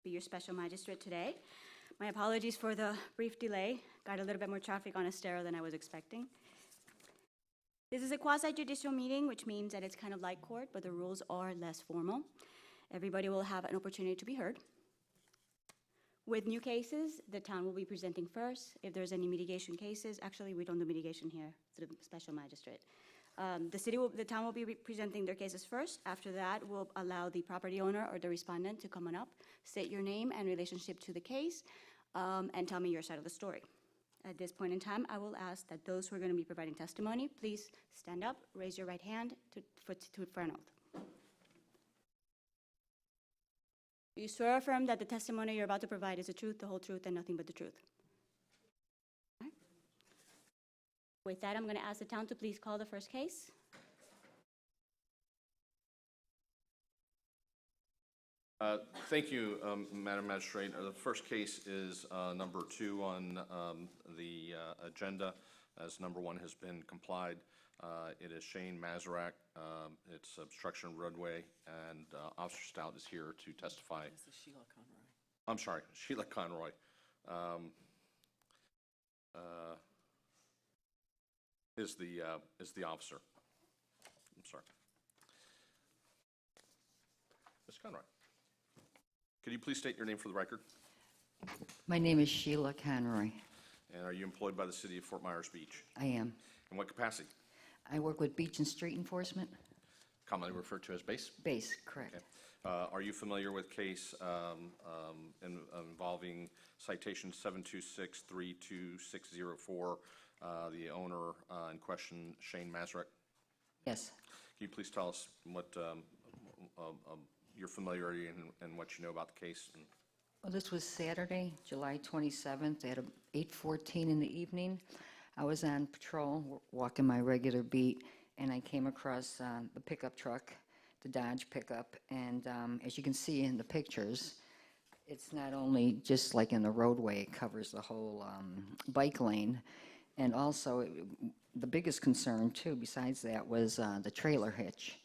be your special magistrate today. My apologies for the brief delay. Got a little bit more traffic on Estero than I was expecting. This is a quasi-judicial meeting, which means that it's kind of like court, but the rules are less formal. Everybody will have an opportunity to be heard. With new cases, the town will be presenting first. If there's any mitigation cases, actually, we don't do mitigation here, it's the special magistrate. The town will be presenting their cases first. After that, we'll allow the property owner or the respondent to come on up, state your name and relationship to the case, and tell me your side of the story. At this point in time, I will ask that those who are going to be providing testimony, please stand up, raise your right hand for an oath. You swear or affirm that the testimony you're about to provide is the truth, the whole truth, and nothing but the truth. All right. With that, I'm going to ask the town to please call the first case. Thank you, Madam Magistrate. The first case is number 2 on the agenda, as number 1 has been complied. It is Shane Mazurek. It's obstruction of roadway, and Officer Stout is here to testify. This is Sheila Conroy. I'm sorry, Sheila Conroy. Is the officer. I'm sorry. Ms. Conroy. Could you please state your name for the record? My name is Sheila Conroy. And are you employed by the city of Fort Myers Beach? I am. In what capacity? I work with beach and street enforcement. Commonly referred to as base? Base, correct. Okay. Are you familiar with case involving citation 726-32604, the owner in question, Shane Mazurek? Yes. Can you please tell us what your familiarity and what you know about the case? Well, this was Saturday, July 27th at 8:14 in the evening. I was on patrol, walking my regular beat, and I came across the pickup truck, the Dodge pickup, and as you can see in the pictures, it's not only just like in the roadway, it covers the whole bike lane, and also the biggest concern too, besides that, was the trailer hitch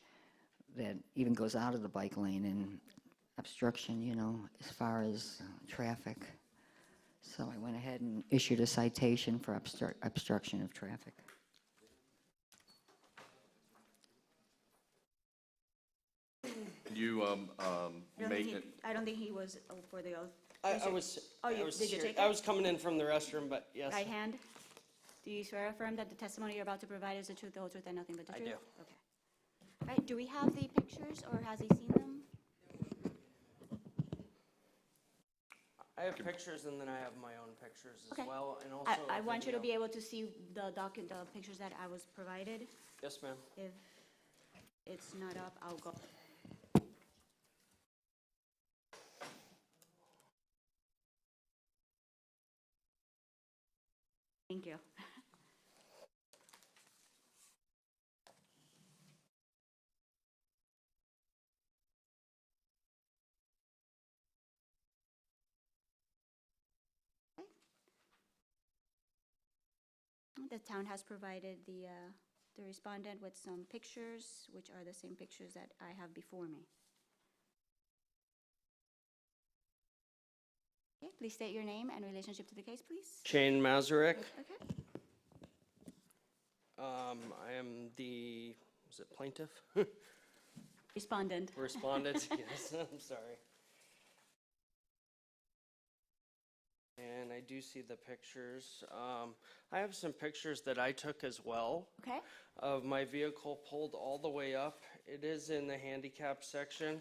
that even goes out of the bike lane and obstruction, you know, as far as traffic. So I went ahead and issued a citation for obstruction of traffic. You make it. I don't think he was for the oath. I was. Oh, I was did you here. take I it? was coming in from the restroom, but yes. Right hand? Do you swear or affirm that the testimony you're about to provide is the truth, the whole truth, and nothing but the I truth? do. Okay. All right, do we have the pictures, or has he seen them? I have pictures, and then I have my own pictures as Okay. well, and also. I a want you to be video. able to see the pictures that I was provided. Yes, ma'am. If it's not up, I'll go. Thank you. The town has provided the respondent with some pictures, which are the same pictures that I have before me. Okay, please state your name and relationship to the case, please. Shane Mazurek. Okay. I am the, was it plaintiff? Respondent. Respondent, yes, I'm sorry. And I do see the pictures. I have some pictures that I took as well Okay. of my vehicle pulled all the way up. It is in the handicap section,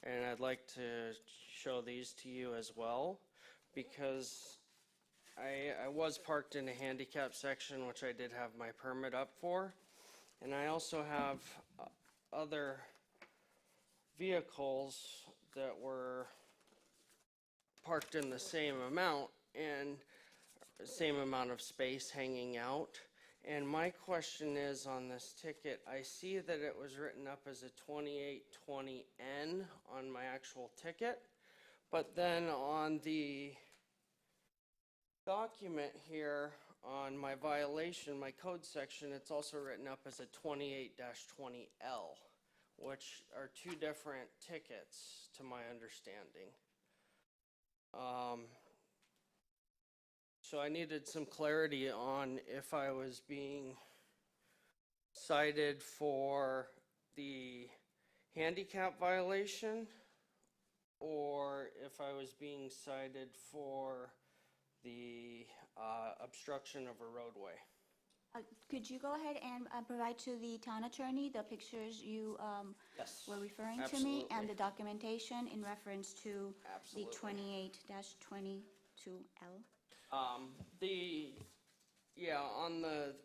and I'd like to show these to you as well, because I was parked in a handicap section, which I did have my permit up for, and I also have other vehicles that were parked in the same amount and same amount of space hanging out. And my question is, on this ticket, I see that it was written up as a 2820N on my actual ticket, but then on the document here on my violation, my code section, it's also written up as a 28-20L, which are two different tickets to my understanding. So I needed some clarity on if I was being cited for the handicap violation or if I was being cited for the obstruction of a roadway. Could you go ahead and provide to the town attorney the pictures you Yes. were referring to me Absolutely. and the documentation in reference to the Absolutely. 28-22L? On the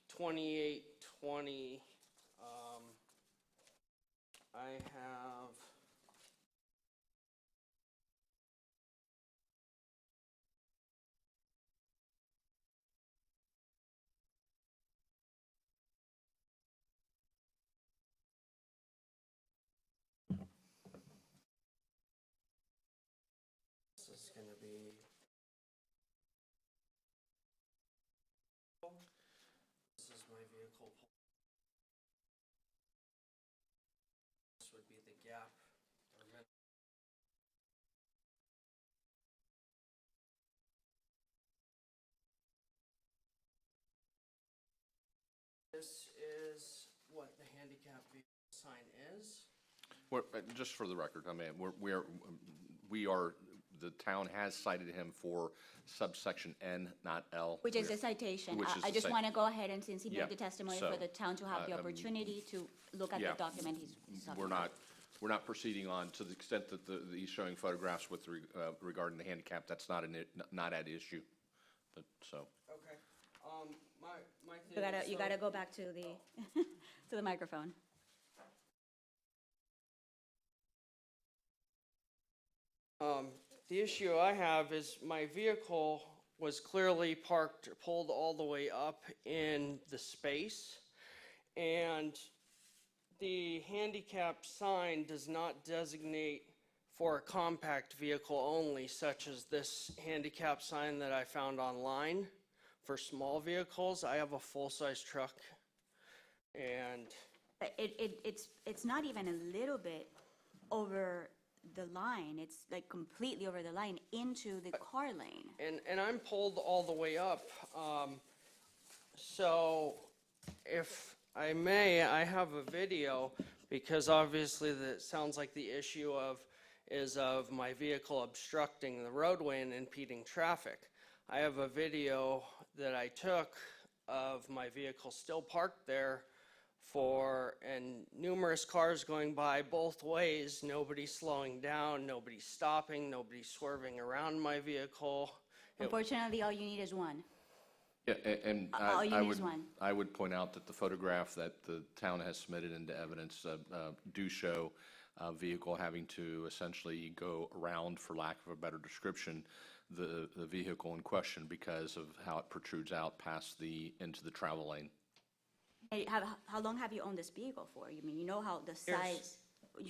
2820, I have, this is gonna be, this is my vehicle. This would be the gap. or min- This is what the handicap vehicle sign is. Just for the record, I mean, we are, the town has cited him for subsection N, not L. Which is the citation. Which is I the just cite- want to go ahead and since he Yeah, made the testimony so, for the town to have the opportunity to look at the yeah. document he's talking We're about. not proceeding on to the extent that he's showing photographs with regarding the handicap, that's not not at issue. But, so, Okay. My thing. You gotta go back to the, to the microphone. The issue I have is my vehicle was clearly parked, pulled all the way up in the space. And the handicap sign does not designate for a compact vehicle only, such as this handicap sign that I found online. For small vehicles, I have a full-size truck. And But it's not even a little bit over the line. It's like completely over the line into the car lane. And I'm pulled all the way up. So if I may, I have a video because obviously that sounds like the issue is of my vehicle obstructing the roadway and impeding traffic. I have a video that I took of my vehicle still parked there and numerous cars going by both ways, nobody slowing down, nobody stopping, nobody swerving around my vehicle. Unfortunately, all you need is one. yeah, and All you I need is would, one. I would point out that the photograph that the town has submitted into evidence do show a vehicle having to essentially go around, for lack of a better description, the vehicle in question because of how it protrudes out past into the travel lane. Hey, how long have you owned this vehicle for? You mean, you know how the size,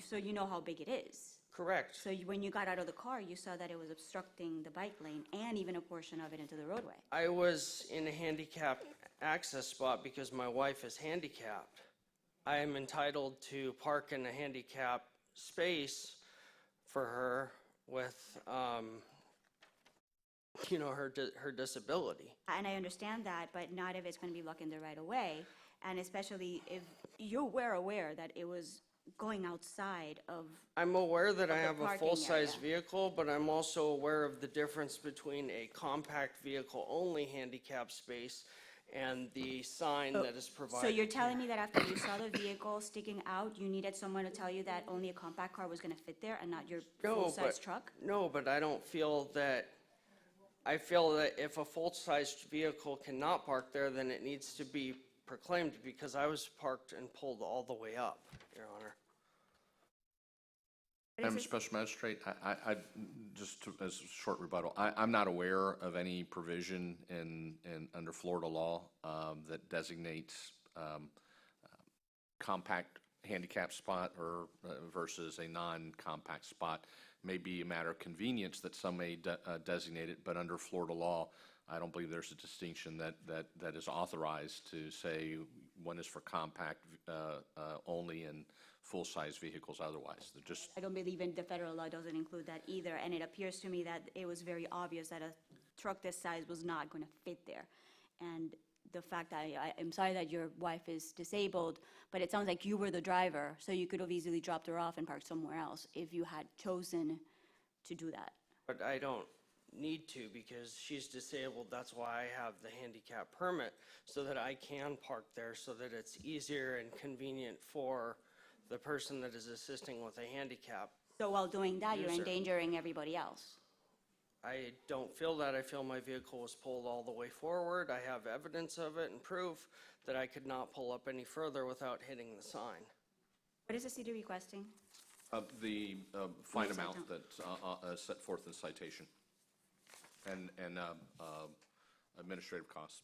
so you know how big it is. Correct. So when you got out of the car, you saw that it was obstructing the bike lane and even a portion of it into the roadway. I was in a handicap access spot because my wife is handicapped. I am entitled to park in a handicap space for her with, her disability. And I understand that, but not if it's going to be blocking the right of way. And especially if you were aware that it was going outside of, I'm aware that I the have a parking full-size area. vehicle, but I'm also aware of the difference between a compact vehicle-only handicap space and the sign that is provided. so you're telling me that after you saw the vehicle sticking out, you needed someone to tell you that only a compact car was going to fit there and not your full-size truck? No, but I don't feel that, I feel that if a full-sized vehicle cannot park there, then it needs to be proclaimed because I was parked and pulled all the way up, Your Honor. Madam Special Magistrate, just as a short rebuttal, I'm not aware of any provision under Florida law that designates compact handicap spot or versus a non-compact spot. May be a matter of convenience that some may designate it, but under Florida law, I don't believe there's a distinction that is authorized to say one is for compact only and full-size vehicles otherwise. They're just, I don't believe in the federal law doesn't include that either, and it appears to me that it was very obvious that a truck this size was not going to fit there. And the fact that, I'm sorry that your wife is disabled, but it sounds like you were the driver, so you could have easily dropped her off and parked somewhere else if you had chosen to do that. But I don't need to because she's disabled. That's why I have the handicap permit, so that I can park there, so that it's easier and convenient for the person that is assisting with a handicap. So while doing that, you're User. endangering everybody else. I don't feel that. I feel my vehicle was pulled all the way forward. I have evidence of it and proof that I could not pull up any further without hitting the sign. What is the city requesting? the fine Yes, I amount don't. that's set forth in citation and administrative costs.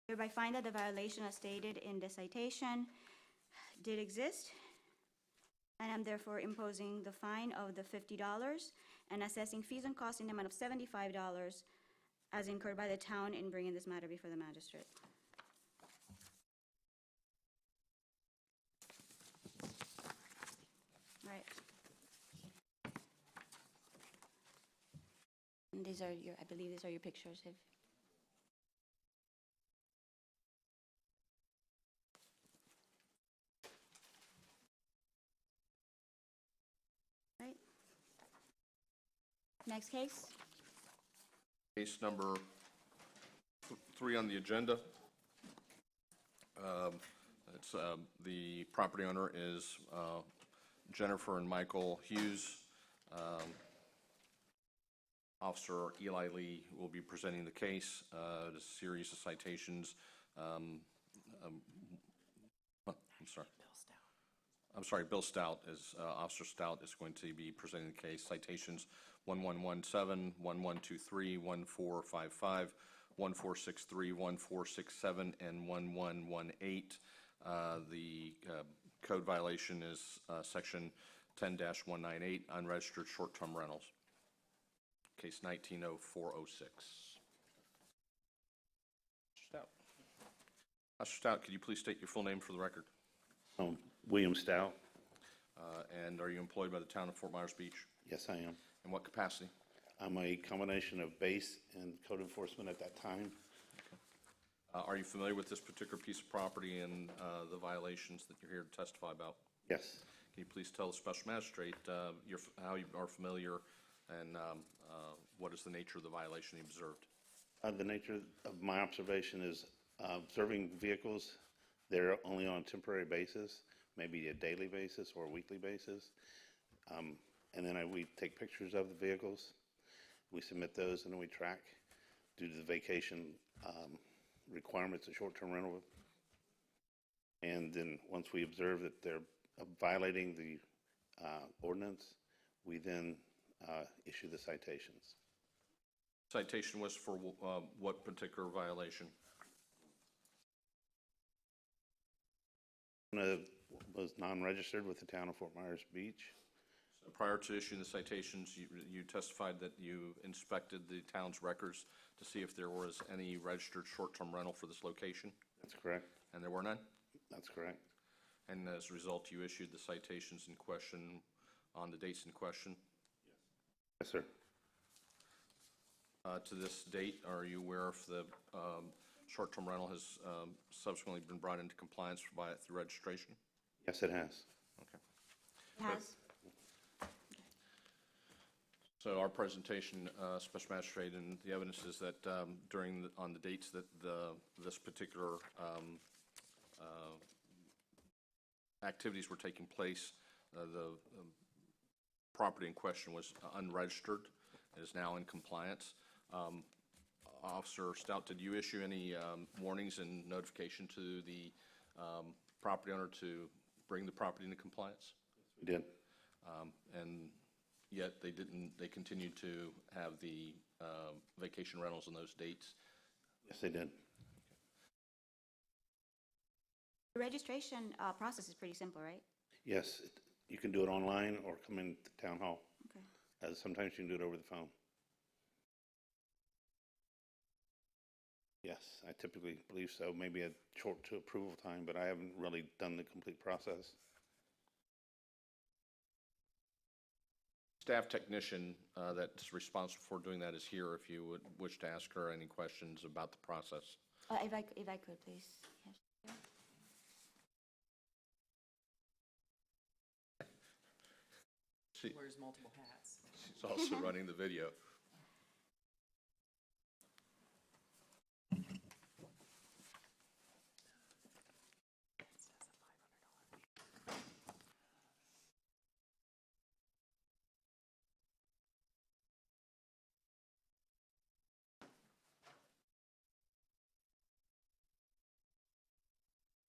Hereby find that the violation as stated in the citation did exist, and I'm therefore imposing the fine of the $50 and assessing fees and costs in the amount of $75 as incurred by the town in bringing this matter before the magistrate. Right. And these are your, I believe these are your pictures. If Right. Next case. Case number 3 on the agenda. It's the property owner is Jennifer and Michael Hughes. Officer Eli Lee will be presenting the case. A series of citations. I'm sorry, Bill Stout is, Officer Stout is going to be presenting the case. Citations 1117, 1123, 1455, 1463, 1467, and 1118. The code violation is section 10-198, unregistered short-term rentals. Case 190406. Stout. Mr. Stout, could you please state your full name for the record? William Stout. And are you employed by the town of Fort Myers Beach? Yes, I am. In what capacity? I'm a combination of base and code enforcement at that time. Are you familiar with this particular piece of property and the violations that you're here to testify about? Yes. Can you please tell the special magistrate how you are familiar and what is the nature of the violation you observed? The nature of my observation is observing vehicles. They're only on a temporary basis, maybe a daily basis or a weekly basis. And then we take pictures of the vehicles. We submit those and then we track due to the vacation requirements of short-term rental. And then once we observe that they're violating the ordinance, we then issue the citations. Citation was for what particular violation? One was non-registered with the town of Fort Myers Beach. So prior to issuing the citations, you testified that you inspected the town's records to see if there was any registered short-term rental for this location, That's correct. and there were none? That's correct. And as a result, you issued the citations in question on the dates in question? Yes, sir. To this date, are you aware if the short-term rental has subsequently been brought into compliance through registration? Yes, it has. Okay. Has, So our presentation, Special Magistrate, and the evidence is that on the dates that this particular activities were taking place, the property in question was unregistered. It is now in compliance. Officer Stout, did you issue any warnings and notification to the property owner to bring the property into compliance? We did. And yet they continued to have the vacation rentals on those dates? Yes, they did. the registration process is pretty simple, right? Yes. You can do it online or come in to town hall. Okay. Sometimes you can do it over the phone. Yes, I typically believe so. Maybe a short to approval time, but I haven't really done the complete process. Staff technician that's responsible for doing that is here if you would wish to ask her any questions about the process. If I could, please. Yes. She- Wears multiple hats. She's also running the video.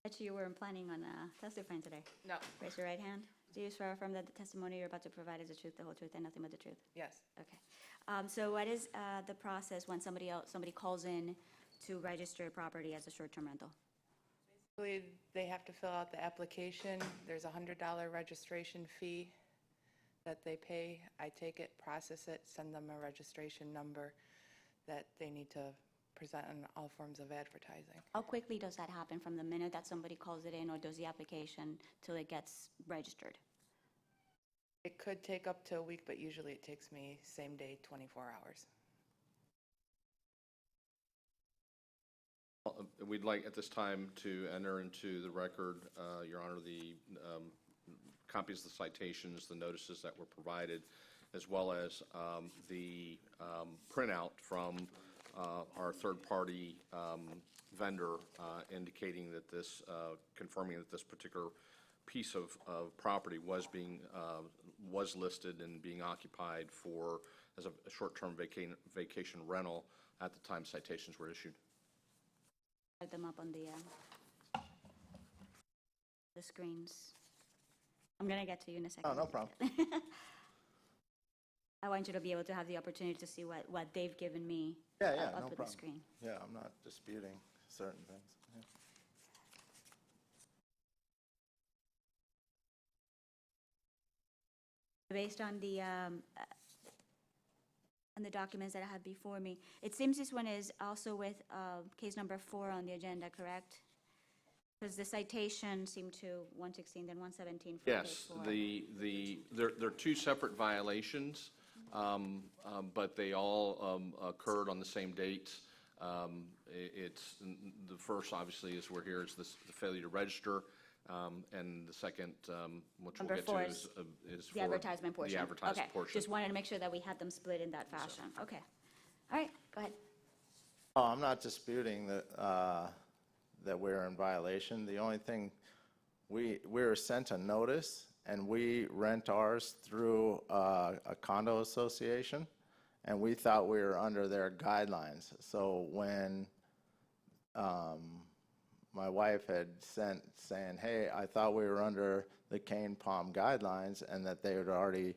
Bet you weren't planning on testifying today. No, Raise your right hand. Do you swear or affirm that the testimony you're about to provide is the truth, the whole truth, and nothing but the truth? yes. Okay. So what is the process when somebody calls in to register a property as a short-term rental? Basically, they have to fill out the application. There's a $100 registration fee that they pay. I take it, process it, send them a registration number that they need to present in all forms of advertising. How quickly does that happen from the minute that somebody calls it in or does the application till it gets registered? It could take up to a week, but usually it takes me same day, 24 hours. We'd like at this time to enter into the record, Your Honor, the copies of the citations, the notices that were provided, as well as the printout from our third-party vendor indicating that this, confirming that this particular piece of property was listed and being occupied as a short-term vacation rental at the time citations were issued. Set them up on the screens. I'm going to get to you in a second. Oh, no problem. I want you to be able to have the opportunity to see what they've given me Yeah, yeah, up no with the problem. screen. Yeah, I'm not disputing certain things. Yeah. Based on the documents that I have before me, it seems this one is also with case number 4 on the agenda, correct? Because the citation seemed to 116, then 117 for case Yes, 4. they're two separate violations, but they all occurred on the same dates. It's, the first, obviously, as we're here, is the failure to register, and the second, which we'll Number get 4 to, is is for The advertisement portion. the advertisement Okay, portion. just wanted to make sure that we had them split in that fashion. Okay. All right, go ahead. Oh, I'm not disputing that we're in violation. The only thing, we were sent a notice, and we rent ours through a condo association, and we thought we were under their guidelines. So when my wife had sent saying, hey, I thought we were under the Cane Palm guidelines, and that they had already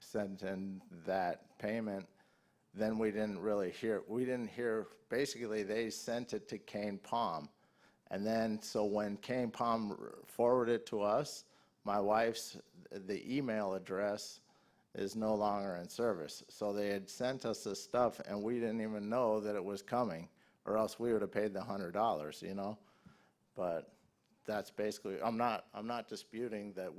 sent in that payment, then we didn't really hear, basically they sent it to Cane Palm. And then, so when Cane Palm forwarded it to us, my wife's, the email address is no longer in service. So they had sent us this stuff and we didn't even know that it was coming, or else we would have paid the $100, you know? But that's basically, I'm not disputing that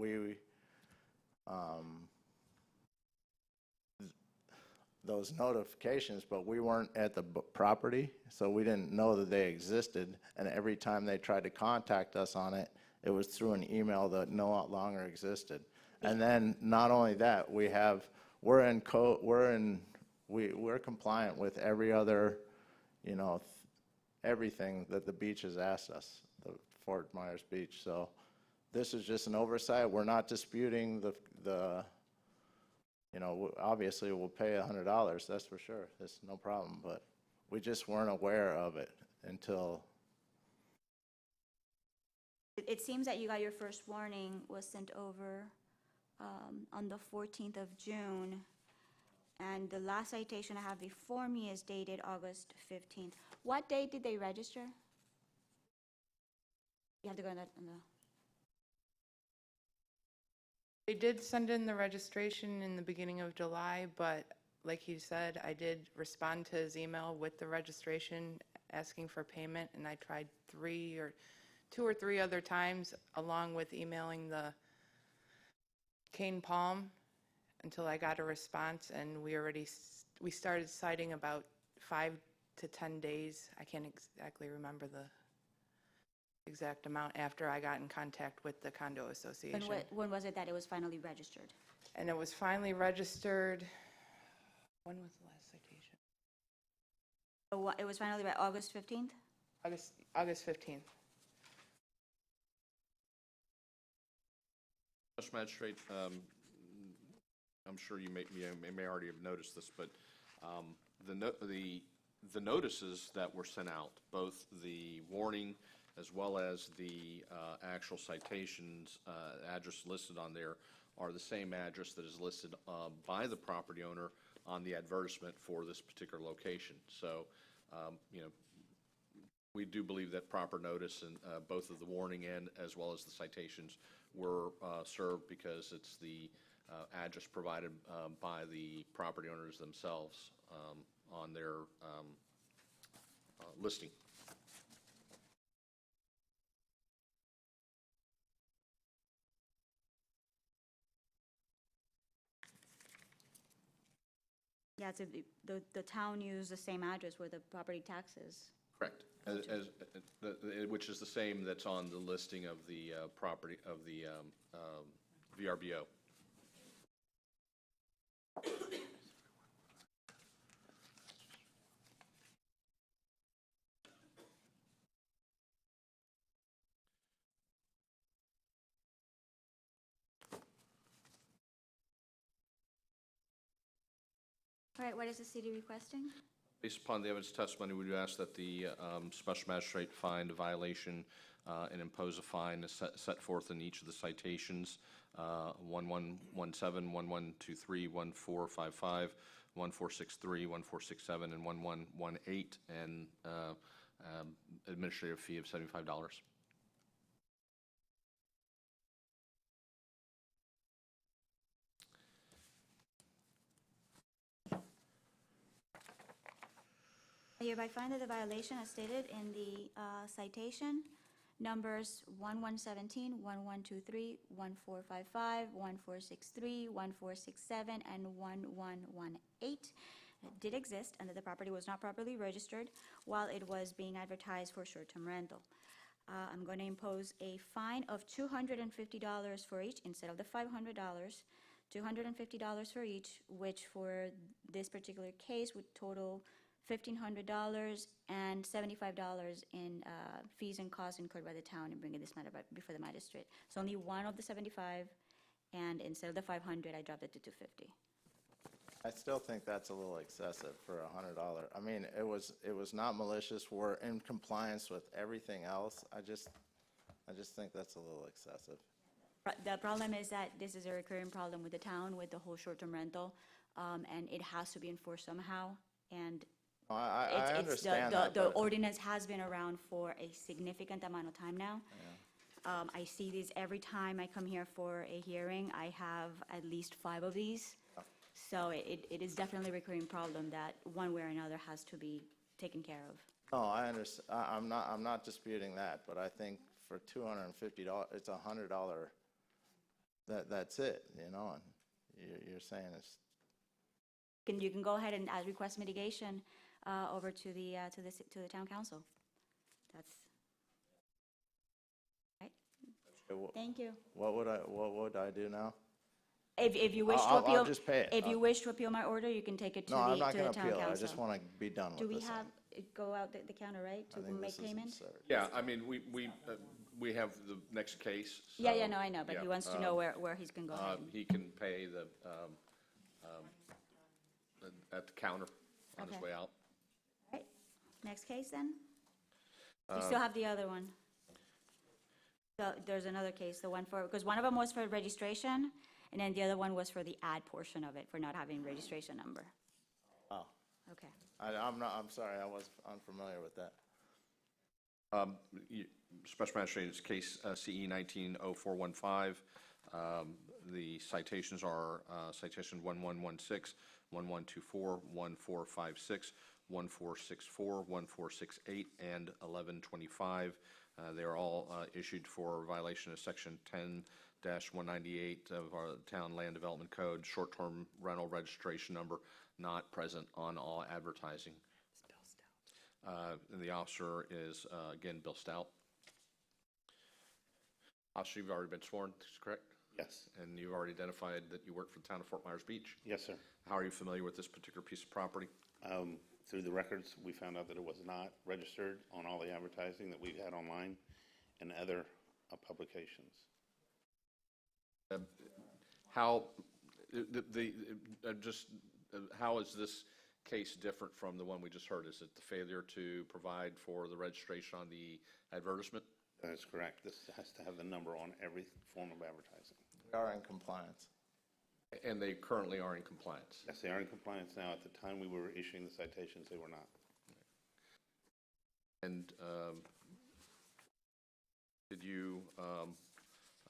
those notifications, but we weren't at the property, so we didn't know that they existed. And every time they tried to contact us on it, it was through an email that no longer existed. And then not only that, we're compliant with every other, you know, everything that the beach has asked us, the Fort Myers Beach. So this is just an oversight. We're not disputing the you know, obviously we'll pay $100, that's for sure. That's no problem, but we just weren't aware of it until. It seems that you got your first warning was sent over on the 14th of June, and the last citation I have before me is dated August 15th. What date did they register? You have to go on the They did send in the registration in the beginning of July, but like he said, I did respond to his email with the registration asking for payment, and I tried two or three other times, along with emailing the Cane Palm until I got a response, and we started citing about 5 to 10 days. I can't exactly remember the exact amount after I got in contact with the condo association. And when was it that it was finally registered? And it was finally registered, when was the last citation? It was finally by August 15th? August 15th. Mr. Magistrate, I'm sure you may already have noticed this, but the notices that were sent out, both the warning as well as the actual citations, address listed on there, are the same address that is listed by the property owner on the advertisement for this particular location. So, we do believe that proper notice and both of the warning and as well as the citations were served, because it's the address provided by the property owners themselves on their listing. Yeah, the town used the same address where the property tax is. Correct. Which is the same that's on the listing of the property of the VRBO. All right, what is the city requesting? Based upon the evidence testimony, we do ask that the special magistrate find a violation and impose a fine as set forth in each of the citations, 1117, 1123, 1455, 1463, 1467, and 1118, and administrative fee of $75. I hereby find that the violation as stated in the citation, numbers 1117, 1123, 1455, 1463, 1467, and 1118 did exist, and that the property was not properly registered while it was being advertised for short-term rental. I'm going to impose a fine of $250 for each instead of the $500, $250 for each, which for this particular case would total $1,500 and $75 in fees and costs incurred by the town in bringing this matter before the magistrate. So only one of the 75, and instead of the 500, I dropped it to 250. I still think that's a little excessive for $100. I mean, it was not malicious. We're in compliance with everything else. I just think that's a little excessive. The problem is that this is a recurring problem with the town, with the whole short-term rental, and it has to be enforced somehow. And I understand that, the but ordinance has been around for a significant amount of time now. I see these every time I come here for a hearing. I have at least 5 of these. So it is definitely a recurring problem that one way or another has to be taken care of. no, I understand. I'm not disputing that, but I think for $250, it's $100. That's it, you know. And you're saying it's You can go ahead and request mitigation over to the town council. That's right. Thank you. what would I do now? If you wish to I'll appeal, just pay it. if you wish to appeal my order, you can take it to No, I'm the not to going the to town appeal. I council. just want to be done with Do this. we have it go out the counter, right, I to think make this is payment? absurd. Yeah, I mean, we have the next case. Yeah, so, no, I know, but yeah, he wants to know where he's gonna go ahead. he can pay at the counter on his Okay. way out. Right, next case then? You still have the other one. So there's another case, the one for, because one of them was for registration, and then the other one was for the ad portion of it, for not having registration number. Oh, Okay. I'm sorry, I was unfamiliar with that. Special Magistrate, it's case CE 190415. The citations are citation 1116, 1124, 1456, 1464, 1468, and 1125. They are all issued for violation of Section 10-198 of our Town Land Development Code, short-term rental registration number not present on all advertising. And the officer is, again, Bill Stout. Officer, you've already been sworn, is correct? Yes. And you've already identified that you work for the town of Fort Myers Beach. Yes, sir. How are you familiar with this particular piece of property? Through the records, we found out that it was not registered on all the advertising that we had online and other publications. How, how is this case different from the one we just heard? Is it the failure to provide for the registration on the advertisement? That is correct. This has to have the number on every form of advertising. We are in compliance. And they currently are in compliance? Yes, they are in compliance now. At the time we were issuing the citations, they were not. And did you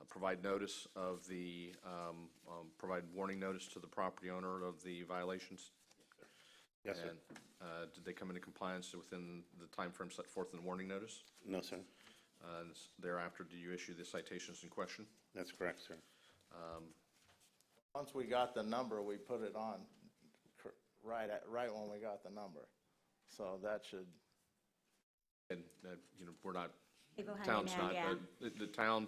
provide notice of the, provide warning notice to the property owner of the violations? Yes, sir. And did they come into compliance within the time frame set forth in the warning notice? No, sir. And thereafter, did you issue the citations in question? That's correct, sir. Once we got the number, we put it on right when we got the number. So that should, And, we're not, They go hand in town's hand, not, yeah. the town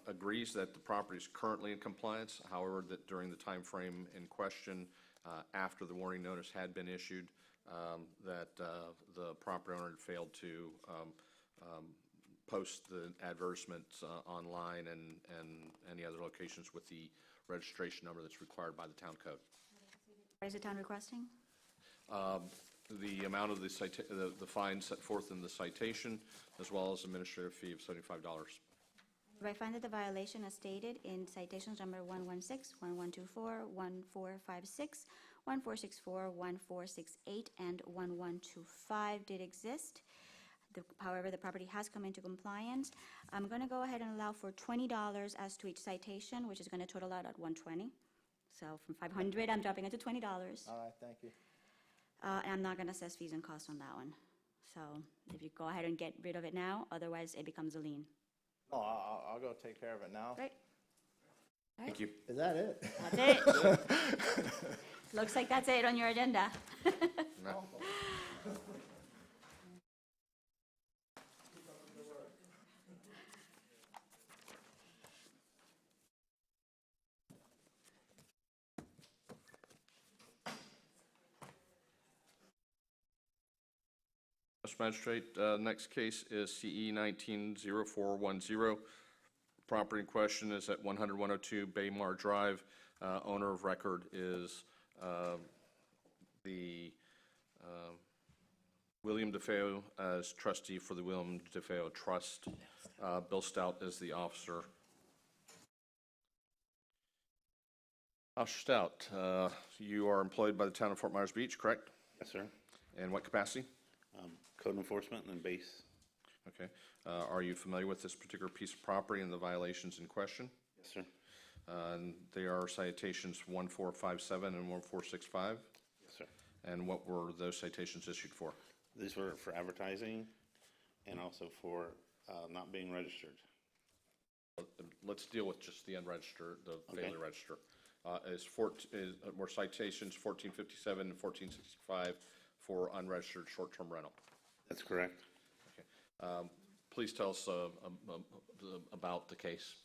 agrees that the property is currently in compliance. However, that during the time frame in question, after the warning notice had been issued, that the property owner had failed to post the advertisements online and any other locations with the registration number that's required by the town code. What is the town requesting? The amount of the fine set forth in the citation, as well as administrative fee of $75. I find that the violation as stated in citations number 116, 1124, 1456, 1464, 1468, and 1125 did exist. However, the property has come into compliance. I'm going to go ahead and allow for $20 as to each citation, which is going to total out at $120. So from $500, I'm dropping it to $20. all right, thank you. And I'm not going to assess fees and costs on that one. So if you go ahead and get rid of it now, otherwise it becomes a lien. No, I'll go take care of it now. Great. Thank you. Is that it? That's it. Looks like that's it on your agenda. Mr. Magistrate, next case is CE 190410. Property in question is at 100-102 Baymar Drive. Owner of record is the William DeFeo as trustee for the William DeFeo Trust. Bill Stout is the officer. Officer Stout, you are employed by the town of Fort Myers Beach, correct? Yes, sir. In what capacity? Code enforcement and base. Okay. Are you familiar with this particular piece of property and the violations in question? Yes, sir. And they are citations 1457 and 1465. Yes, sir. And what were those citations issued for? These were for advertising and also for not being registered. Let's deal with just the unregistered, the Okay. failure to register. Were citations 1457 and 1465 for unregistered short-term rental? That's correct. Okay. Please tell us about the case.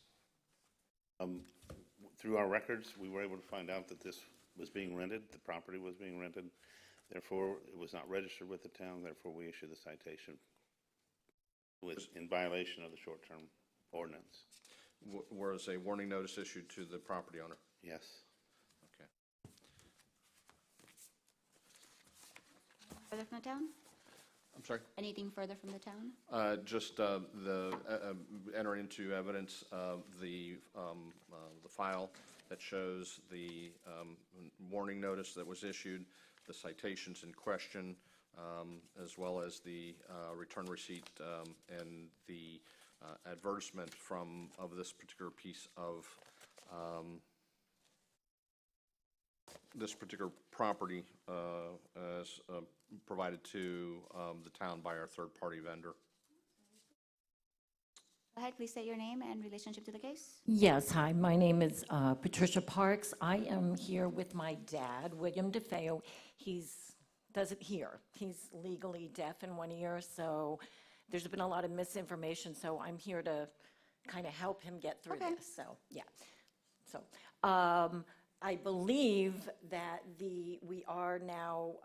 Through our records, we were able to find out that this was being rented, the property was being rented. Therefore, it was not registered with the town, therefore we issued the citation in violation of the short-term ordinance. Was a warning notice issued to the property owner? Yes. Okay. Further from the town? I'm sorry? Anything further from the town? Just enter into evidence the file that shows the warning notice that was issued, the citations in question, as well as the return receipt and the advertisement of this particular piece of this particular property as provided to the town by our third-party vendor. Go ahead, please state your name and relationship to the case. Yes, hi, my name is Patricia Parks. I am here with my dad, William DeFeo. Doesn't hear. He's legally deaf in one ear, so there's been a lot of misinformation, so I'm here to kind of help him get through Okay. this, so, yeah. So, I believe that we are now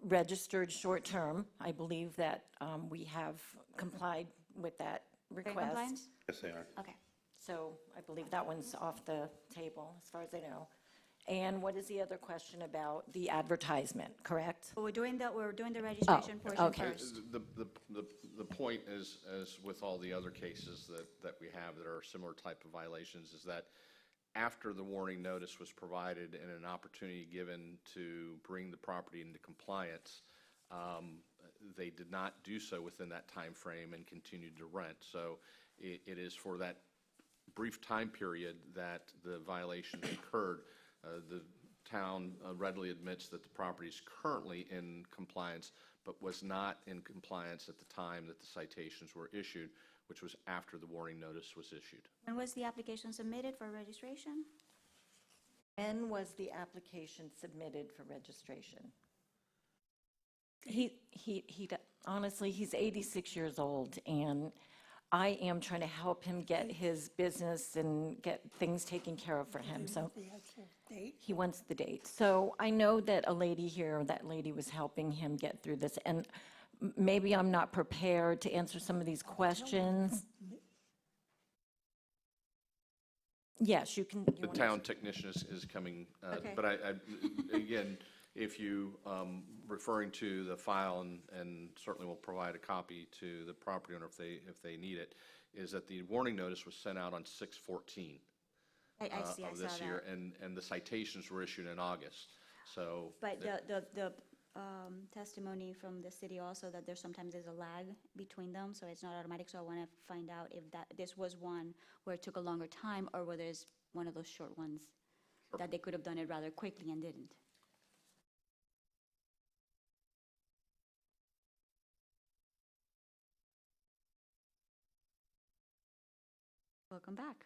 registered short-term. I believe that we have complied with that Are you in request. compliance? Yes, they are. Okay. So I believe that one's off the table, as far as I know. And what is the other question about the advertisement, correct? But we're doing the registration portion okay. first. The point is, as with all the other cases that we have that are similar type of violations, is that after the warning notice was provided and an opportunity given to bring the property into compliance, they did not do so within that time frame and continued to rent. So it is for that brief time period that the violations occurred. The town readily admits that the property is currently in compliance, but was not in compliance at the time that the citations were issued, which was after the warning notice was issued. When was the application submitted for registration? When was the application submitted for registration? Honestly, he's 86 years old, and I am trying to help him get his business and get things taken care of for him, so. He wants the date. So I know that a lady here, that lady was helping him get through this, and maybe I'm not prepared to answer some of these questions. Yes, you can. The town technician is coming, Okay. but again, if you, referring to the file, and certainly will provide a copy to the property owner if they need it, is that the warning notice was sent out on 6/14 I see, I of saw this year, that. and the citations were issued in August, so. But the testimony from the city also that sometimes there's a lag between them, so it's not automatic. So I want to find out if this was one where it took a longer time, or whether it's one of those short ones that they could have done it rather quickly and didn't. Welcome back.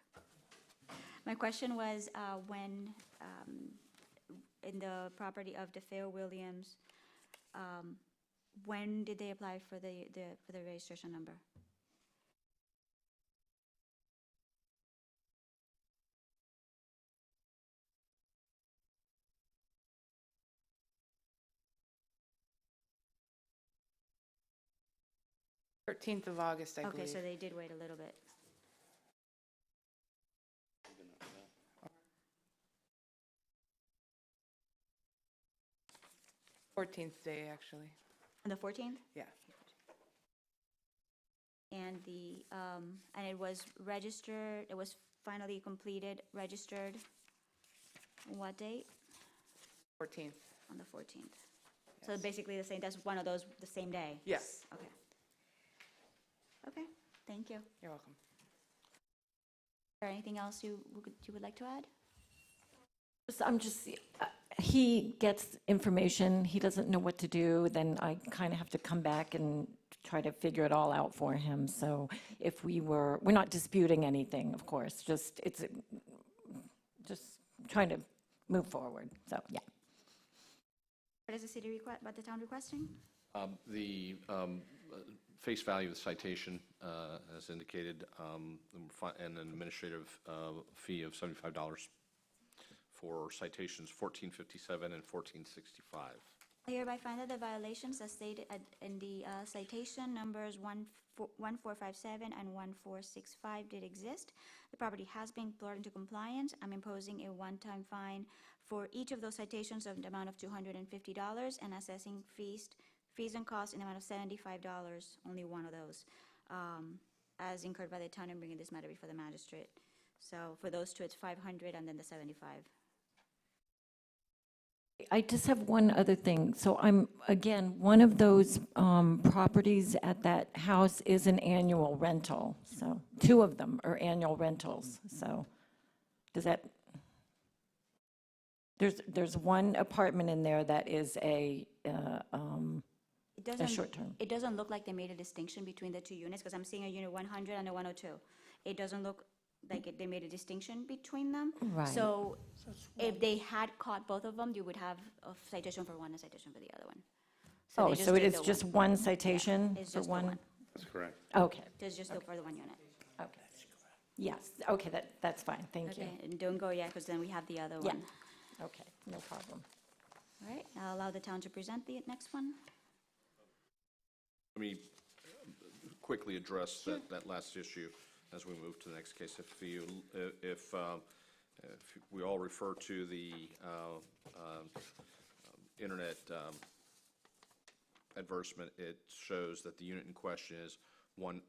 My question was, when, in the property of DeFeo Williams, when did they apply for the registration number? Thirteenth of August, I Okay, believe. so they did wait a little bit. 14th day, actually. On the 14th? Yeah. And and it was registered, it was finally completed, registered, what date? 14th. On the 14th. So basically the same, that's one of those, the same day? Yes. Okay. Okay, thank you. You're welcome. Is there anything else you would like to add? He gets information, he doesn't know what to do, then I kind of have to come back and try to figure it all out for him. So if we're not disputing anything, of course, just trying to move forward, so, yeah. What is the city request, what the town requesting? The face value of the citation, as indicated, and an administrative fee of $75 for citations 1457 and 1465. I hereby find that the violations as stated in the citation numbers 1457 and 1465 did exist. The property has been brought into compliance. I'm imposing a one-time fine for each of those citations of the amount of $250 and assessing fees and costs in the amount of $75, only one of those, as incurred by the town in bringing this matter before the magistrate. So for those two, it's 500 and then the 75. I just have one other thing. So again, one of those properties at that house is an annual rental. So two of them are annual rentals. So does that There's one apartment in there that is a short-term. It doesn't look like they made a distinction between the two units, because I'm seeing a unit 100 and a 102. It doesn't look like they made a distinction between them. Right. So if they had caught both of them, you would have a citation for one and a citation for the other one. Oh, they so it did is the just one. one citation It's for just the one? one. That's correct. Okay, It's just for the one unit. okay. Yes, okay, that's fine, thank you. Okay, and don't go yet, because then we have the other Yeah. one. Okay, no problem. All right, I'll allow the town to present the next one. Let me quickly address that last issue as we move to the next case. If we all refer to the internet advertisement, it shows that the unit in question is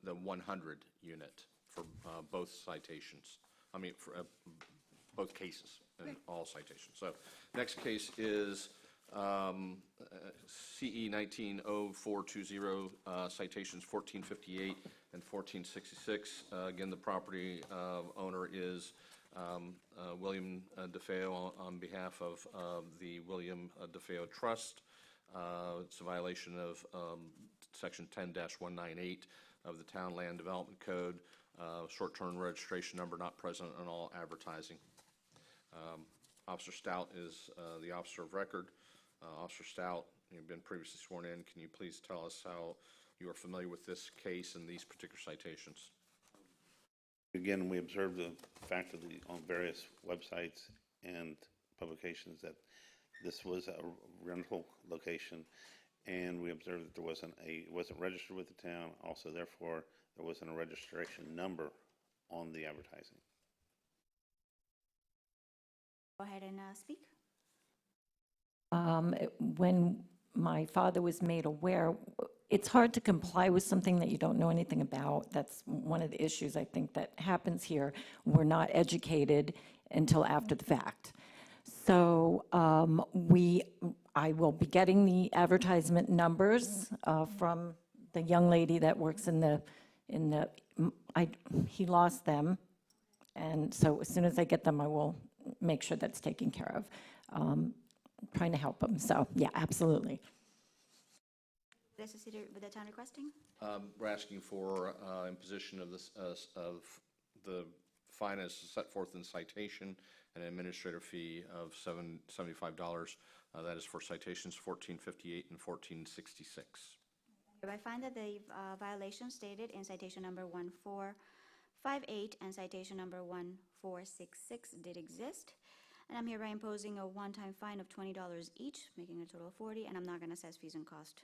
the 100 unit for both citations. I mean, for both cases and all citations. So next case is CE 190420, citations 1458 and 1466. Again, the property owner is William DeFeo on behalf of the William DeFeo Trust. It's a violation of Section 10-198 of the Town Land Development Code, short-term registration number not present on all advertising. Officer Stout is the officer of record. Officer Stout, you've been previously sworn in. Can you please tell us how you are familiar with this case and these particular citations? Again, we observed the fact of on various websites and publications that this was a rental location, and we observed that it wasn't registered with the town. Also, therefore, there wasn't a registration number on the advertising. Go ahead and speak. When my father was made aware, it's hard to comply with something that you don't know anything about. That's one of the issues I think that happens here. We're not educated until after the fact. So I will be getting the advertisement numbers from the young lady that works he lost them. And so as soon as I get them, I will make sure that's taken care of. Trying to help him, so yeah, absolutely. With the town requesting? We're asking for imposition of the fine as set forth in citation and an administrative fee of $75. That is for citations 1458 and 1466. I find that the violation stated in citation number 1458 and citation number 1466 did exist. And I'm hereby imposing a one-time fine of $20 each, making a total of $40, and I'm not going to assess fees and cost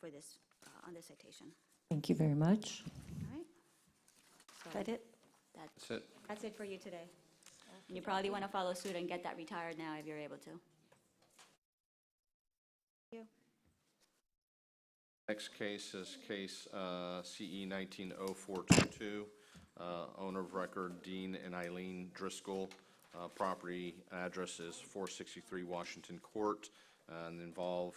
for this, on this citation. Thank you very much. All right? Is that it? That's it. That's it for you today. And you probably want to follow suit and get that retired now if you're able to. Thank you. Next case is case CE 190422, owner of record Dean and Eileen Driscoll. Property address is 463 Washington Court, and involve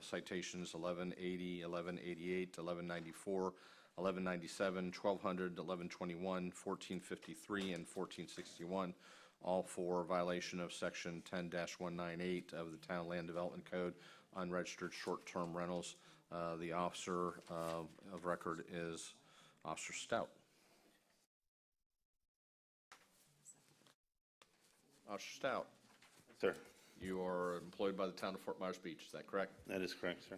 citations 1180, 1188, 1194, 1197, 1200, 1121, 1453, and 1461, all for violation of Section 10-198 of the Town Land Development Code, unregistered short-term rentals. The officer of record is Officer Stout. Officer Stout, Sir, you are employed by the town of Fort Myers Beach, is that correct? that is correct, sir.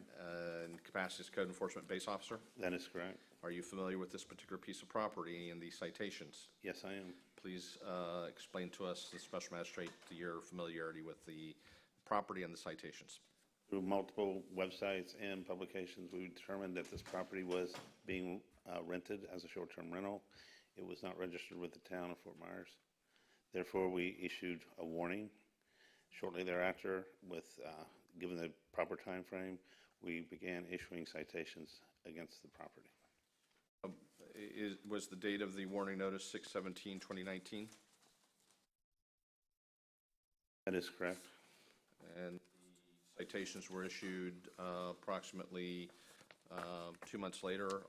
In capacity as code enforcement base officer? That is correct. Are you familiar with this particular piece of property and these citations? Yes, I am. Please explain to us, the special magistrate, your familiarity with the property and the citations. Through multiple websites and publications, we determined that this property was being rented as a short-term rental. It was not registered with the town of Fort Myers. Therefore, we issued a warning. Shortly thereafter, given the proper time frame, we began issuing citations against the property. Was the date of the warning notice 6/17/2019? That is correct. And the citations were issued approximately 2 months later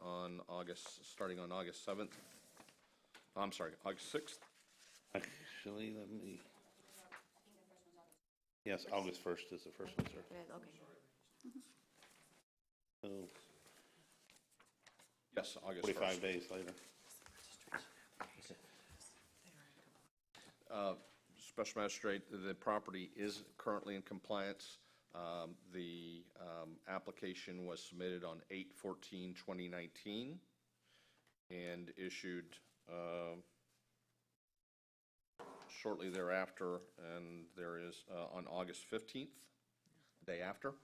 starting on August 7th. I'm sorry, August 6th. Actually, let me, Yes, August 1st is the first one, sir. Okay. So Yes, August 1st. 45 days later. Special Magistrate, the property is currently in compliance. The application was submitted on 8/14/2019 and issued shortly thereafter, and there is on August 15th, day after.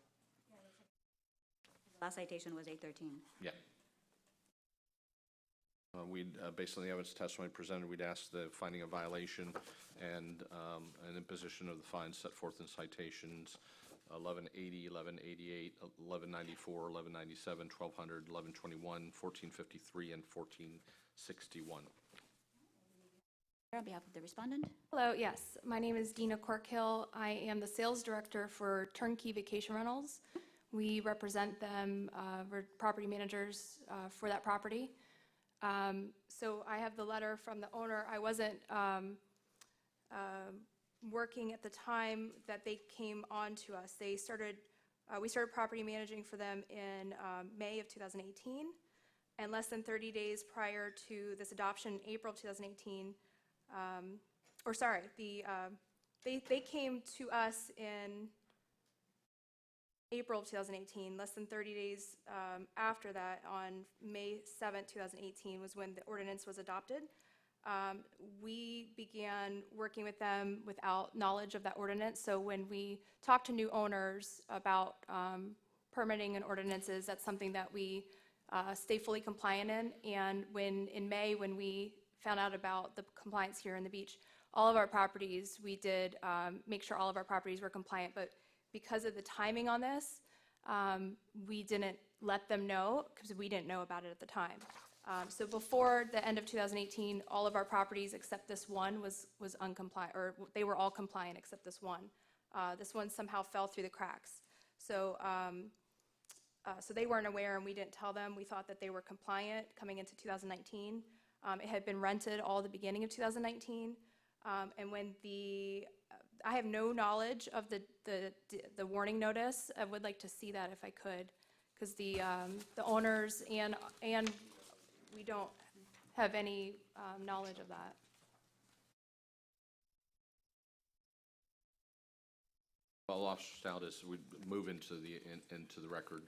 Last citation was 8/13. Yeah. We'd, based on the evidence testimony presented, we'd ask the finding of violation and an imposition of the fines set forth in citations 1180, 1188, 1194, 1197, 1200, 1121, 1453, and 1461. On behalf of the respondent, Hello, yes. My name is Dina Corkhill. I am the sales director for Turnkey Vacation Rentals. We represent them, we're property managers for that property. So I have the letter from the owner. I wasn't working at the time that they came on to us. They started, we started property managing for them in May of 2018. And less than 30 days prior to this adoption, April 2018, they came to us in April of 2018. Less than 30 days after that, on May 7th, 2018, was when the ordinance was adopted. We began working with them without knowledge of that ordinance. So when we talk to new owners about permitting and ordinances, that's something that we stay fully compliant in. And in May, when we found out about the compliance here in the beach, all of our properties, we did make sure all of our properties were compliant. But because of the timing on this, we didn't let them know because we didn't know about it at the time. So before the end of 2018, all of our properties except this one was uncompliant, or they were all compliant except this one. This one somehow fell through the cracks. So they weren't aware, and we didn't tell them. We thought that they were compliant coming into 2019. It had been rented all the beginning of 2019, and when I have no knowledge of the warning notice. I would like to see that if I could, because the owners and we don't have any knowledge of that. Well, Officer Stout, as we move into the record,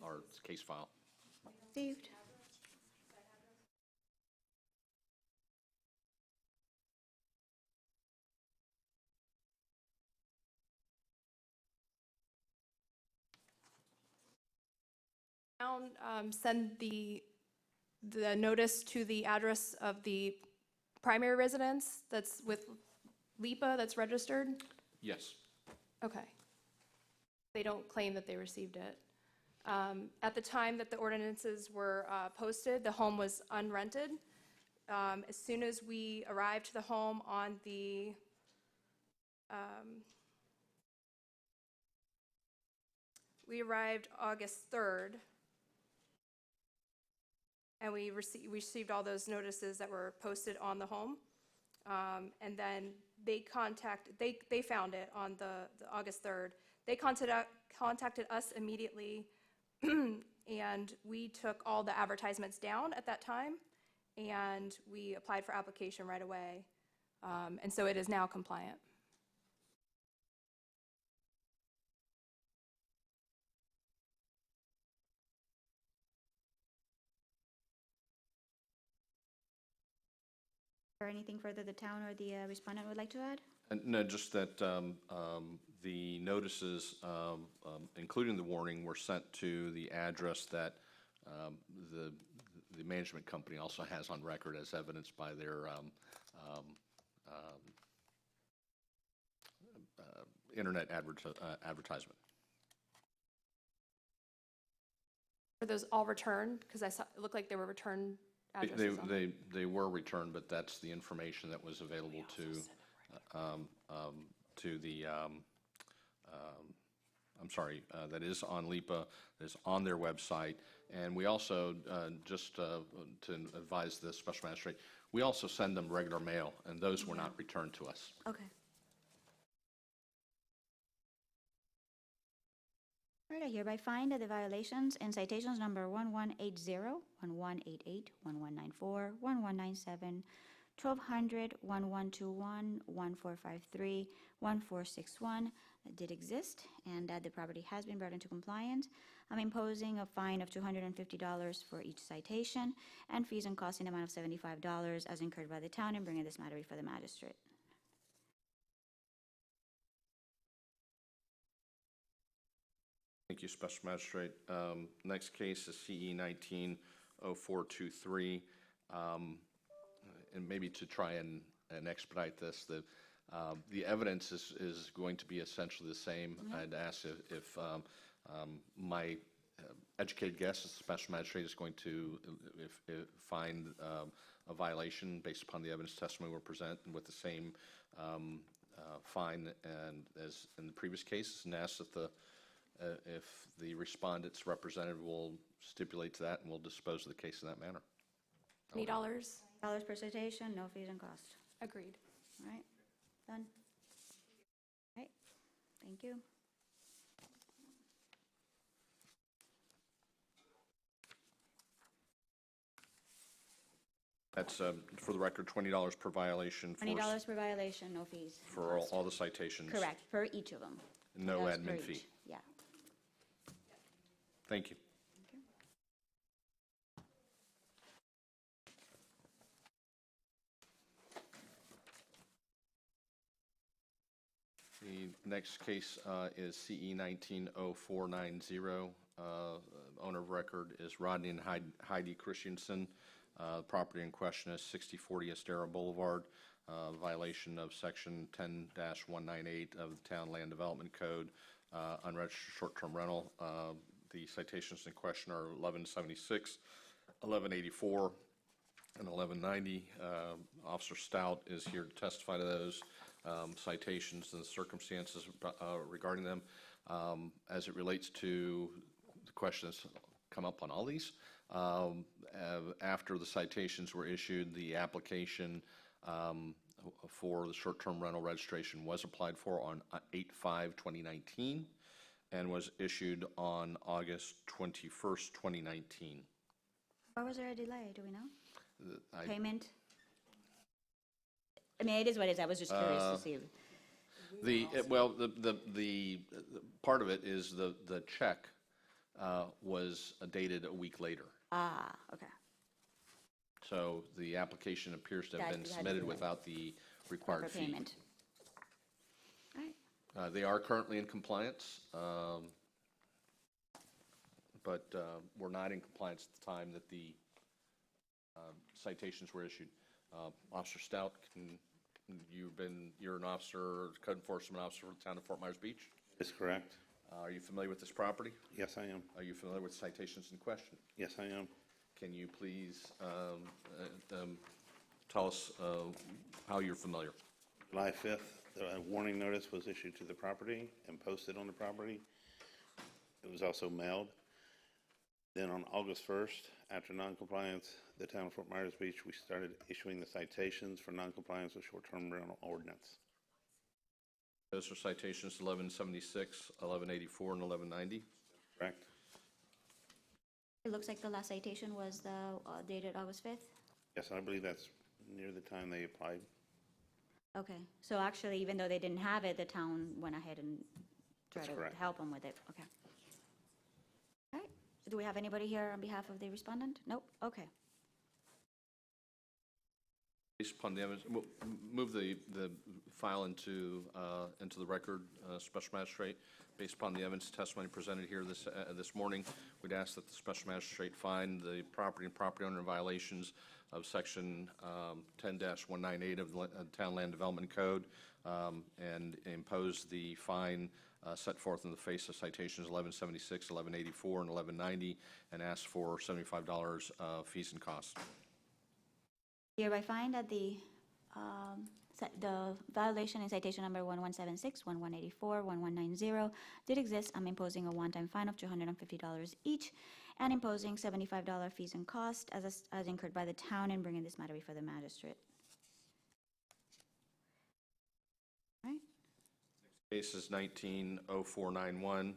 our case file. received. Send the notice to the address of the primary residence that's with LIPA that's registered? Yes. Okay. They don't claim that they received it. At the time that the ordinances were posted, the home was unrented. As soon as we arrived to the home on the we arrived August 3rd, and we received all those notices that were posted on the home. And then they found it on the August 3rd. They contacted us immediately, and we took all the advertisements down at that time, and we applied for application right away. And so it is now compliant. Is there anything further the town or the respondent would like to add? No, just that the notices, including the warning, were sent to the address that the management company also has on record, as evidenced by their internet advertisement. Were those all returned? Because I saw, it looked like they were returned addresses on them. They were returned, but that's the information that was available to the, I'm sorry, that is on LIPA, that is on their website. And we also, just to advise the Special Magistrate, we also send them regular mail, and those were not returned to us. Okay. All right, I hereby find that the violations and citations number 1180, 1188, 1194, 1197, 1200, 1121, 1453, 1461 did exist, and that the property has been brought into compliance. I'm imposing a fine of $250 for each citation and fees and costs in the amount of $75 as incurred by the town, and bringing this matter before the magistrate. Thank you, Special Magistrate. Next case is CE 190423. And maybe to try and expedite this, the evidence is going to be essentially the same. I'd ask if my educated guess is the Special Magistrate is going to find a violation based upon the evidence testimony we'll present and with the same fine and as in the previous cases, and ask if the respondent's representative will stipulate to that, and we'll dispose of the case in that manner. $20. Dollars per citation, no fees and cost. Agreed. All right, done. All right, thank you. That's, for the record, $20 per violation $20 per violation, no fees. and for cost. all the citations. Correct, per each of them. No $20 per admin fee. each. Yeah. Thank you. The next case is CE 190490. Owner of record is Rodney and Heidi Christensen. Property in question is 6040 Estero Boulevard. Violation of Section 10-198 of the Town Land Development Code, unregistered short-term rental. The citations in question are 1176, 1184, and 1190. Officer Stout is here to testify to those citations and the circumstances regarding them. As it relates to the questions come up on all these, after the citations were issued, the application for the short-term rental registration was applied for on 8/5/2019 and was issued on August 21st, 2019. Why was there a delay, do we know? I- Payment? I mean, it is what it is, I was just curious to see. The part of it is the check was dated a week later. Ah, okay. So the application appears to have That been had submitted to be without the For required fee. payment. All right, They are currently in compliance, but were not in compliance at the time that the citations were issued. Officer Stout, you're an officer, code enforcement officer for the town of Fort Myers Beach. Is correct? Are you familiar with this property? Yes, I am. Are you familiar with citations in question? Yes, I am. Can you please tell us how you're familiar? July 5th, a warning notice was issued to the property and posted on the property. It was also mailed. Then on August 1st, after noncompliance, the town of Fort Myers Beach, we started issuing the citations for noncompliance with short-term rental ordinance. Those are citations 1176, 1184, and 1190. Correct? it looks like the last citation was dated August 5th? Yes, I believe that's near the time they applied. Okay, so actually, even though they didn't have it, the town went ahead and tried That's to correct. help them with it, okay. All right, do we have anybody here on behalf of the respondent? Nope, okay. Based upon the evidence, we'll move the file into the record, Special Magistrate. Based upon the evidence testimony presented here this morning, we'd ask that the Special Magistrate find the property and property owner in violations of Section 10-198 of the Town Land Development Code, and impose the fine set forth in the face of citations 1176, 1184, and 1190, and ask for $75 fees and costs. Hereby find that the violation in citation number 1176, 1184, 1190 did exist. I'm imposing a one-time fine of $250 each and imposing $75 fees and costs as incurred by the town and bringing this matter before the magistrate. All right, Case is 190491.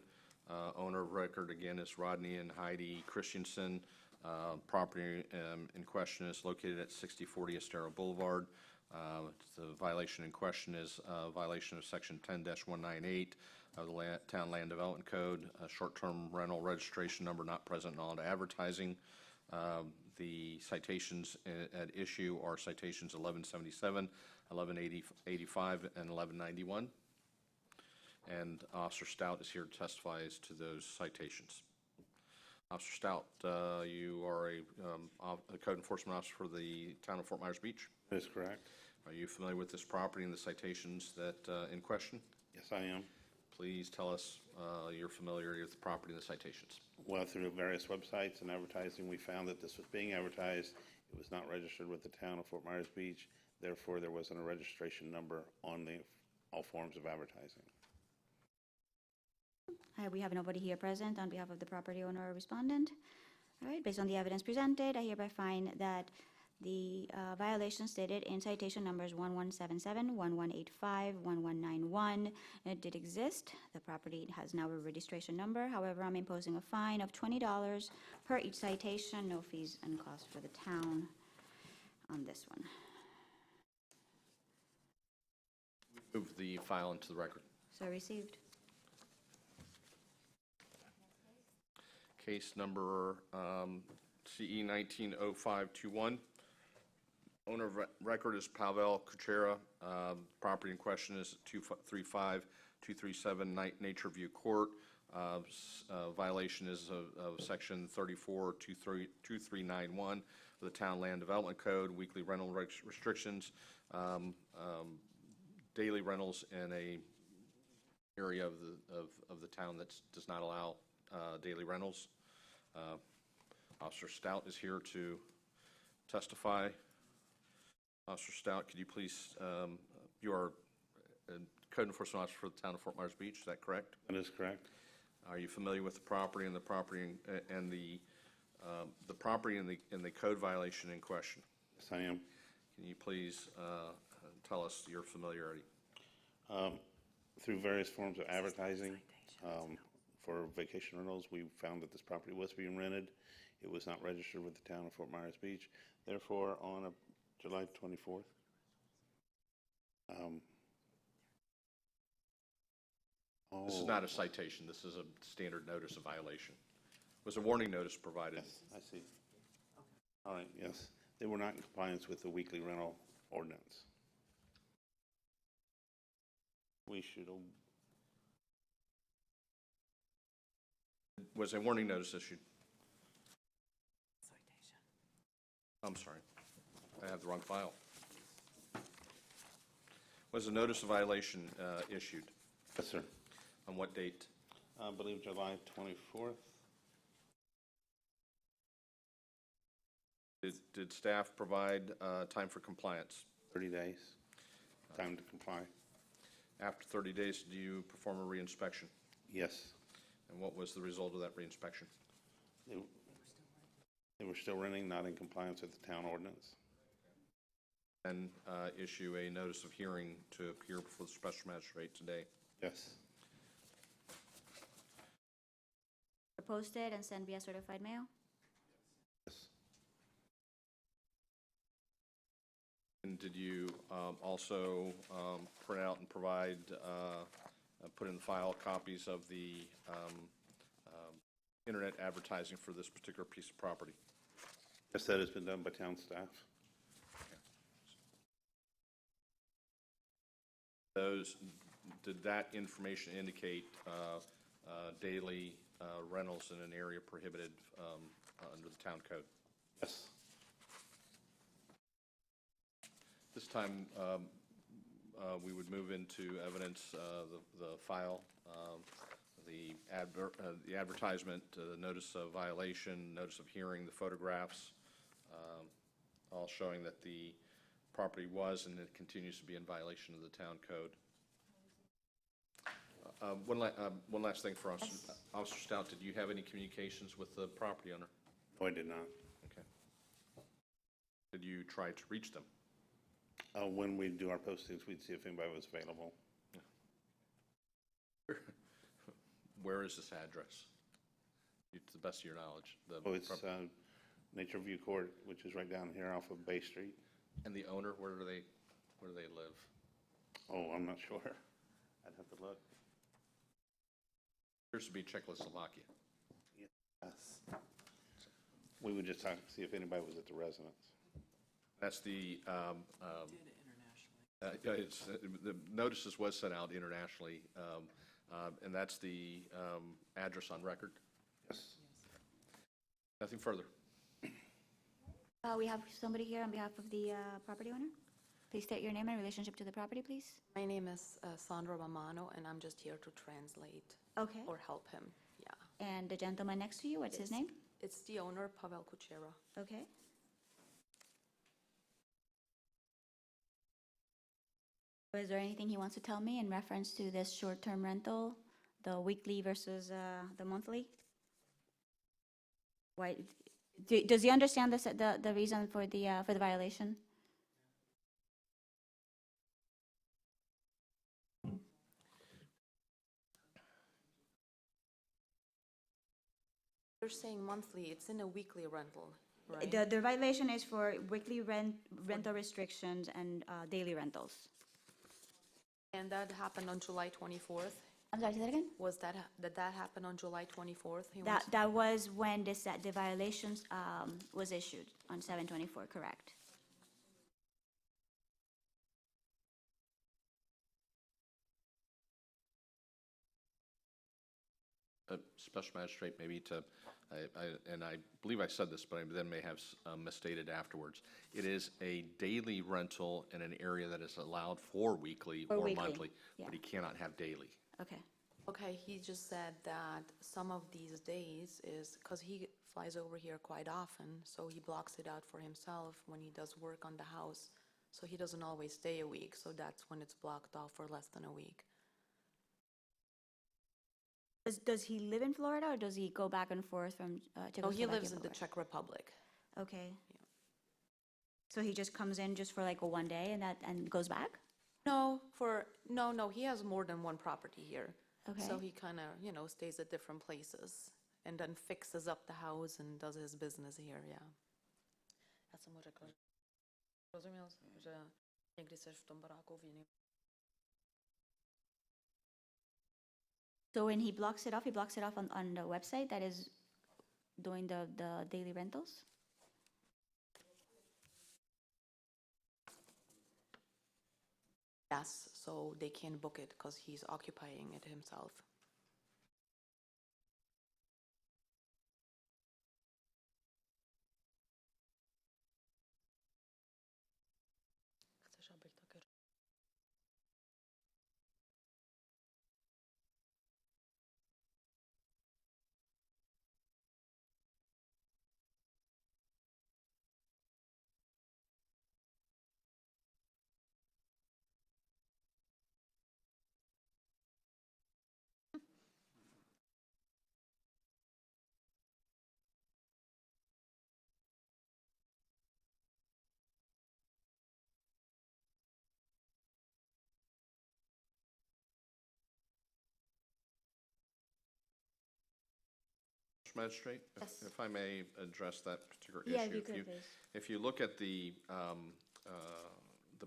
Owner of record, again, is Rodney and Heidi Christensen. Property in question is located at 6040 Estero Boulevard. The violation in question is a violation of Section 10-198 of the Town Land Development Code, short-term rental registration number not present in all advertising. The citations at issue are citations 1177, 1185, and 1191. And Officer Stout is here to testify as to those citations. Officer Stout, you are a code enforcement officer for the town of Fort Myers Beach. That is correct. Are you familiar with this property and the citations that in question? Yes, I am. Please tell us your familiarity with the property and the citations. Well, through various websites and advertising, we found that this was being advertised. It was not registered with the town of Fort Myers Beach. Therefore, there wasn't a registration number on all forms of advertising. We have nobody here present on behalf of the property owner or respondent. All right, based on the evidence presented, I hereby find that the violation stated in citation numbers 1177, 1185, 1191, it did exist. The property has now a registration number. However, I'm imposing a fine of $20 per each citation, no fees and costs for the town on this one. Move the file into the record. So received. Case number CE 190521. Owner of record is Pavel Kuchera. Property in question is 235-237 Nature View Court. Violation is of Section 34-2391 of the Town Land Development Code, weekly rental restrictions, daily rentals in a area of the town that does not allow daily rentals. Officer Stout is here to testify. Officer Stout, could you please, you are a code enforcement officer for the town of Fort Myers Beach, is that correct? That is correct. Are you familiar with the property and the property and the property and the code violation in question? Yes, I am. Can you please tell us your familiarity? Through various forms of advertising for vacation rentals, we found that this property was being rented. It was not registered with the town of Fort Myers Beach. Therefore, on July 24th, This is not a citation. This is a standard notice of violation. Was a warning notice provided? Yes, I see. All right, yes. They were not in compliance with the weekly rental ordinance. We should, Was a warning notice issued? I'm sorry. I have the wrong file. Was a notice of violation issued? yes, sir. On what date? I believe July 24th. Did staff provide time for compliance? 30 days, time to comply. After 30 days, do you perform a reinspection? Yes, And what was the result of that reinspection? they were still renting, not in compliance with the town ordinance. And issue a notice of hearing to appear before the special magistrate today. Yes, Posted and sent via certified mail. yes, And did you also print out and provide, put in the file copies of the internet advertising for this particular piece of property? yes, that has been done by town staff. Did that information indicate daily rentals in an area prohibited under the town code? Yes, This time, we would move into evidence, the file, the advertisement, the notice of violation, notice of hearing, the photographs, all showing that the property was and it continues to be in violation of the town code. One last thing for us. Officer Stout, did you have any communications with the property owner? no, I did not. Okay. Did you try to reach them? When we do our postings, we'd see if anybody was available. Where is this address? To the best of your knowledge? Oh, it's Nature View Court, which is right down here off of Bay Street. And the owner, where do they live? Oh, I'm not sure. I'd have to look. Appears to be Czechoslovakia. Yes. We would just see if anybody was at the residence. That's the, the notices was sent out internationally, and that's the address on record. Yes. Nothing further. We have somebody here on behalf of the property owner. Please state your name and relationship to the property, please. My name is Sandra Romano, and I'm just here to translate Okay. or help him. Yeah. And the gentleman next to you, what's his name? It's the owner, Pavel Kuchera. Okay. Is there anything he wants to tell me in reference to this short-term rental, the weekly versus the monthly? Why, does he understand the reason for the violation? You're saying monthly, it's in a weekly rental, right? The violation is for weekly rental restrictions and daily rentals. And that happened on July 24th? I'm sorry, say that again? Did that happen on July 24th? That was when the violations was issued on 7/24, correct? Special Magistrate, maybe and I believe I said this, but I then may have misstated afterwards. It is a daily rental in an area that is allowed for weekly Or or weekly, monthly, yeah. but he cannot have daily. Okay. Okay, he just said that some of these days is, because he flies over here quite often, so he blocks it out for himself when he does work on the house. So he doesn't always stay a week, so that's when it's blocked off for less than a week. Does he live in Florida, or does he go back and forth from Czechoslovakia? Oh, he lives in the Florida? Czech Republic. Okay. So he just comes in just for like a one day and goes back? No, he has more than one property here. Okay. So he kind of, stays at different places and then fixes up the house and does his business here, yeah. Já jsem mu řekla, rozuměl, že někdy seš v tom baráku v jiném. So when he blocks it off on the website that is doing the daily rentals? Yes, so they can't book it because he's occupying it himself. Chceš, abych také Magistrate, Yes. if I may address that particular issue. Yeah, if you could, please. If you look at the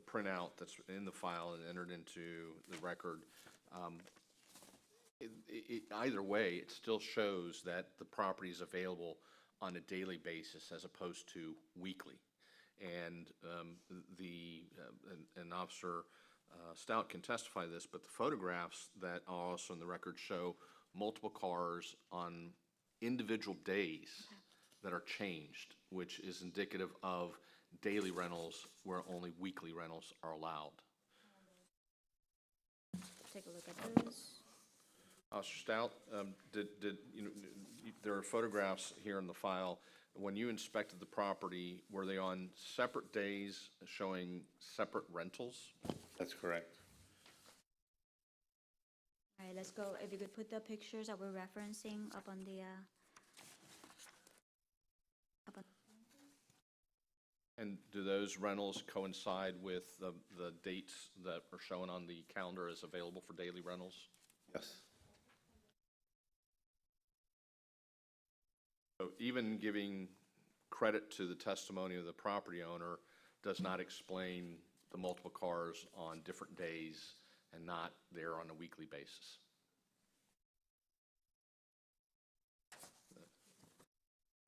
printout that's in the file and entered into the record, either way, it still shows that the property is available on a daily basis as opposed to weekly. And and Officer Stout can testify to this, but the photographs that are also in the record show multiple cars on individual days that are changed, which is indicative of daily rentals where only weekly rentals are allowed. Take a look at those. Officer Stout, there are photographs here in the file. When you inspected the property, were they on separate days showing separate rentals? That's correct. All right, let's go. If you could put the pictures that we're referencing up on the, And do those rentals coincide with the dates that are shown on the calendar as available for daily rentals? Yes. even giving credit to the testimony of the property owner does not explain the multiple cars on different days and not there on a weekly basis.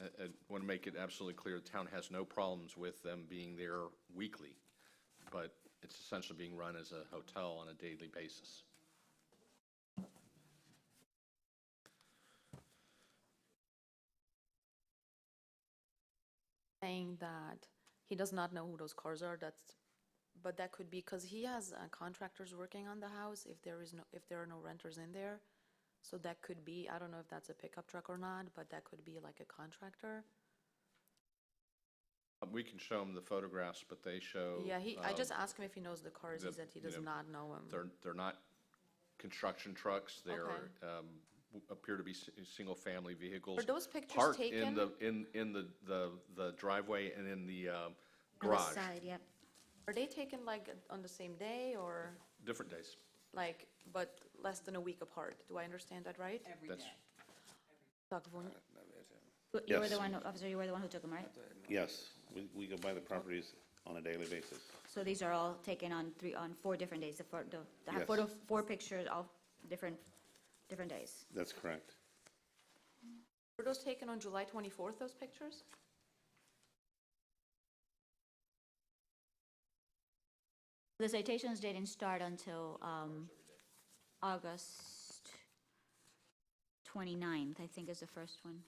I want to make it absolutely clear, the town has no problems with them being there weekly, but it's essentially being run as a hotel on a daily basis. Saying that he does not know who those cars are, but that could be because he has contractors working on the house if there are no renters in there. So that could be, I don't know if that's a pickup truck or not, but that could be like a contractor. We can show them the photographs, but they show. Yeah, I just asked him if he knows the cars. He the- said he does you know, not know them. They're not construction trucks. They're, Okay. appear to be single-family vehicles. Are those pictures Parked taken? in the driveway and in the On the garage, side, yep. Are they taken like on the same day or different days. like, but less than a week apart? Do I understand that right? That's, Tak, oni- You were Yes. the one, officer, you were the one who took them, right? Yes, we go by the properties on a daily basis. So these are all taken on four different days, Yes. four pictures, all different days. That's correct. Were those taken on July 24th, those pictures? The citations didn't start until August 29th, I think is the first one.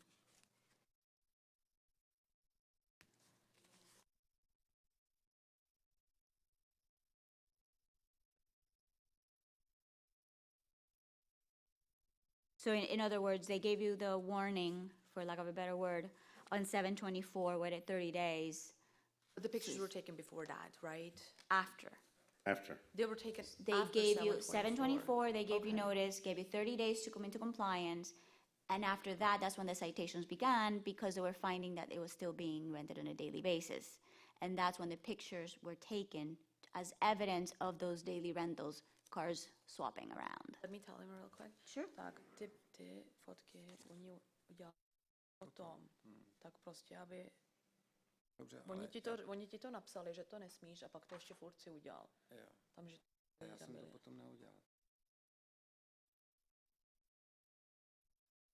So in other words, they gave you the warning, for lack of a better word, on 7/24, waited 30 days The pictures were taken before that, right? after. After, They were taken They after gave you 7/24, they gave you Okay. notice, gave you 30 days to come into compliance. And after that, that's when the citations began, because they were finding that it was still being rented on a daily basis. And that's when the pictures were taken as evidence of those daily rentals, cars swapping around. Let me tell him real quick. Sure. Tak, ty fotky, oni udělali potom, tak prostě, aby... Dobře, Oni ti to napsali, že to nesmíš, a pak to ještě furt si udělal. jo. Tam, že A já tam jsem to byli. potom neudělal.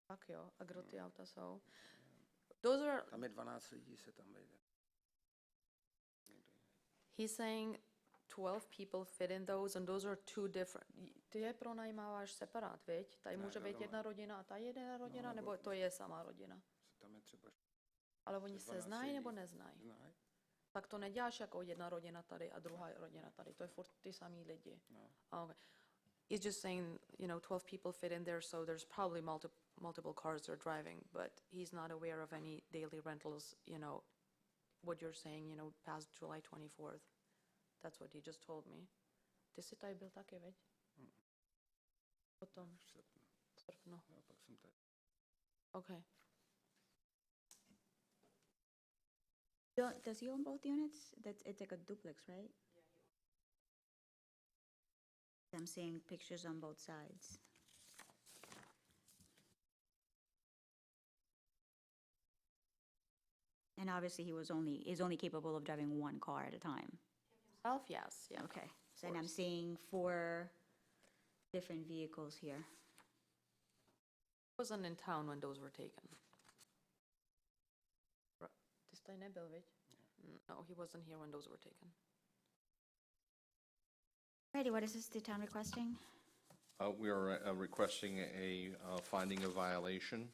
Tak jo, a kdo ty auta jsou? Those are, Tam je 12 lidí, se tam vejde. he's saying 12 people fit in those, and those are two different. Ty je pronajímáváš separát, viď? Tady Ne, může být dohromady. jedna rodina a ta jedna rodina, No, nebo to je sama rodina? Tam je třeba Ale oni se 12 znají nebo lidí. neznají? Znají. Tak to neděláš jako jedna rodina tady a druhá rodina tady, to je furt ty samý lidi. No. Okay. He's just saying, 12 people fit in there, so there's probably multiple cars they're driving, but he's not aware of any daily rentals, what you're saying, past July 24th. That's what he just told me. Ty jsi tady byl taky, veď? Potom. V srpnu. Srpnu. Jo, pak jsem tady. Okay. Does he own both units? It's like a duplex, right? I'm seeing pictures on both sides. And obviously, is only capable of driving one car at a time. Self, yes, yeah. Okay, so then I'm seeing four different vehicles here. Wasn't in town when those were taken. Ty jsi tady nebyl, viď? No, he wasn't here when those were taken. Alrighty, what is the town requesting? we are requesting a finding of violation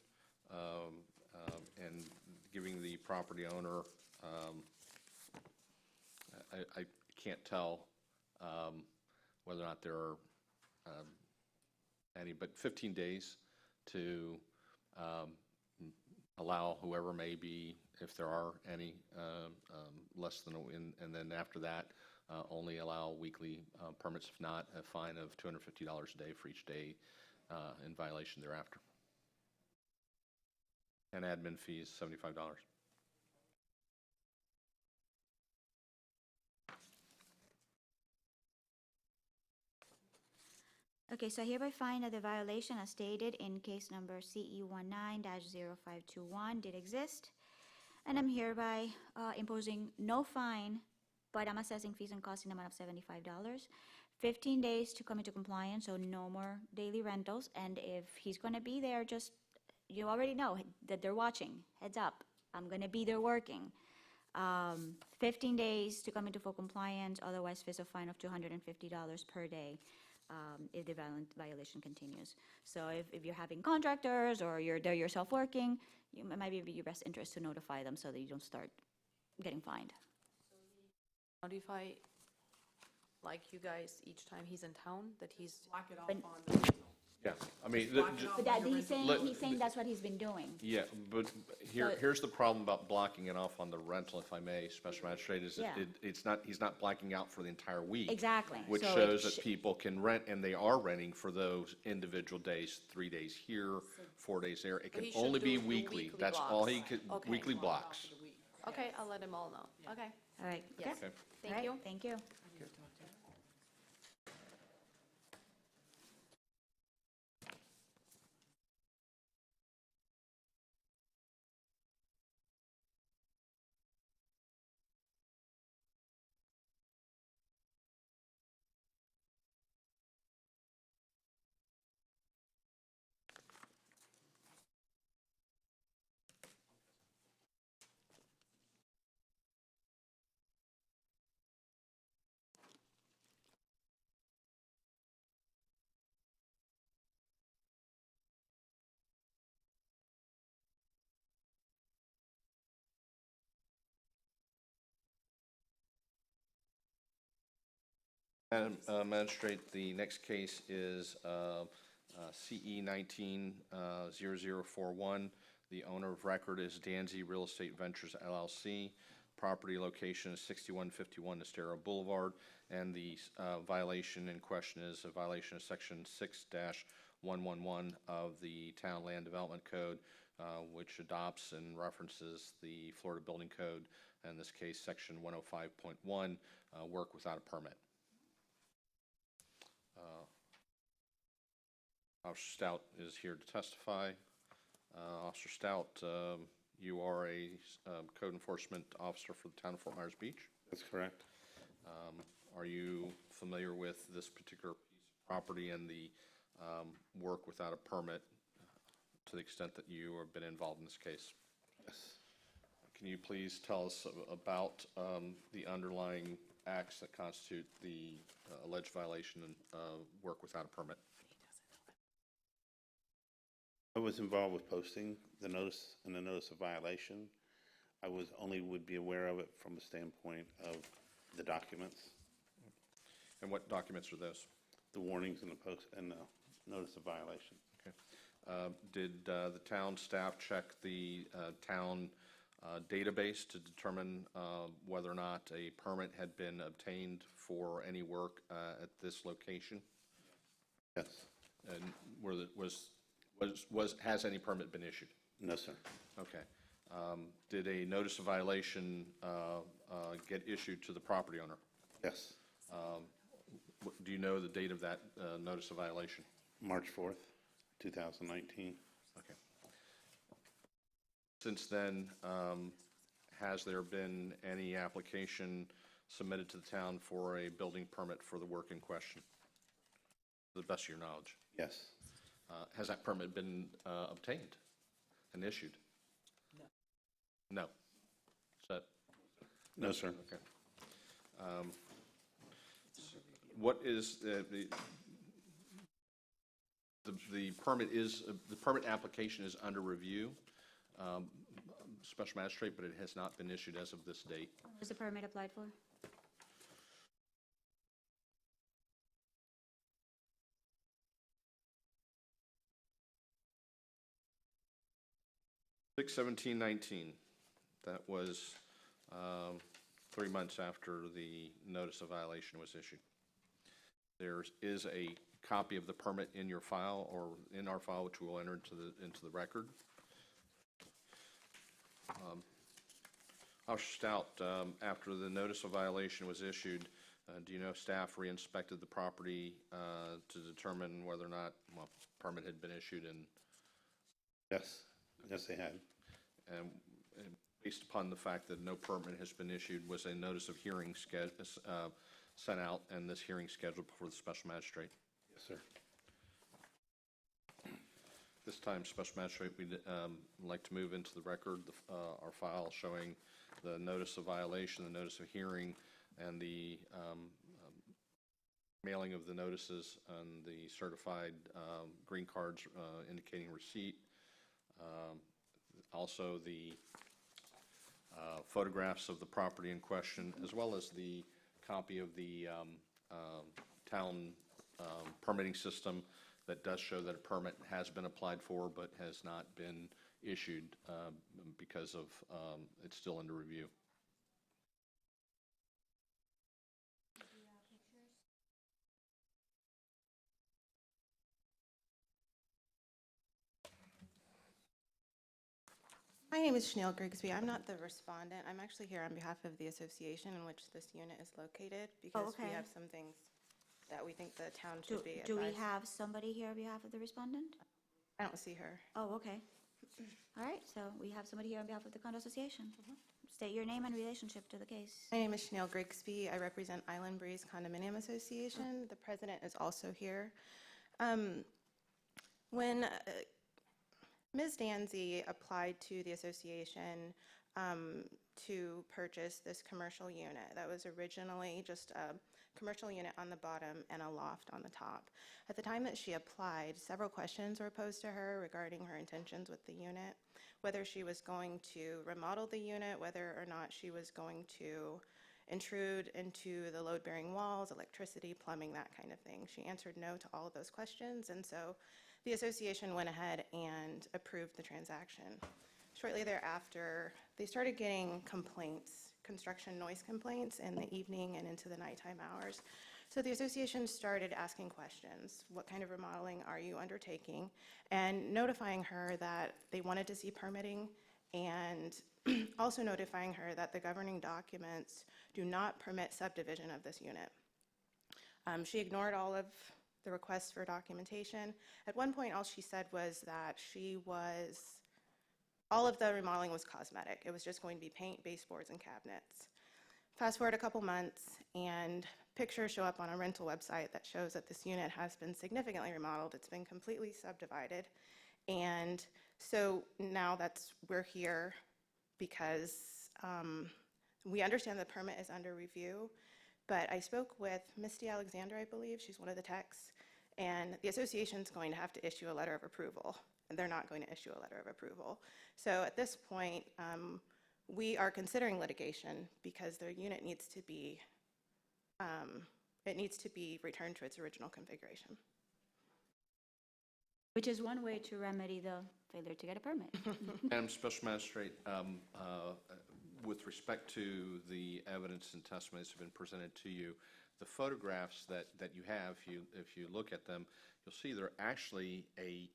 and giving the property owner, I can't tell whether or not there are any, but 15 days to allow whoever may be, if there are any, less than, and then after that, only allow weekly permits, if not, a fine of $250 a day for each day in violation thereafter. And admin fees, $75. Okay, so I hereby find that the violation as stated in case number CE 19-0521 did exist, and I'm hereby imposing no fine, but I'm assessing fees and costs in the amount of $75. 15 days to come into compliance, so no more daily rentals, and if he's gonna be there, just, you already know that they're watching, heads up, I'm gonna be there working. 15 days to come into full compliance, otherwise face a fine of $250 per day if the violation continues. So if you're having contractors or you're there yourself working, it might be your best interest to notify them so that you don't start getting fined. Notify, like you guys, each time he's in town, that he's. Block it off But- on the. Yeah, I mean, Block it off But on that, your he's rental. saying that's what he's been doing. yeah, but So- here's the problem about blocking it off on the rental, if I may, Special Magistrate, is Yeah. it's not, he's not blacking out for the entire week. Exactly. Which So shows it that people can rent, and they are renting for those individual days, 3 days here, 4 days there. It So can he should only be do the weekly. weekly That's all he blocks. could, Okay. weekly blocks. Okay, I'll let him all know. Okay, All right. yes. Okay. Thank All right, you. Thank you. Madam Magistrate, the next case is CE 19-0041. The owner of record is Danzy Real Estate Ventures LLC. Property location is 6151 Estero Boulevard, and the violation in question is a violation of Section 6-111 of the Town Land Development Code, which adopts and references the Florida Building Code, in this case, Section 105.1, work without a permit. Officer Stout is here to testify. Officer Stout, you are a code enforcement officer for the town of Fort Myers Beach. That's correct. Are you familiar with this particular piece of property and the work without a permit to the extent that you have been involved in this case? Yes. Can you please tell us about the underlying acts that constitute the alleged violation and work without a permit? I was involved with posting the notice and the notice of violation. I would be aware of it from the standpoint of the documents, And what documents are those? the warnings and the notice of violation. Okay. Did the town staff check the town database to determine whether or not a permit had been obtained for any work at this location? Yes. And has any permit been issued? No, sir. Okay. Did a notice of violation get issued to the property owner? Yes. Do you know the date of that notice of violation? March 4th, 2019. Okay. Since then, has there been any application submitted to the town for a building permit for the work in question? To the best of your knowledge. Yes. Has that permit been obtained and issued? No. No? Is that? No, sir. Okay. What is the permit is, the permit application is under review, Special Magistrate, but it has not been issued as of this date. Was the permit applied for? Six 17/19. That was 3 months after the notice of violation was issued. There is a copy of the permit in your file, or in our file, which we will enter into the record. Officer Stout, after the notice of violation was issued, Do you know if staff re-inspected the property to determine whether or not, well, permit had been issued and Yes, yes, they had. And based upon the fact that no permit has been issued, was a notice of hearing sent out and this hearing scheduled before the special magistrate? Yes, sir. This time, special magistrate, we'd like to move into the record our file showing the notice of violation, the notice of hearing, and the mailing of the notices and the certified green cards indicating receipt. Also, the photographs of the property in question, as well as the copy of the town permitting system that does show that a permit has been applied for but has not been issued because of it's still under review. My name is Chanel Grigsby. I'm not the respondent. I'm actually here on behalf of the association in which this unit is located because we okay. have some things that we think the town should be Do we advised. have somebody here on behalf of the respondent? I don't see her. Oh, okay. All right, so we have somebody here on behalf of the condo association. State your name and relationship to the case. My name is Chanel Grigsby. I represent Island Breeze Condominium Association. The president is also here. When Ms. Danzy applied to the association to purchase this commercial unit, that was originally just a commercial unit on the bottom and a loft on the top. At the time that she applied, several questions were posed to her regarding her intentions with the unit, whether she was going to remodel the unit, whether or not she was going to intrude into the load-bearing walls, electricity, plumbing, that kind of thing. She answered no to all of those questions, and so the association went ahead and approved the transaction. Shortly thereafter, they started getting complaints, construction noise complaints in the evening and into the nighttime hours. So the association started asking questions. What kind of remodeling are you undertaking? And notifying her that they wanted to see permitting, and also notifying her that the governing documents do not permit subdivision of this unit. She ignored all of the requests for documentation. At one point, all she said was that all of the remodeling was cosmetic. It was just going to be paint, baseboards, and cabinets. Fast forward a couple months, and pictures show up on a rental website that shows that this unit has been significantly remodeled. It's been completely subdivided. And so now we're here because we understand the permit is under review, but I spoke with Misty Alexander, I believe, she's one of the techs, and the association's going to have to issue a letter of approval, and they're not going to issue a letter of approval. So at this point, we are considering litigation because their unit needs to be, returned to its original configuration. Which is one way to remedy the failure to get a permit. Madam Special Magistrate, with respect to the evidence and testimonies that have been presented to you, the photographs that you have, if you look at them, you'll see they're actually a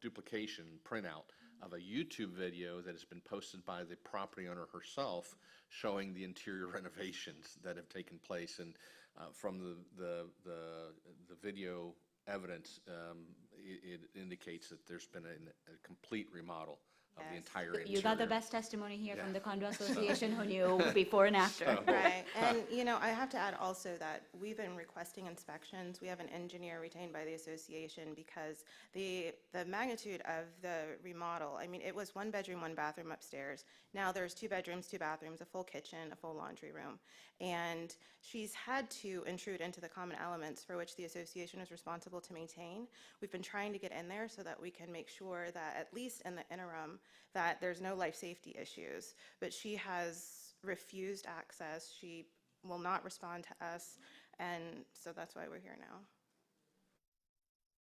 duplication printout of a YouTube video that has been posted by the property owner herself showing the interior renovations that have taken place. And from the video evidence, it indicates that there's been a complete remodel of the entire interior. You got the best testimony here from the condo association who knew before and after. Right, and I have to add also that we've been requesting inspections. We have an engineer retained by the association because the magnitude of the remodel, I mean, it was 1 bedroom, 1 bathroom upstairs. Now there's 2 bedrooms, 2 bathrooms, a full kitchen, a full laundry room. And she's had to intrude into the common elements for which the association is responsible to maintain. We've been trying to get in there so that we can make sure that at least in the interim that there's no life safety issues. But she has refused access. She will not respond to us. And so that's why we're here now.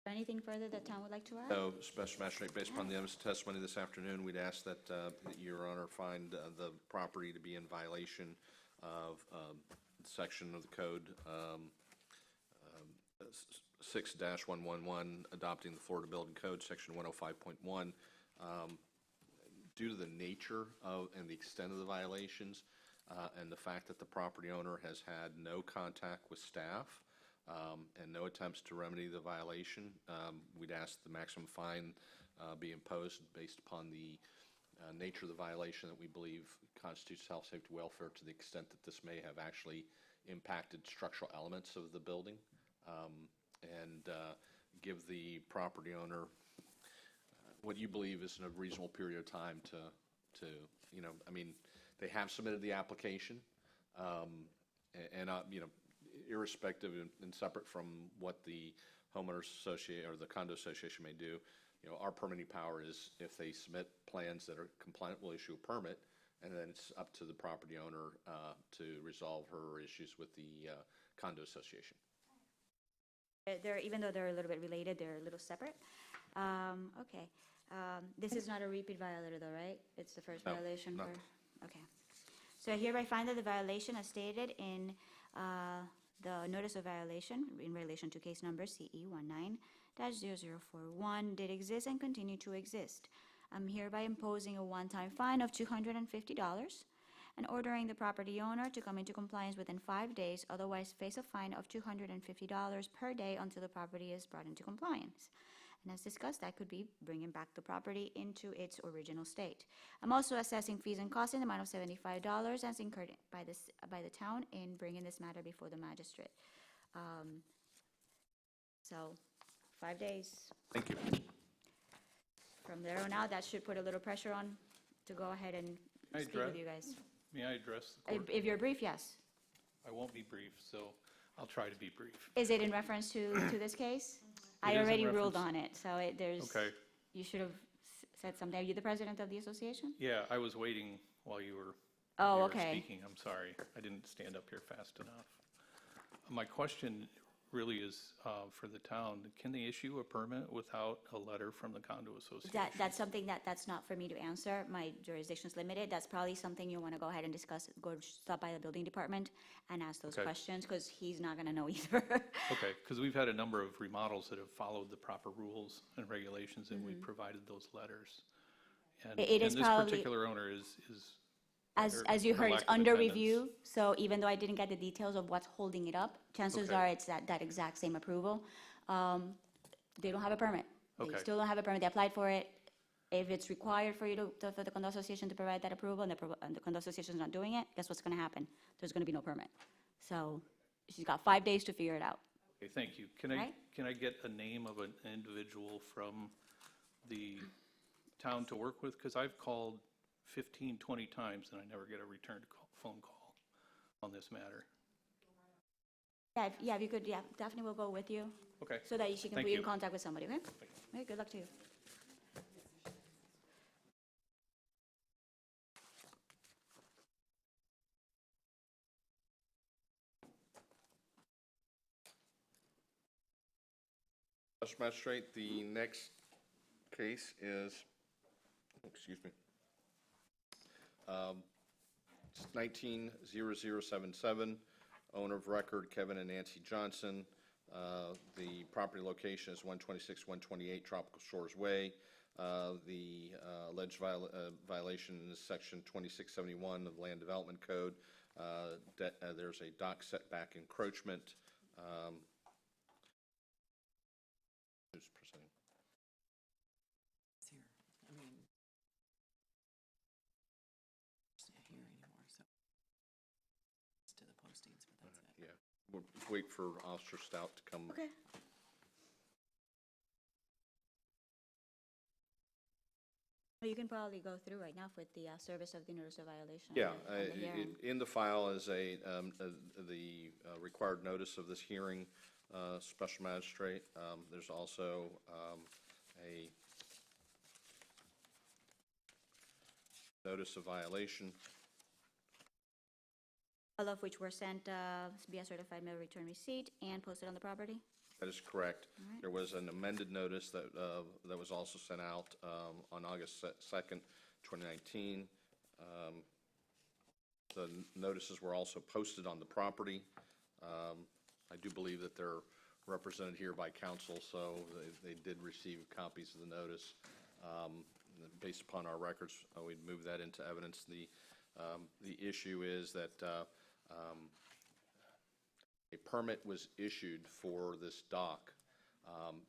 Anything further that town would like to add? So, Special Magistrate, based upon the evidence testimony this afternoon, we'd ask that Your Honor find the property to be in violation of section of the code 6-111, adopting the Florida Building Code, section 105.1. Due to the nature of and the extent of the violations, and the fact that the property owner has had no contact with staff and no attempts to remedy the violation, we'd ask the maximum fine be imposed based upon the nature of the violation that we believe constitutes health, safety, welfare to the extent that this may have actually impacted structural elements of the building, and give the property owner what you believe is in a reasonable period of time to I mean, they have submitted the application, and irrespective and separate from what the homeowners association or the condo association may do, our permitting power is if they submit plans that are compliant, we'll issue a permit, and then it's up to the property owner to resolve her issues with the condo association. Even though they're a little bit related, they're a little separate. Okay. This is not a repeat violator though, right? It's the first No, violation not. Okay. So I hereby find that the violation as stated in the notice of violation in relation to case number CE 19-0041 did exist and continue to exist. I'm hereby imposing a one-time fine of $250 and ordering the property owner to come into compliance within 5 days, otherwise face a fine of $250 per day until the property is brought into compliance. And as discussed, that could be bringing back the property into its original state. I'm also assessing fees and costs in the amount of $75 as incurred by the town in bringing this matter before the magistrate. So, 5 days. Thank you. From there on out, that should put a little pressure on to go ahead and speak with you guys. May I address the court? If you're brief, yes. I won't be brief, so I'll try to be brief. Is it in reference to this case? It I is in already ruled reference- on it, so there's, Okay. you should have said something. Are you the president of the association? Yeah, I was waiting while you were Oh, okay. speaking. I'm sorry. I didn't stand up here fast enough. My question really is for the town. Can they issue a permit without a letter from the condo association? That's something that's not for me to answer. My jurisdiction's limited. That's probably something you want to go ahead and discuss, stop by the building department and ask those Okay. questions, because he's not going to know either. Okay, because we've had a number of remodels that have followed the proper rules and regulations, and we provided those letters. And It is and this probably- particular owner is As you for heard, lack it's of under attendance. review, so even though I didn't get the details of what's holding it up, chances Okay. are it's that exact same approval. They don't have a permit. They Okay. still don't have a permit. They applied for it. If it's required for you for the condo association to provide that approval, and the condo association's not doing it, guess what's gonna happen? There's gonna be no permit. So she's got 5 days to figure it out. Okay, thank you. Right. Can I get a name of an individual from the town to work with? Because I've called 15, 20 times and I never get a returned phone call on this matter. Yeah, if you could, yeah, Daphne will go with you, Okay. so that she can Thank put you in you. contact with somebody, okay? Okay, good luck to you. Mr. Magistrate, the next case is, excuse me, it's 19-0077, owner of record Kevin and Nancy Johnson. The property location is 126, 128 Tropical Shores Way. The alleged violation is section 2671 of the Land Development Code. There's a dock setback encroachment. Who's presenting? It's here. I mean, it's not here anymore, so it's to the postings, but that's it. Yeah, we'll wait for Officer Stout to come. Okay. Well, you can probably go through right now with the service of the notice of violation. Yeah, and the hearing. in the file is the required notice of this hearing, Special Magistrate. There's also a notice of violation. All of which were sent via certified mail return receipt and posted on the property. That is correct. All right. There was an amended notice that was also sent out on August 2nd, 2019. The notices were also posted on the property. I do believe that they're represented here by counsel, so they did receive copies of the notice. Based upon our records, we'd move that into evidence. The The issue is that a permit was issued for this dock,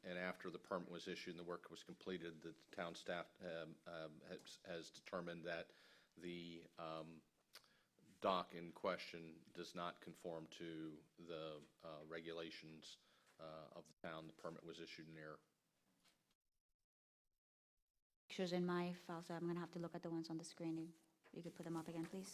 and after the permit was issued and the work was completed, the town staff has determined that the dock in question does not conform to the regulations of the town. The permit was issued in error. Pictures in my file, so I'm going to have to look at the ones on the screen. You could put them up again, please.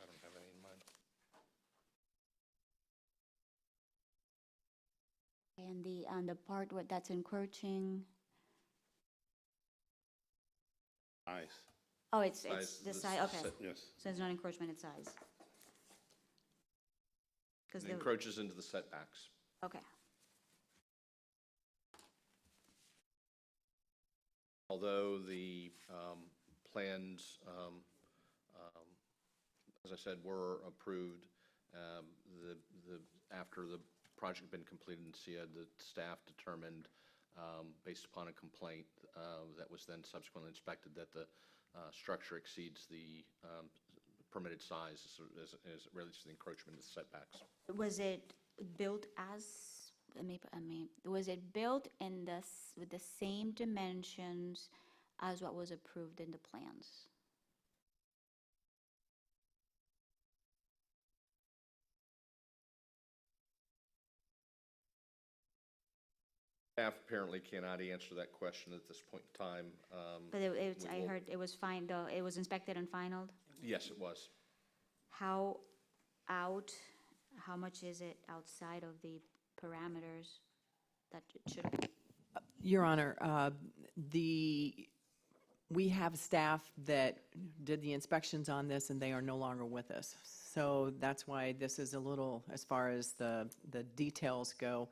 I don't have any in mind. And the part that's encroaching, Nice. oh, it's Size, the the size, okay. Yes. So it's not encroachment, it's size. Because It encroaches into the setbacks. okay. Although the plans, as I said, were approved, after the project had been completed in SIA, the staff determined, based upon a complaint that was then subsequently inspected, that the structure exceeds the permitted size as it relates to the encroachment of the setbacks. Was it built as, was it built in with the same dimensions as what was approved in the plans? Staff apparently cannot answer that question at this point in time. But I we will- heard it was fine, though, it was inspected and finalized? Yes, it was. How much is it outside of the parameters that it should be? Your Honor, we have staff that did the inspections on this, and they are no longer with us. So that's why this is a little, as far as the details go,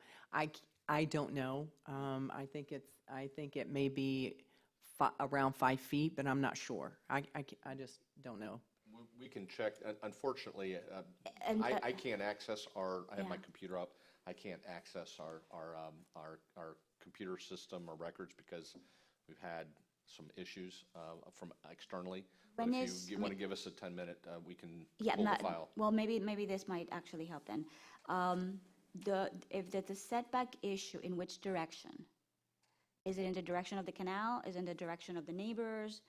I don't know. I think it may be around 5 feet, but I'm not sure. I just don't know. We can check. Unfortunately, And, I can't access I have my Yeah. computer up. I can't access our computer system or records because we've had some issues from externally. But When if is- you want to give us a 10-minute, we can Yeah, pull the file. well, maybe this might actually help then. If there's a setback issue, in which direction? Is it in the direction of the canal? Is it in the direction of the neighbors?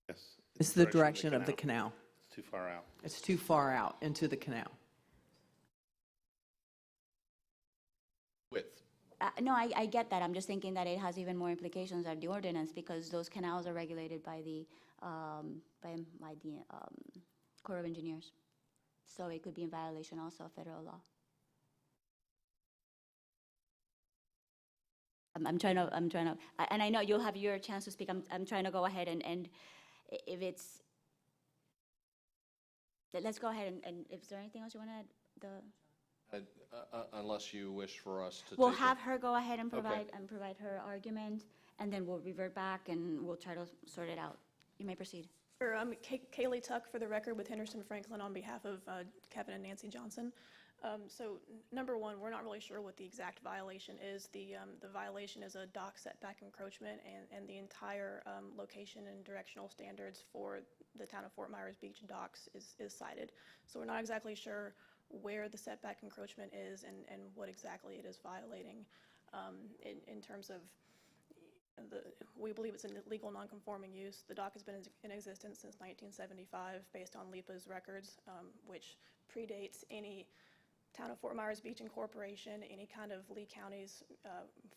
Yes. It's the direction of the canal. It's too far out. It's too far out into the canal. Width. No, I get that. I'm just thinking that it has even more implications of the ordinance because those canals are regulated by the Corps of Engineers. So it could be in violation also of federal law. I'm trying to, and I know you'll have your chance to speak. I'm trying to go ahead and if it's, let's go ahead and if there anything else you want to add, Unless you wish for us to we'll take have her go ahead and Okay. provide her argument, and then we'll revert back and we'll try to sort it out. You may proceed. Sure, I'm Kaylee Tuck for the record with Henderson Franklin on behalf of Kevin and Nancy Johnson. So number one, we're not really sure what the exact violation is. The violation is a dock setback encroachment, and the entire location and directional standards for the town of Fort Myers Beach docks is cited. So we're not exactly sure where the setback encroachment is and what exactly it is violating in terms of we believe it's an illegal non-conforming use. The dock has been in existence since 1975 based on LIPA's records, which predates any Town of Fort Myers Beach Incorporation, any kind of Lee County's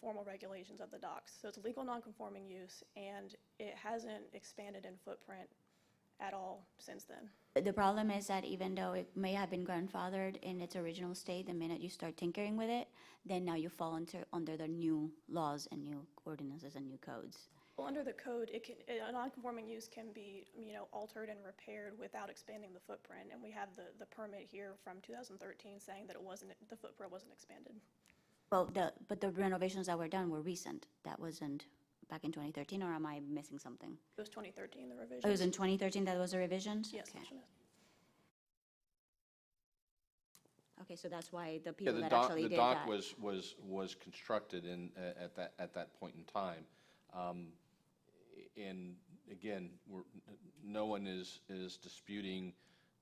formal regulations of the docks. So it's a legal non-conforming use, and it hasn't expanded in footprint at all since then. The problem is that even though it may have been grandfathered in its original state, the minute you start tinkering with it, then now you fall under the new laws and new ordinances and new codes. Well, under the code, a non-conforming use can be, altered and repaired without expanding the footprint. And we have the permit here from 2013 saying that the footprint wasn't expanded. Well, but the renovations that were done were recent. That wasn't back in 2013, or am I missing something? It was 2013, the revision. It was in 2013 that was the revisions? Yes, Okay. Commissioner. Okay, so that's why the Yeah, people the that dock, actually the did dock that. was constructed at that point in time. And again, no one is disputing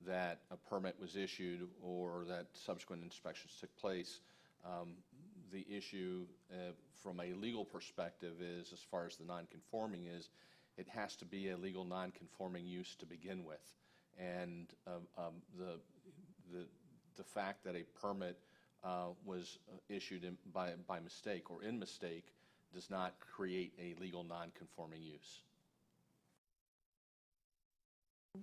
that a permit was issued or that subsequent inspections took place. The issue from a legal perspective is, as far as the non-conforming is, it has to be a legal non-conforming use to begin with. And the fact that a permit was issued by mistake or in mistake does not create a legal non-conforming use.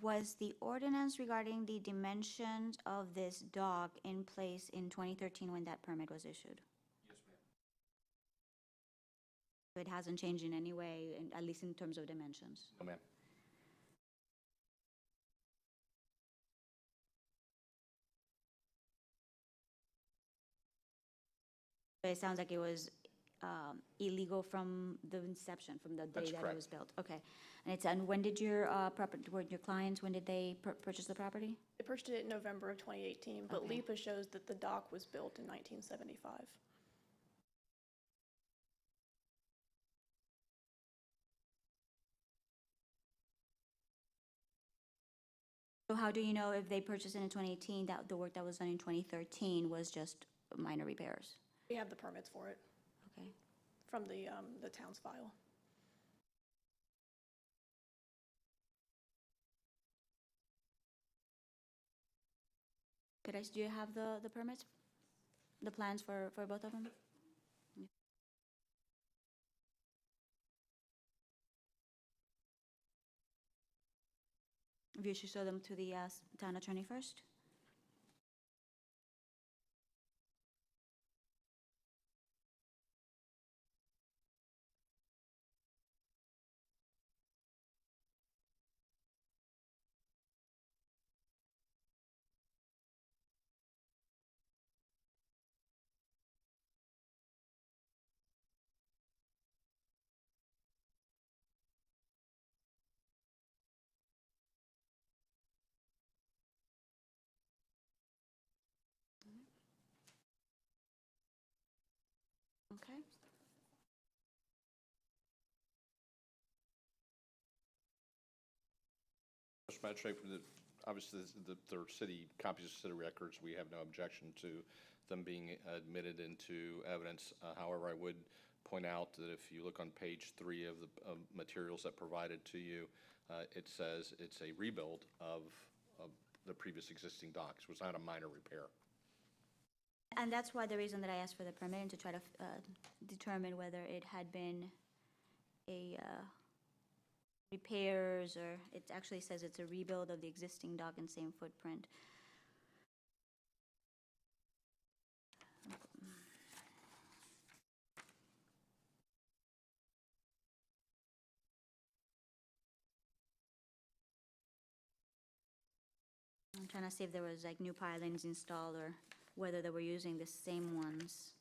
Was the ordinance regarding the dimensions of this dock in place in 2013 when that permit was issued? Yes, ma'am. So it hasn't changed in any way, at least in terms of dimensions? No, ma'am. So it sounds like it was illegal from the inception, from the day That's that it correct. was built? Okay. And when did your your clients, when did they purchase the property? They purchased it in November of 2018, but Okay. LIPA shows that the dock was built in 1975. So how do you know if they purchased it in 2018, that the work that was done in 2013 was just minor repairs? We have the permits for it Okay. from the town's file. Do you have the permits, the plans for both of them? If you should show them to the town attorney first? Okay. Mr. Magistrate, obviously, they're city, copies of city records, we have no objection to them being admitted into evidence. However, I would point out that if you look on page 3 of the materials that provided to you, it says it's a rebuild of the previous existing docks. It was not a minor repair. And that's why the reason that I asked for the permit, and to try to determine whether it had been a repairs, or it actually says it's a rebuild of the existing dock and same footprint. I'm trying to see if there was like new pilings installed or whether they were using the same ones.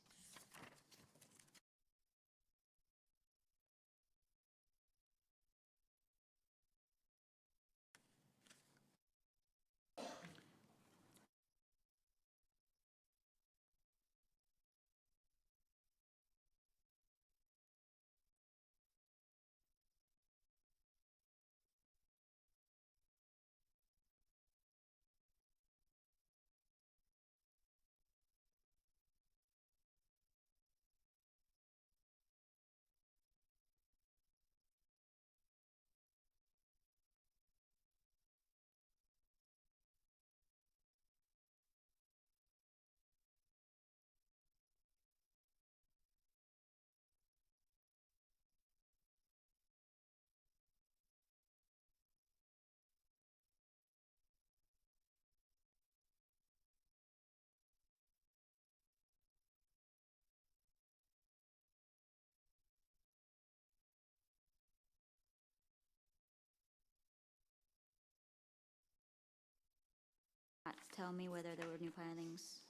Not tell me whether there were new pilings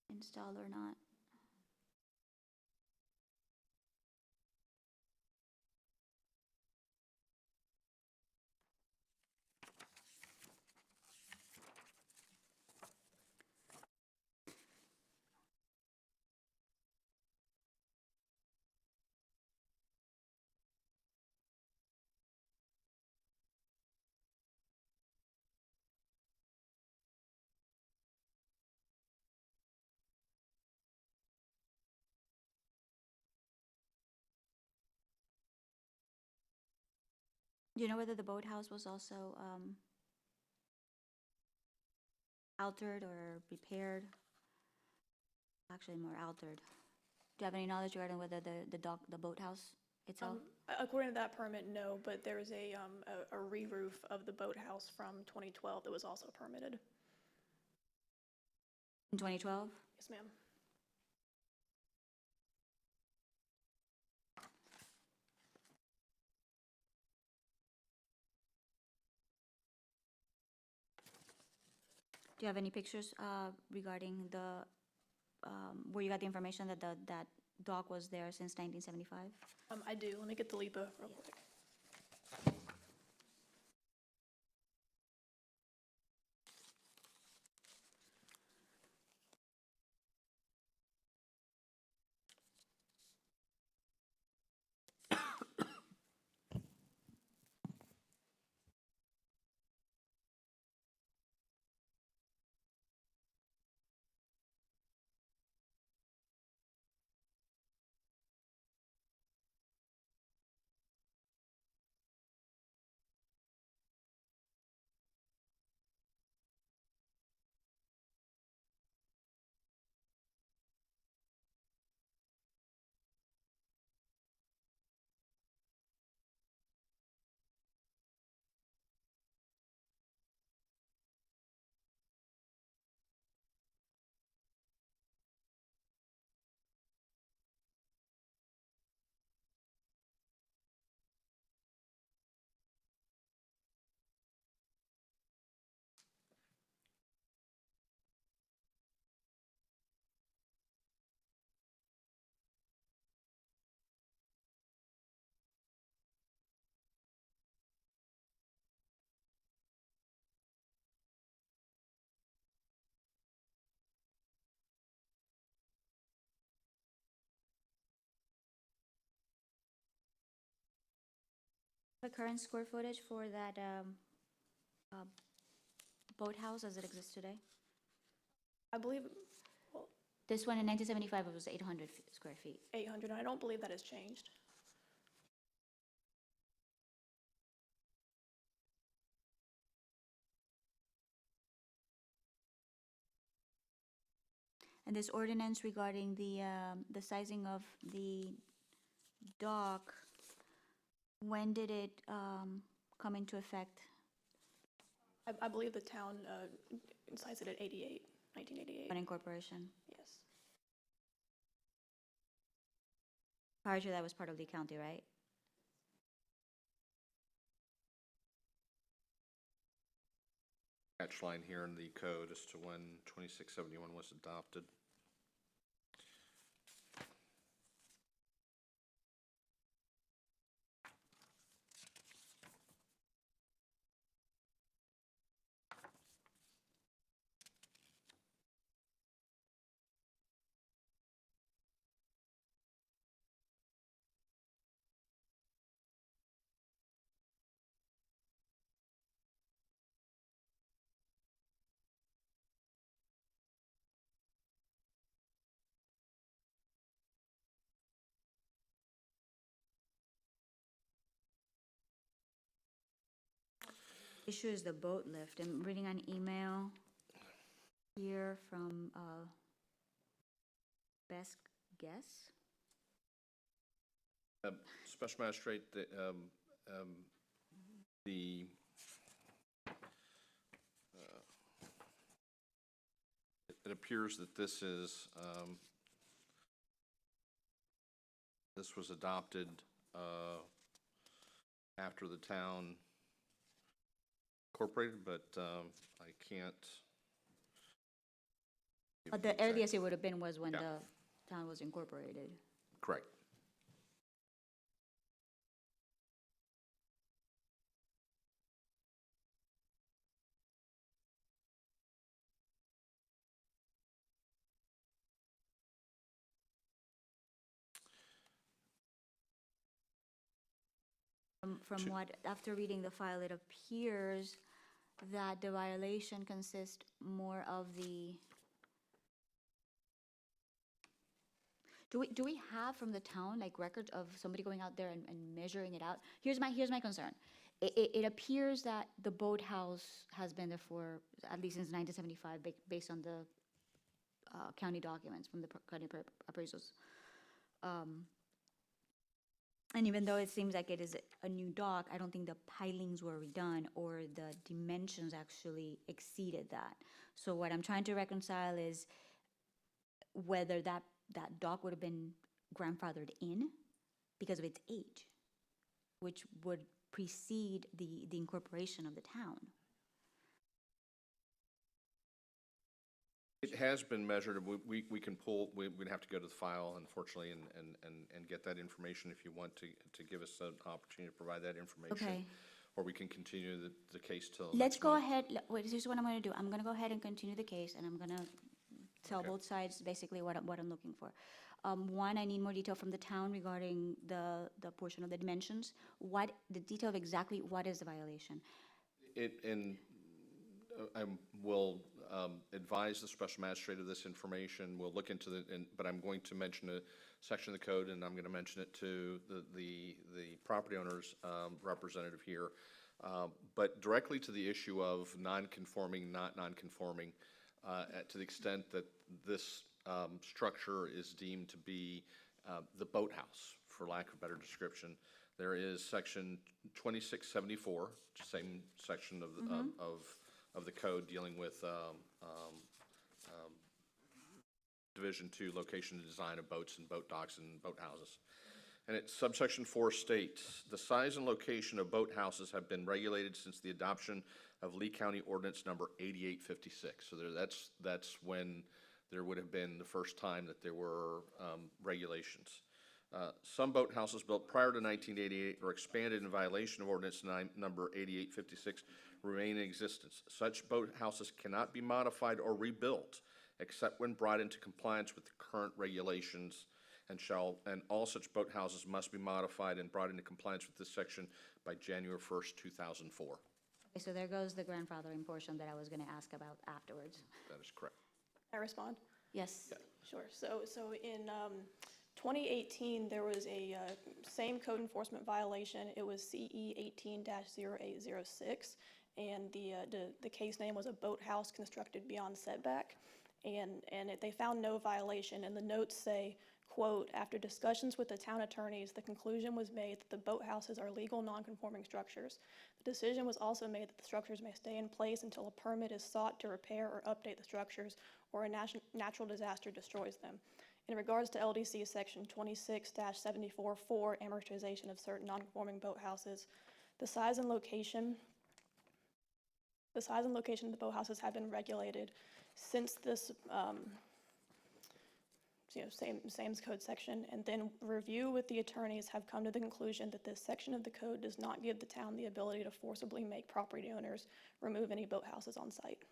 installed or not. Do you know whether the boathouse was also altered or repaired? Actually, more altered. Do you have any knowledge regarding whether the boathouse itself? According to that permit, no, but there was a re-roof of the boathouse from 2012 that was also permitted. In 2012? Yes, ma'am. Do you have any pictures regarding where you got the information that that dock was there since 1975? I do. Let me get the LIPA real quick. The current square footage for that boathouse as it exists today? I believe, well, This one in 1975, it was 800 square feet. 800, and I don't believe that has changed. And this ordinance regarding the sizing of the dock, when did it come into effect? I believe the town cites it at 1988. When incorporation? Yes. Prior to that was part of the county, right? Catch line here in the code as to when 2671 was adopted. Issue is the boat lift. I'm reading an email here from Best Guess. Special Magistrate, it appears that this is, this was adopted after the town incorporated, but I can't. But the earliest it would have been was when the town was incorporated. Correct. From what, after reading the file, it appears that the violation consists more of the, do we have from the town, like, records of somebody going out there and measuring it out? Here's my concern. it appears that the boathouse has been there for, at least since 1975, based on the county documents from the county appraisals. And even though it seems like it is a new dock, I don't think the pilings were redone or the dimensions actually exceeded that. So what I'm trying to reconcile is whether that dock would have been grandfathered in because of its age, which would precede the incorporation of the town. It has been measured. We can pull, we'd have to go to the file, unfortunately, and get that information if you want to give us an opportunity to provide that information. Okay. Or we can continue the case till Let's next go month. ahead, wait, here's what I'm gonna do. I'm gonna go ahead and continue the case, and I'm gonna tell Okay. both sides basically what I'm looking for. One, I need more detail from the town regarding the portion of the dimensions. The detail of exactly what is the violation? I will advise the special magistrate of this information. We'll look into but I'm going to mention a section of the code, and I'm going to mention it to the property owner's representative here. But directly to the issue of non-conforming, not non-conforming, to the extent that this structure is deemed to be the boathouse, for lack of a better description, there is section 2674, same section of the code dealing with Division 2, location and design of boats and boat docks and boathouses. And it's subsection 4 states, the size and location of boathouses have been regulated since the adoption of Lee County Ordinance number 8856. So that's when there would have been the first time that there were regulations. Some boathouses built prior to 1988 or expanded in violation of Ordinance number 8856 remain in existence. Such boathouses cannot be modified or rebuilt except when brought into compliance with the current regulations, and all such boathouses must be modified and brought into compliance with this section by January 1st, 2004. Okay, so there goes the grandfathering portion that I was gonna ask about afterwards. That is correct. Can I respond? Yes. Sure. So in 2018, there was a same code enforcement violation. It was CE 18-0806, and the case name was a boathouse constructed beyond setback. And they found no violation, and the notes say, quote, after discussions with the town attorneys, the conclusion was made that the boathouses are legal non-conforming structures. The decision was also made that the structures may stay in place until a permit is sought to repair or update the structures or a natural disaster destroys them. In regards to LDC section 26-74-4, amortization of certain non-conforming boathouses, the size and location of the boathouses have been regulated since this same code section, and then review with the attorneys have come to the conclusion that this section of the code does not give the town the ability to forcibly make property owners remove any boathouses on site.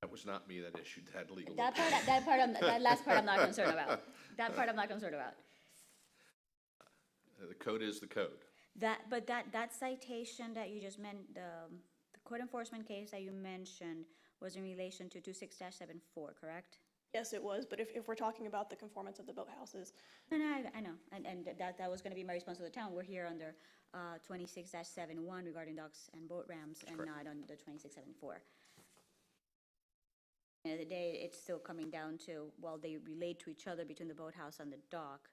That was not me that issued that legal. That last part I'm not concerned about. That part I'm not concerned about. The code is the code. But that citation that you just meant, the code enforcement case that you mentioned was in relation to 26-74, correct? Yes, it was, but if we're talking about the conformance of the boathouses. No, I know, and that was gonna be my response to the town. We're here under 26-71 regarding docks and boat ramps, and not on the 26-74. At the end of the day, it's still coming down to, while they relate to each other between the boathouse and the dock,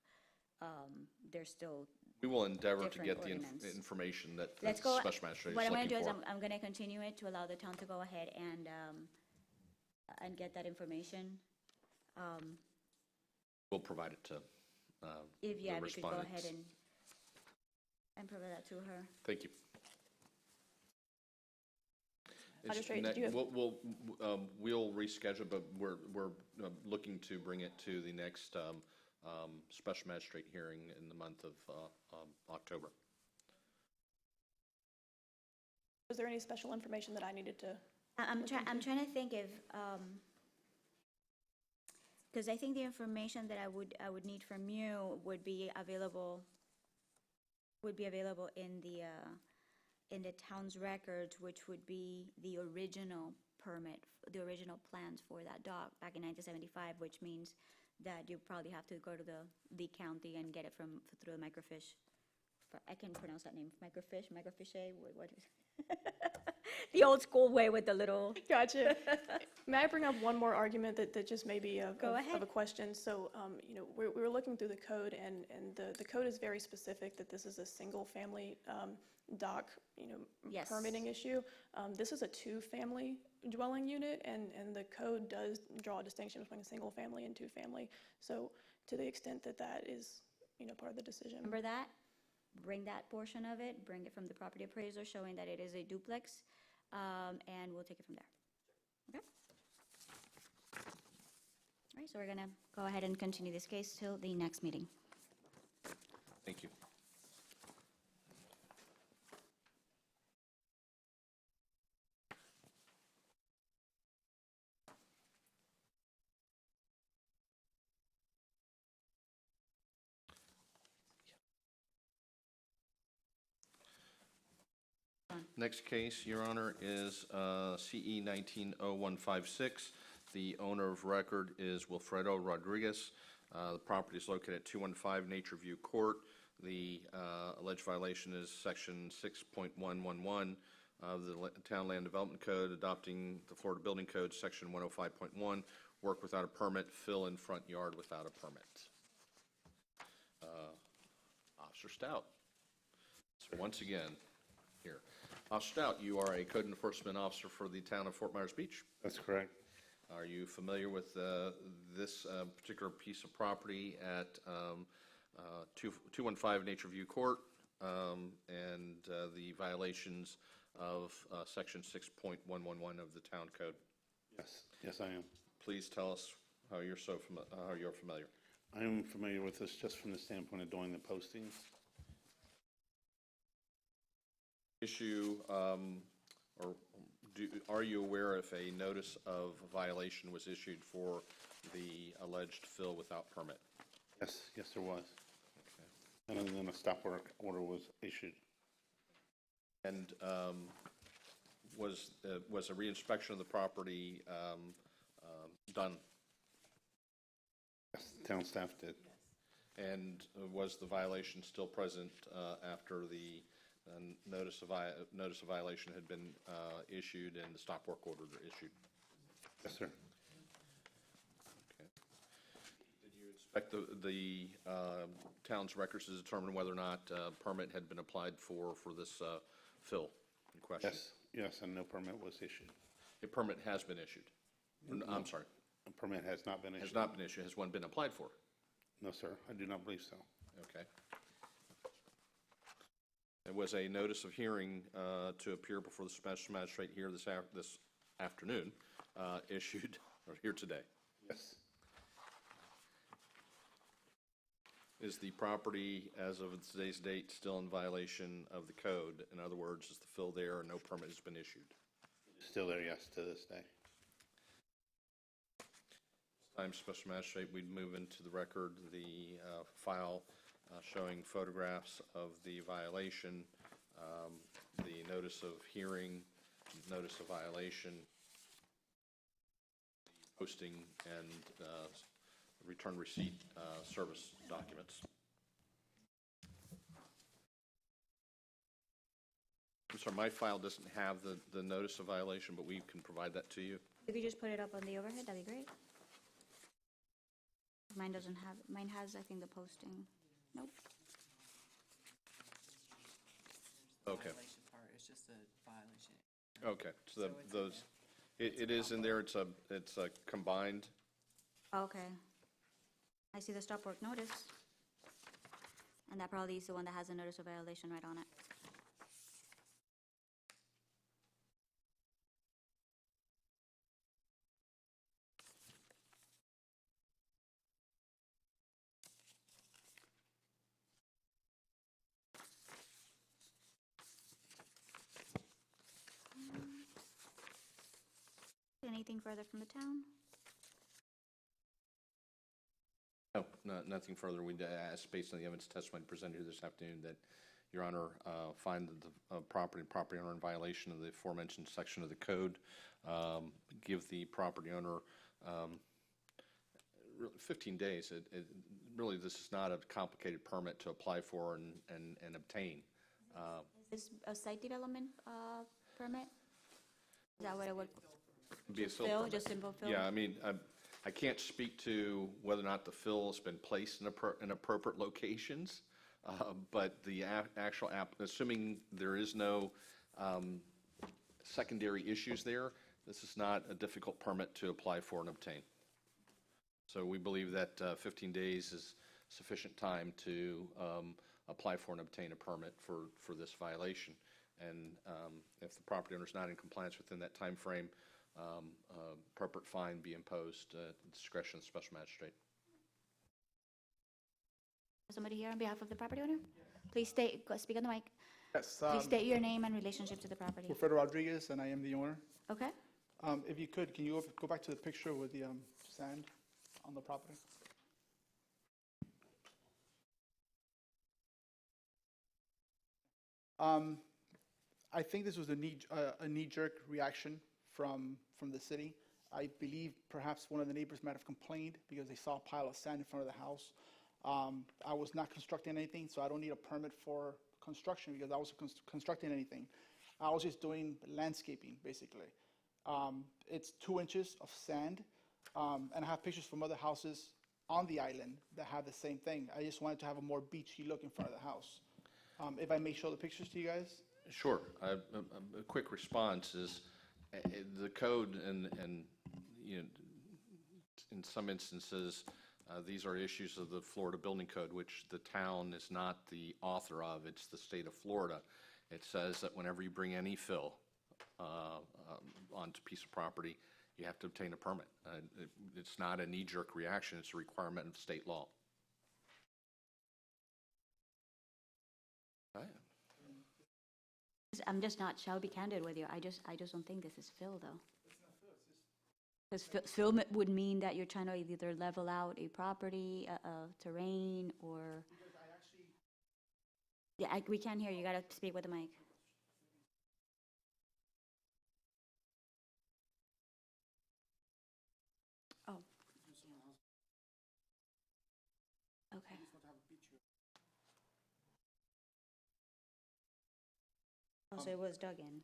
they're still We will endeavor to different get the ordinance. information that the Let's go. special magistrate What is I'm gonna looking do is for. I'm gonna continue it to allow the town to go ahead and get that information. We'll provide it to If, the we could go ahead respondents. and provide that to her. Thank you. Magistrate, did you have- We'll reschedule, but we're looking to bring it to the next special magistrate hearing in the month of October. Was there any special information that I needed to? I'm trying to think if, because I think the information that I would need from you would be available in the town's records, which would be the original permit, the original plans for that dock back in 1975, which means that you probably have to go to the Lee County and get it through the microfiche I can't pronounce that name, microfiche, what is? The old school way with the little. Gotcha. May I bring up one more argument that just may be Go of ahead. a question? So, we were looking through the code, and the code is very specific that this is a single-family dock, Yes. permitting issue. This is a two-family dwelling unit, and the code does draw a distinction between single-family and two-family. So, to the extent that that is, part of the decision. Remember that? Bring that portion of it, bring it from the property appraiser showing that it is a duplex, and we'll take it from there. Okay? All right, so we're gonna go ahead and continue this case till the next meeting. Thank you. Next case, Your Honor, is CE 190156. The owner of record is Wilfredo Rodriguez. The property is located at 215 Nature View Court. The alleged violation is Section 6.111 of the Town Land Development Code, adopting the Florida Building Code, Section 105.1, work without a permit, fill in front yard without a permit. Officer Stout, so once again, here. Officer Stout, you are a code enforcement officer for the town of Fort Myers Beach. That's correct. Are you familiar with this particular piece of property at 215 Nature View Court and the violations of Section 6.111 of the town code? Yes, yes, I am. Please tell us how you're familiar. I am familiar with this just from the standpoint of doing the postings. Issue, or are you aware if a notice of violation was issued for the alleged fill without permit? Yes, yes, there was. And then a stop work order was issued. And was a reinspection of the property done? Yes, the town staff did. And was the violation still present after the notice of violation had been issued and the stop work order issued? Yes, sir. Okay. Did you inspect the town's records to determine whether or not a permit had been applied for this fill in question? Yes, yes, and no permit was issued. A permit has been issued. I'm sorry. A permit has not been issued. Has not been issued. Has one been applied for? No, sir, I do not believe so. Okay. There was a notice of hearing to appear before the special magistrate here this afternoon issued, or here today. Yes. Is the property, as of today's date, still in violation of the code? In other words, is the fill there and no permit has been issued? Still there, yes, to this day. This time, Special Magistrate, we'd move into the record the file showing photographs of the violation, the notice of hearing, notice of violation, posting, and return receipt service documents. I'm sorry, my file doesn't have the notice of violation, but we can provide that to you. If you just put it up on the overhead, that'd be great. Mine doesn't have, mine has, I think, the posting. Nope. Okay. Violation part, it's just a violation. Okay, so it is in there, it's a combined. Okay. I see the stop work notice. And that probably is the one that has a notice of violation right on it. Anything further from the town? No, nothing further. We'd ask, based on the evidence testimony presented here this afternoon, that Your Honor find the property owner in violation of the aforementioned section of the code, give the property owner 15 days. really, this is not a complicated permit to apply for and obtain. Is a site development permit? Is that what it would? Be a Just fill fill, permit. just simple fill? Yeah, I mean, I can't speak to whether or not the fill has been placed in appropriate locations, but the actual assuming there is no secondary issues there, this is not a difficult permit to apply for and obtain. So we believe that 15 days is sufficient time to apply for and obtain a permit for this violation. And if the property owner is not in compliance within that time frame, appropriate fine be imposed at the discretion of the special magistrate. Somebody here on behalf of the property owner? Please speak on the mic. Yes, Please state your name and relationship to the property. Wilfredo Rodriguez, and I am the owner. Okay? If you could, can you go back to the picture with the sand on the property? I think this was a knee-jerk reaction from the city. I believe perhaps one of the neighbors might have complained because they saw a pile of sand in front of the house. I was not constructing anything, so I don't need a permit for construction because I wasn't constructing anything. I was just doing landscaping, basically. It's 2 inches of sand, and I have pictures from other houses on the island that have the same thing. I just wanted to have a more beachy look in front of the house. If I may show the pictures to you guys? Sure. A quick response is the code and you know, in some instances, these are issues of the Florida Building Code, which the town is not the author of. It's the state of Florida. It says that whenever you bring any fill onto a piece of property, you have to obtain a permit. It's not a knee-jerk reaction. It's a requirement of state law. Right. I'm just not, shall be candid with you, I just don't think this is fill, though. Because fill would mean that you're trying to either level out a property, terrain, or... Yeah, we can't hear you, you gotta speak with the mic. Oh. Okay. Oh, so it was dug in.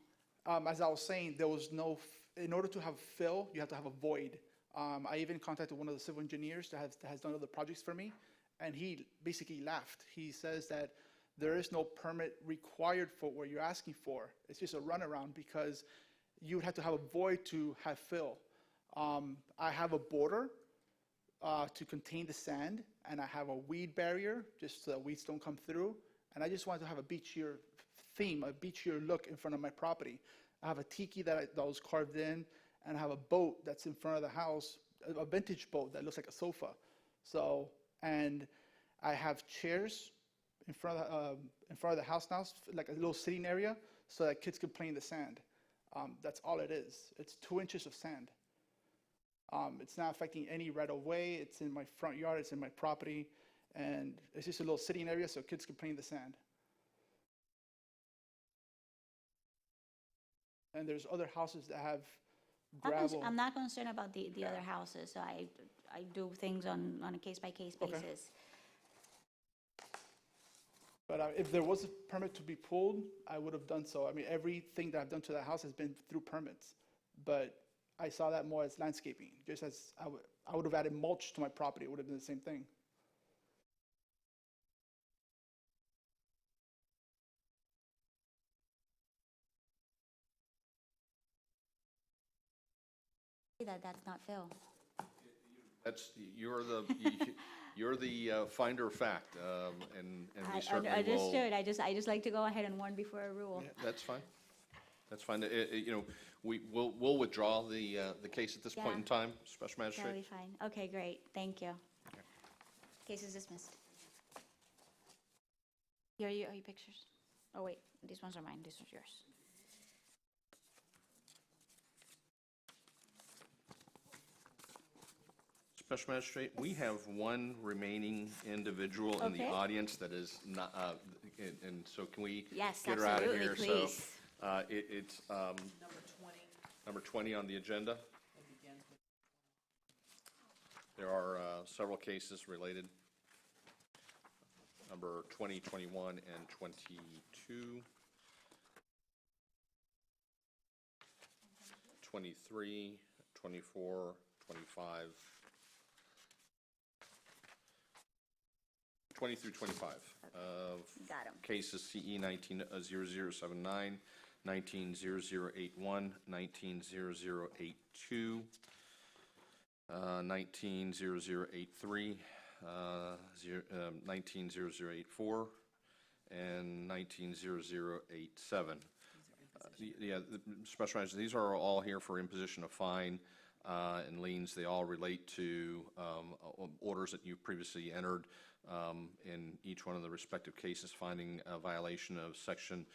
As I was saying, there was no, in order to have fill, you have to have a void. I even contacted one of the civil engineers that has done other projects for me, and he basically laughed. He says that there is no permit required for what you're asking for. It's just a runaround because you would have to have a void to have fill. I have a border to contain the sand, and I have a weed barrier just so that weeds don't come through. And I just wanted to have a beachier theme, a beachier look in front of my property. I have a tiki that was carved in, and I have a boat that's in front of the house, a vintage boat that looks like a sofa. So, and I have chairs in front of the house now, like a little sitting area, so that kids can play in the sand. That's all it is. It's 2 inches of sand. It's not affecting any right of way. It's in my front yard. It's in my property, and it's just a little sitting area so kids can play in the sand. And there's other houses that have gravel. I'm not concerned about the other houses, so I do things on a case-by-case Okay. basis. But if there was a permit to be pulled, I would have done so. I mean, everything that I've done to that house has been through permits. But I saw that more as landscaping. Just as I would have added mulch to my property, it would have been the same thing. That's not fill. You're the finder of fact, and we certainly will. Understood. I just like to go ahead and warn before a rule. Yeah, that's fine. That's fine. You know, we'll withdraw the case at this point in time, Special Magistrate. That'll be fine. Okay, great. Thank you. Case is dismissed. Here are your pictures. Oh, wait, these ones are mine. This one's yours. Special Magistrate, we have one remaining individual in the Okay. audience that is not, and so can we Yes, get her out of here? absolutely, please. So it's number 20 on the agenda. There are several cases related. number 20, 21, and 22. 23, 24, 25. 20 through 25 of Got 'em. cases CE 190079, 190081, 190082, 190083, 190084, and 190087. Yeah, Special Magistrate, these are all here for imposition of fine and liens. They all relate to orders that you've previously entered in each one of the respective cases, finding a violation of Section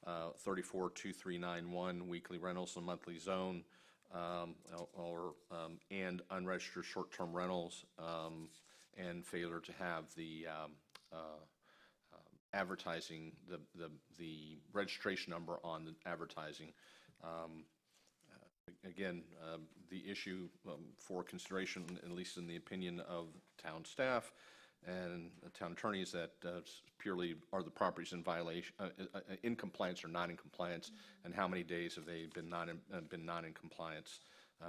342391, weekly rentals in monthly zone, and unregistered short-term rentals, and failure to have the advertising, the registration number on the advertising. Again, the issue for consideration, at least in the opinion of town staff and the town attorneys, that purely are the properties in violation, in compliance or not in compliance, and how many days have they been not in compliance,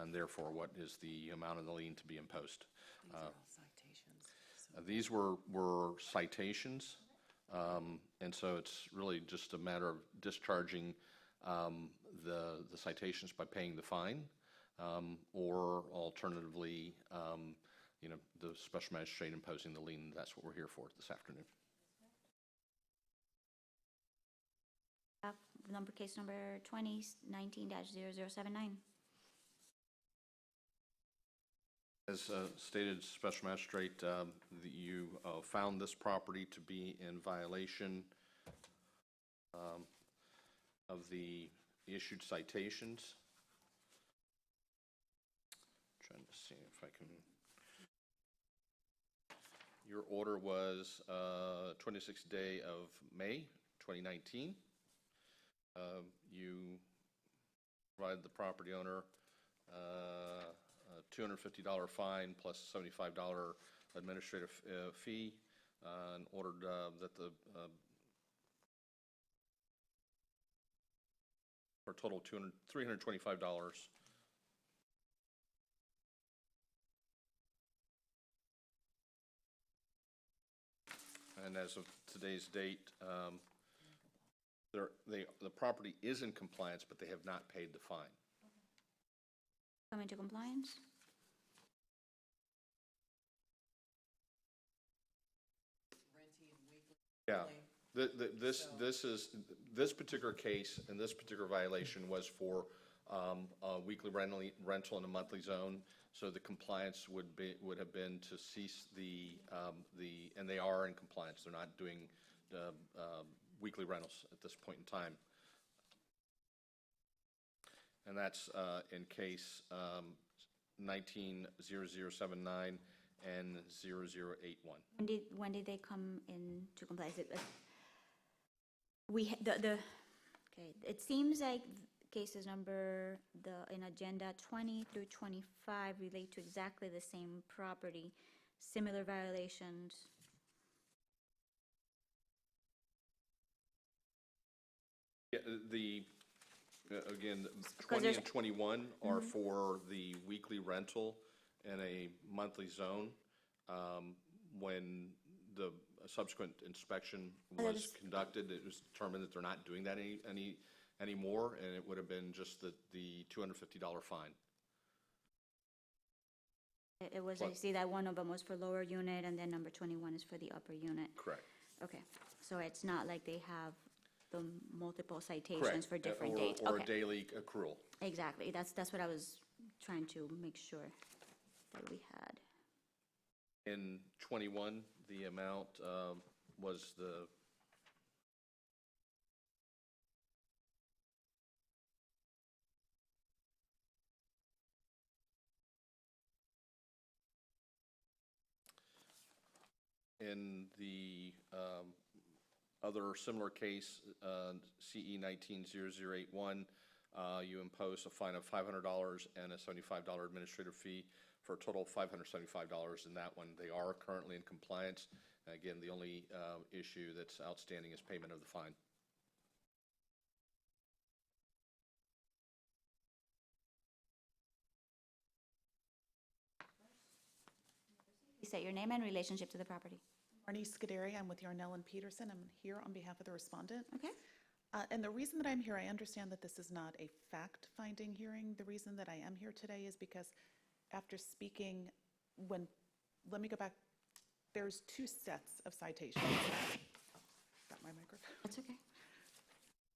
and therefore what is the amount of the lien to be imposed. These are all citations. These were citations. And so it's really just a matter of discharging the citations by paying the fine, or alternatively, the special magistrate imposing the lien. That's what we're here for this afternoon. Case number 2019-0079. As stated, Special Magistrate, you found this property to be in violation of the issued citations. Trying to see if I can. Your order was 26th day of May 2019. You provided the property owner a $250 fine plus a $75 administrative fee, and ordered that the for a total of $325. And as of today's date, the property is in compliance, but they have not paid the fine. Come into compliance? Yeah, this particular case and this particular violation was for a weekly rental in a monthly zone. So the compliance would have been to cease and they are in compliance. They're not doing weekly rentals at this point in time. And that's in case 190079 and 0081. When did they come into compliance? It seems like cases in agenda 20 through 25 relate to exactly the same property, similar violations. Yeah, again, 20 and 21 are for the weekly rental in a monthly zone. When the subsequent inspection was conducted, it was determined that they're not doing that anymore, and it would have been just the $250 fine. It was, I see that one of them was for lower unit, and then number 21 is for the upper unit. Correct. Okay, so it's not like they have the multiple citations for different dates. Or Okay. a daily accrual. Exactly, that's what I was trying to make sure that we had. In 21, the amount was the in the other similar case, CE 190081, you impose a fine of $500 and a $75 administrative fee for a total of $575. In that one, they are currently in compliance, Again, the only issue that's outstanding is payment of the fine. Please state your name and relationship to the property. Marnie Scuderi, I'm with Yarnell and Peterson. I'm here on behalf of the respondent. Okay. And the reason that I'm here, I understand that this is not a fact-finding hearing. The reason that I am here today is because after speaking, let me go back, there's 2 sets of citations. Got my microphone. That's okay.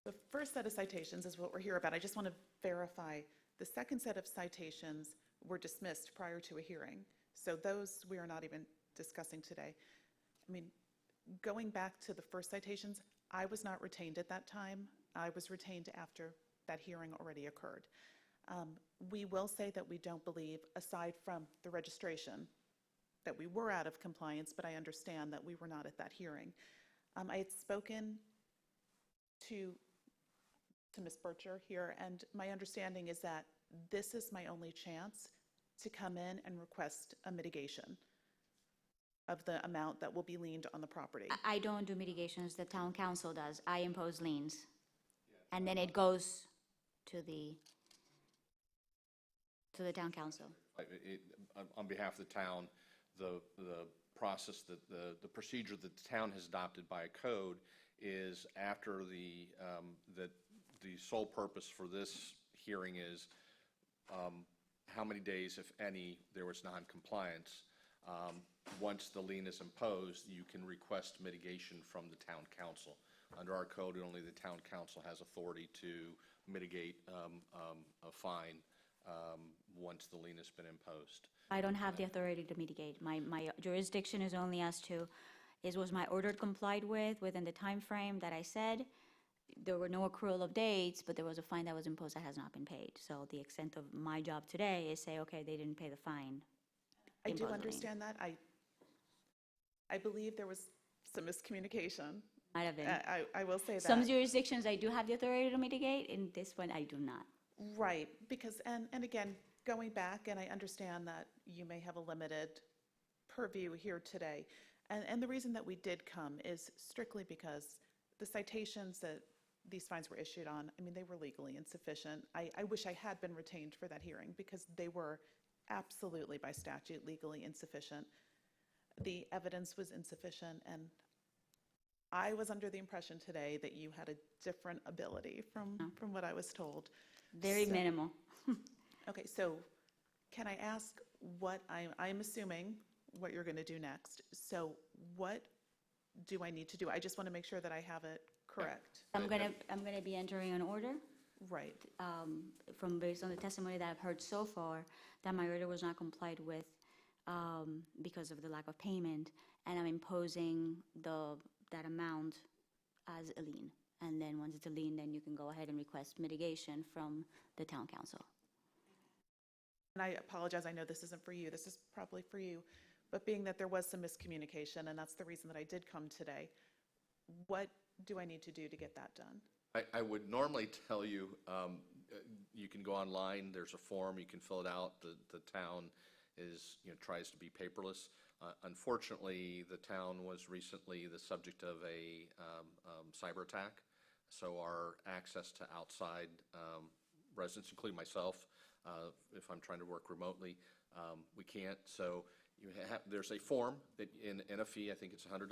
The first set of citations is what we're here about. I just want to verify. The second set of citations were dismissed prior to a hearing. So those we are not even discussing today. I mean, going back to the first citations, I was not retained at that time. I was retained after that hearing already occurred. We will say that we don't believe, aside from the registration, that we were out of compliance, but I understand that we were not at that hearing. I had spoken to Ms. Bircher here, and my understanding is that this is my only chance to come in and request a mitigation of the amount that will be liened on the property. I don't do mitigations, the town council does. I impose liens. And then it goes to the town council. On behalf of the town, the process, the procedure that the town has adopted by code is after the sole purpose for this hearing is how many days, if any, there was non-compliance. Once the lien is imposed, you can request mitigation from the town council. Under our code, only the town council has authority to mitigate a fine once the lien has been imposed. I don't have the authority to mitigate. My jurisdiction is only as to, was my order complied with within the time frame that I said? There were no accrual of dates, but there was a fine that was imposed that has not been paid. So the extent of my job today is say, okay, they didn't pay the fine. I do impose a lien. understand that. I believe there was some miscommunication. Might have been. I will say that. Some jurisdictions I do have the authority to mitigate, in this one I do not. Right, because, and again, going back, and I understand that you may have a limited purview here today, and the reason that we did come is strictly because the citations that these fines were issued on, I mean, they were legally insufficient. I wish I had been retained for that hearing because they were absolutely by statute legally insufficient. The evidence was insufficient, and I was under the impression today that you had a different ability from what I was told. Very minimal. Okay, so can I ask what I'm assuming what you're going to do next. So what do I need to do? I just want to make sure that I have it correct. I'm gonna be entering an order. Right. From based on the testimony that I've heard so far, that my order was not complied with because of the lack of payment, and I'm imposing that amount as a lien. And then once it's a lien, then you can go ahead and request mitigation from the town council. And I apologize, I know this isn't for you, this is probably for you, but being that there was some miscommunication, and that's the reason that I did come today, what do I need to do to get that done? I would normally tell you, you can go online, there's a form, you can fill it out. The town tries to be paperless. Unfortunately, the town was recently the subject of a cyber attack, so our access to outside residents, including myself, if I'm trying to work remotely, we can't. So there's a form that in a fee, I think it's $100.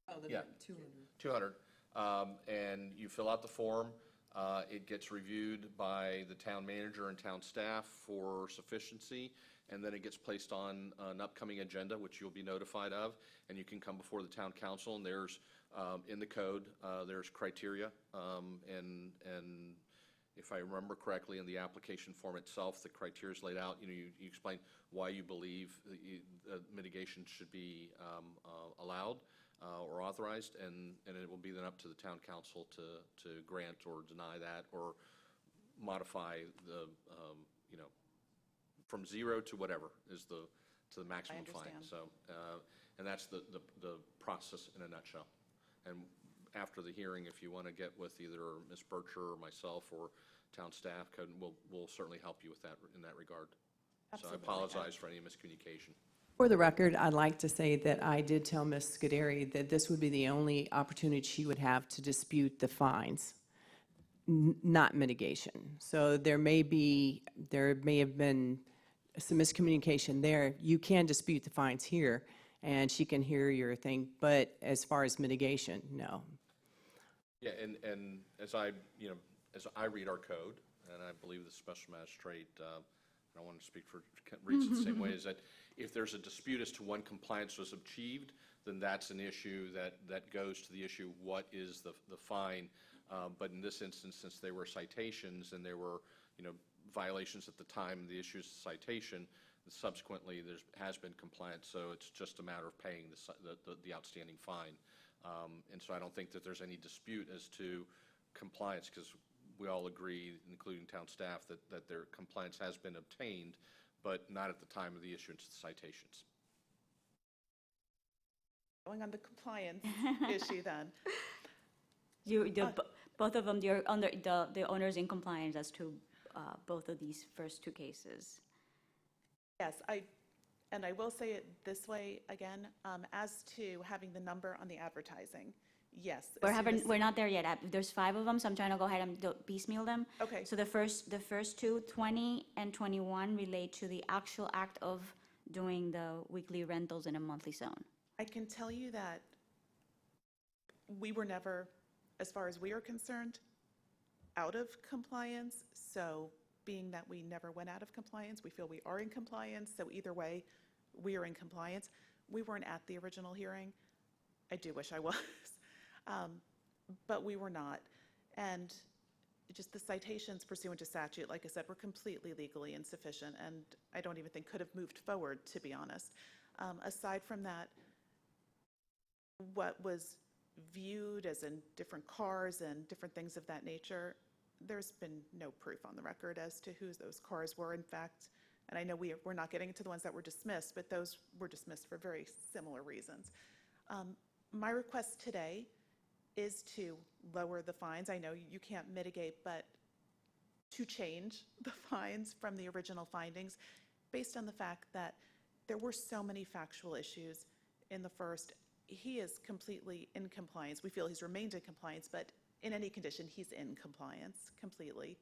Oh, Yeah, 200. And you fill out the form. It gets reviewed by the town manager and town staff for sufficiency, and then it gets placed on an upcoming agenda, which you'll be notified of, and you can come before the town council, and there's, in the code, there's criteria, and if I remember correctly, in the application form itself, the criteria is laid out. You explain why you believe mitigation should be allowed or authorized, and it will be then up to the town council to grant or deny that or modify the, from 0 to whatever is to the maximum fine. So, and that's the process in a nutshell. And after the hearing, if you want to get with either Ms. Bircher or myself or town staff, we'll certainly help you with that in that regard. Absolutely. So I apologize for any miscommunication. For the record, I'd like to say that I did tell Ms. Scuderi that this would be the only opportunity she would have to dispute the fines, not mitigation. So there may have been some miscommunication there. You can dispute the fines here, and she can hear your thing, but as far as mitigation, no. Yeah, and as I read our code, and I believe the special magistrate, I don't want to speak for, reads it the same way, is that if there's a dispute as to when compliance was achieved, then that's an issue that goes to the issue, what is the fine? But in this instance, since they were citations and there were, violations at the time of the issues of citation, subsequently there has been compliance, so it's just a matter of paying the outstanding fine. And so I don't think that there's any dispute as to compliance, because we all agree, including town staff, that their compliance has been obtained, but not at the time of the issuance of the citations. Going on the compliance issue then. Both of them, you're under the owner's in compliance as to both of these first two cases. Yes, and I will say it this way again, as to having the number on the advertising, yes. We're not there yet. There's 5 of them, so I'm trying to go ahead and piecemeal them. Okay. So the first two, 20 and 21, relate to the actual act of doing the weekly rentals in a monthly zone. I can tell you that we were never, as far as we are concerned, out of compliance. So being that we never went out of compliance, we feel we are in compliance. So either way, we are in compliance. We weren't at the original hearing. I do wish I was, but we were not. And just the citations pursuant to statute, like I said, were completely legally insufficient, and I don't even think could have moved forward, to be honest. Aside from that, what was viewed as in different cars and different things of that nature, there's been no proof on the record as to whose those cars were. In fact, and I know we're not getting into the ones that were dismissed, but those were dismissed for very similar reasons. My request today is to lower the fines. I know you can't mitigate, but to change the fines from the original findings based on the fact that there were so many factual issues in the first. He is completely in compliance. We feel he's remained in compliance, but in any condition, he's in compliance completely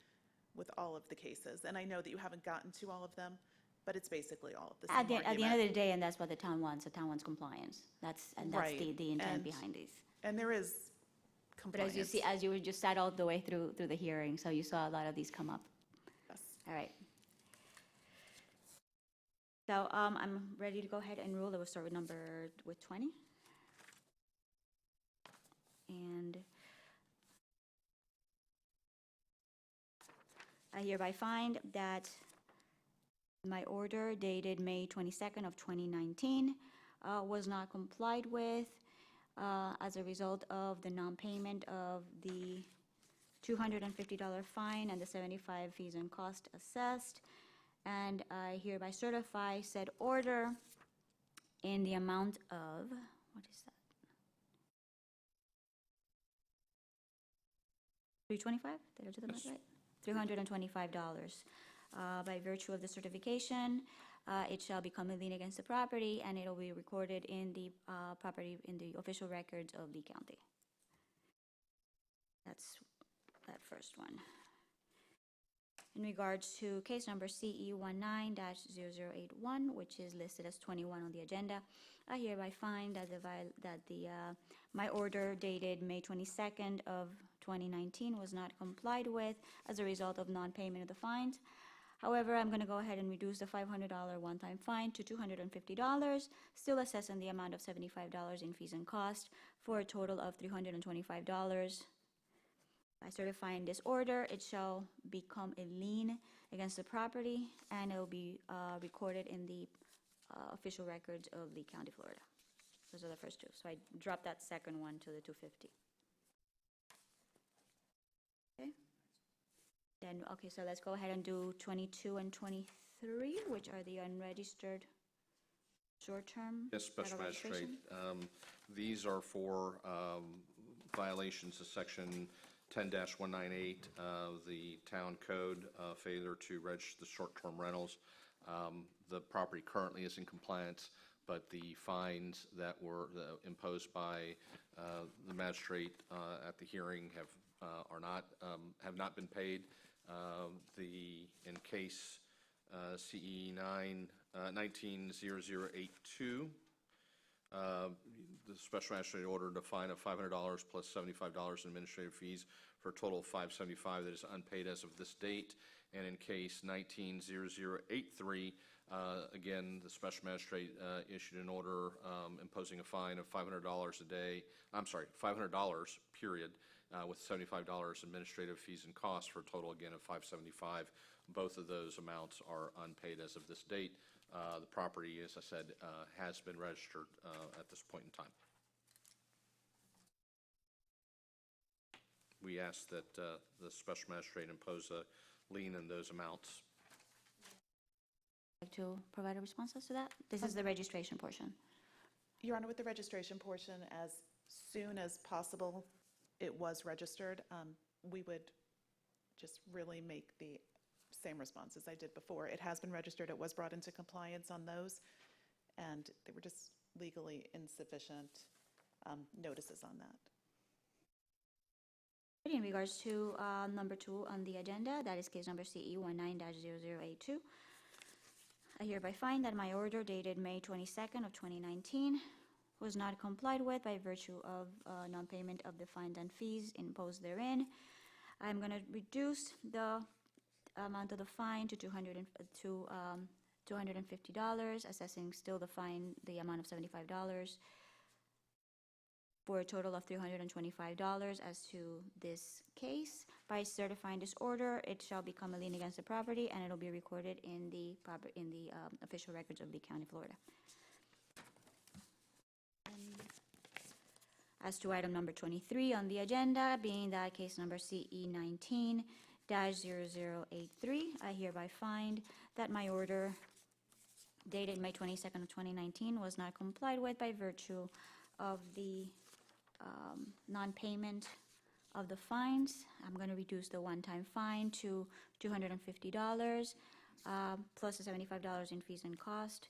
with all of the cases. And I know that you haven't gotten to all of them, but it's basically all of the same At the end argument. of the day, and that's what the town wants. The town wants compliance. That's Right. the intent And- behind these. And there is But compliance. as you see, as you just sat all the way through the hearing, so you saw a lot of these come up. Yes. All right. So I'm ready to go ahead and rule. We'll start with 20. And I hereby find that my order dated May 22nd of 2019 was not complied with as a result of the non-payment of the $250 fine and the 75 fees and cost assessed. And I hereby certify said order in the amount of, what is that? $325? Did I do the math right? $325. By virtue of the certification, it shall become a lien against the property, and it'll be recorded in the property, in the official records of Lee County. That's that first one. In regards to case number CE19-0081, which is listed as 21 on the agenda, I hereby find that my order dated May 22nd of 2019 was not complied with as a result of non-payment of the fines. However, I'm going to go ahead and reduce the $500 one-time fine to $250, still assessing the amount of $75 in fees and costs for a total of $325. By certifying this order, it shall become a lien against the property, and it will be recorded in the official records of Lee County, Florida. Those are the first two. So I dropped that second one to the $250. Okay. Then, okay, so let's go ahead and do 22 and 23, which are the unregistered short-term. Yes, Special Magistrate. These are for violations of Section 10-198 of the Town Code, failure to register the short-term rentals. The property currently is in compliance, but the fines that were imposed by the magistrate at the hearing have not been paid. In case CE 190082, the special magistrate ordered a fine of $500 plus $75 in administrative fees for a total of $575 that is unpaid as of this date. And in case 190083, again, the special magistrate issued an order imposing a fine of $500 a day. I'm sorry, $500 period, with $75 administrative fees and costs for a total again of $575. Both of those amounts are unpaid as of this date. The property, as I said, has been registered at this point in time. We ask that the special magistrate impose a lien in those amounts. Like to provide a response as to that? This is the registration portion. Your Honor, with the registration portion, as soon as possible it was registered, we would just really make the same response as I did before. It has been registered, it was brought into compliance on those, and they were just legally insufficient notices on that. In regards to number 2 on the agenda, that is case number CE 19-0082. I hereby find that my order dated May 22nd of 2019 was not complied with by virtue of non-payment of the fines and fees imposed therein. I'm going to reduce the amount of the fine to $250, assessing still the fine, the amount of $75, for a total of $325 as to this case. By certifying this order, it shall become a lien against the property, and it'll be recorded in the official records of Lee County, Florida. As to item number 23 on the agenda, being that case number CE 19-0083, I hereby find that my order dated May 22nd of 2019 was not complied with by virtue of the non-payment of the fines. I'm going to reduce the one-time fine to $250 plus the $75 in fees and cost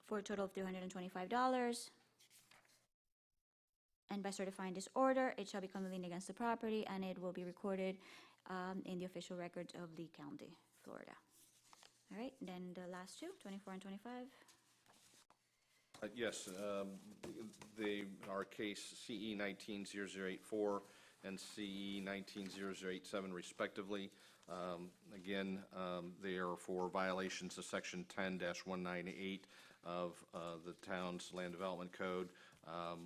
for a total of $325. And by certifying this order, it shall become a lien against the property, and it will be recorded in the official records of Lee County, Florida. All right, then the last two, 24 and 25. Yes, our case CE 19-0084 and CE 19-0087 respectively. Again, they are for violations of Section 10-198 of the town's Land Development Code,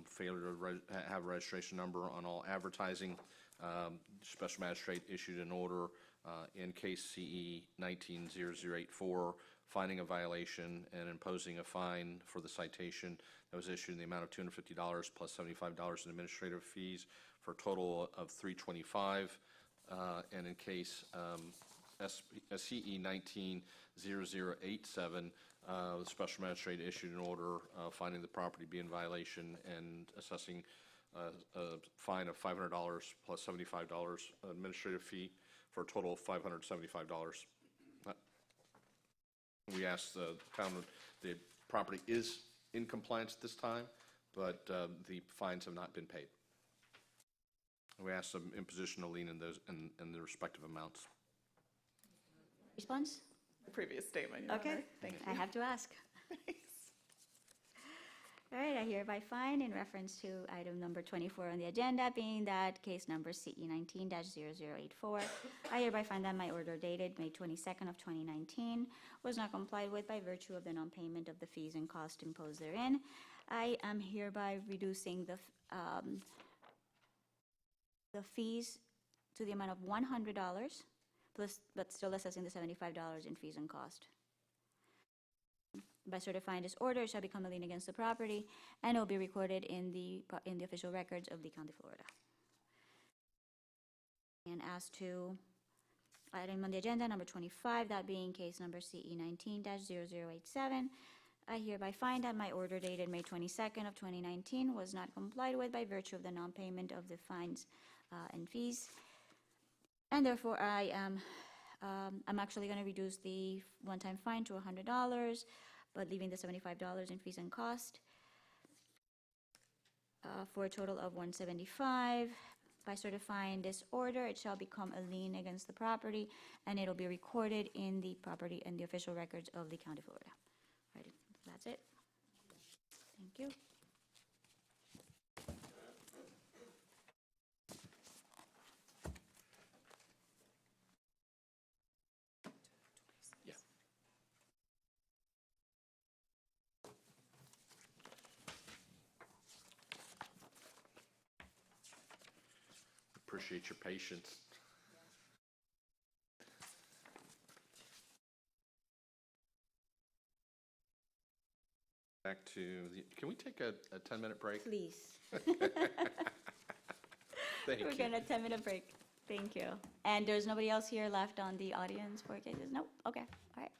failure to have a registration number on all advertising. Special magistrate issued an order in case CE 19-0084, finding a violation and imposing a fine for the citation that was issued in the amount of $250 plus $75 in administrative fees for a total of $325. And in case CE 19-0087, the special magistrate issued an order finding the property be in violation and assessing a fine of $500 plus $75 administrative fee for a total of $575. We asked the town, the property is in compliance at this time, but the fines have not been paid. We asked some imposition of lien in those in the respective amounts. Response? The previous statement, Your Okay, Honor. Thank you. I have to ask. All right, I hereby find in reference to item number 24 on the agenda, being that case number CE 19-0084, I hereby find that my order dated May 22nd of 2019 was not complied with by virtue of the non-payment of the fees and costs imposed therein. I am hereby reducing the fees to the amount of $100, plus, but still assessing the $75 in fees and cost. By certifying this order, it shall become a lien against the property, and it will be recorded in the official records of Lee County, Florida. And as to item on the agenda, number 25, that being case number CE 19-0087, I hereby find that my order dated May 22nd of 2019 was not complied with by virtue of the non-payment of the fines and fees, and therefore I am I'm actually going to reduce the one-time fine to $100, but leaving the $75 in fees and cost, for a total of $175. By certifying this order, it shall become a lien against the property, and it'll be recorded in the property and the official records of the County of Florida. All right, that's it. Thank you. Yeah. Appreciate your patience. Back to the, can we take a 10-minute break? Please. Thank We're you. going to 10-minute break. Thank you. And there's nobody else here left on the audience for cases? Nope. Okay. All right.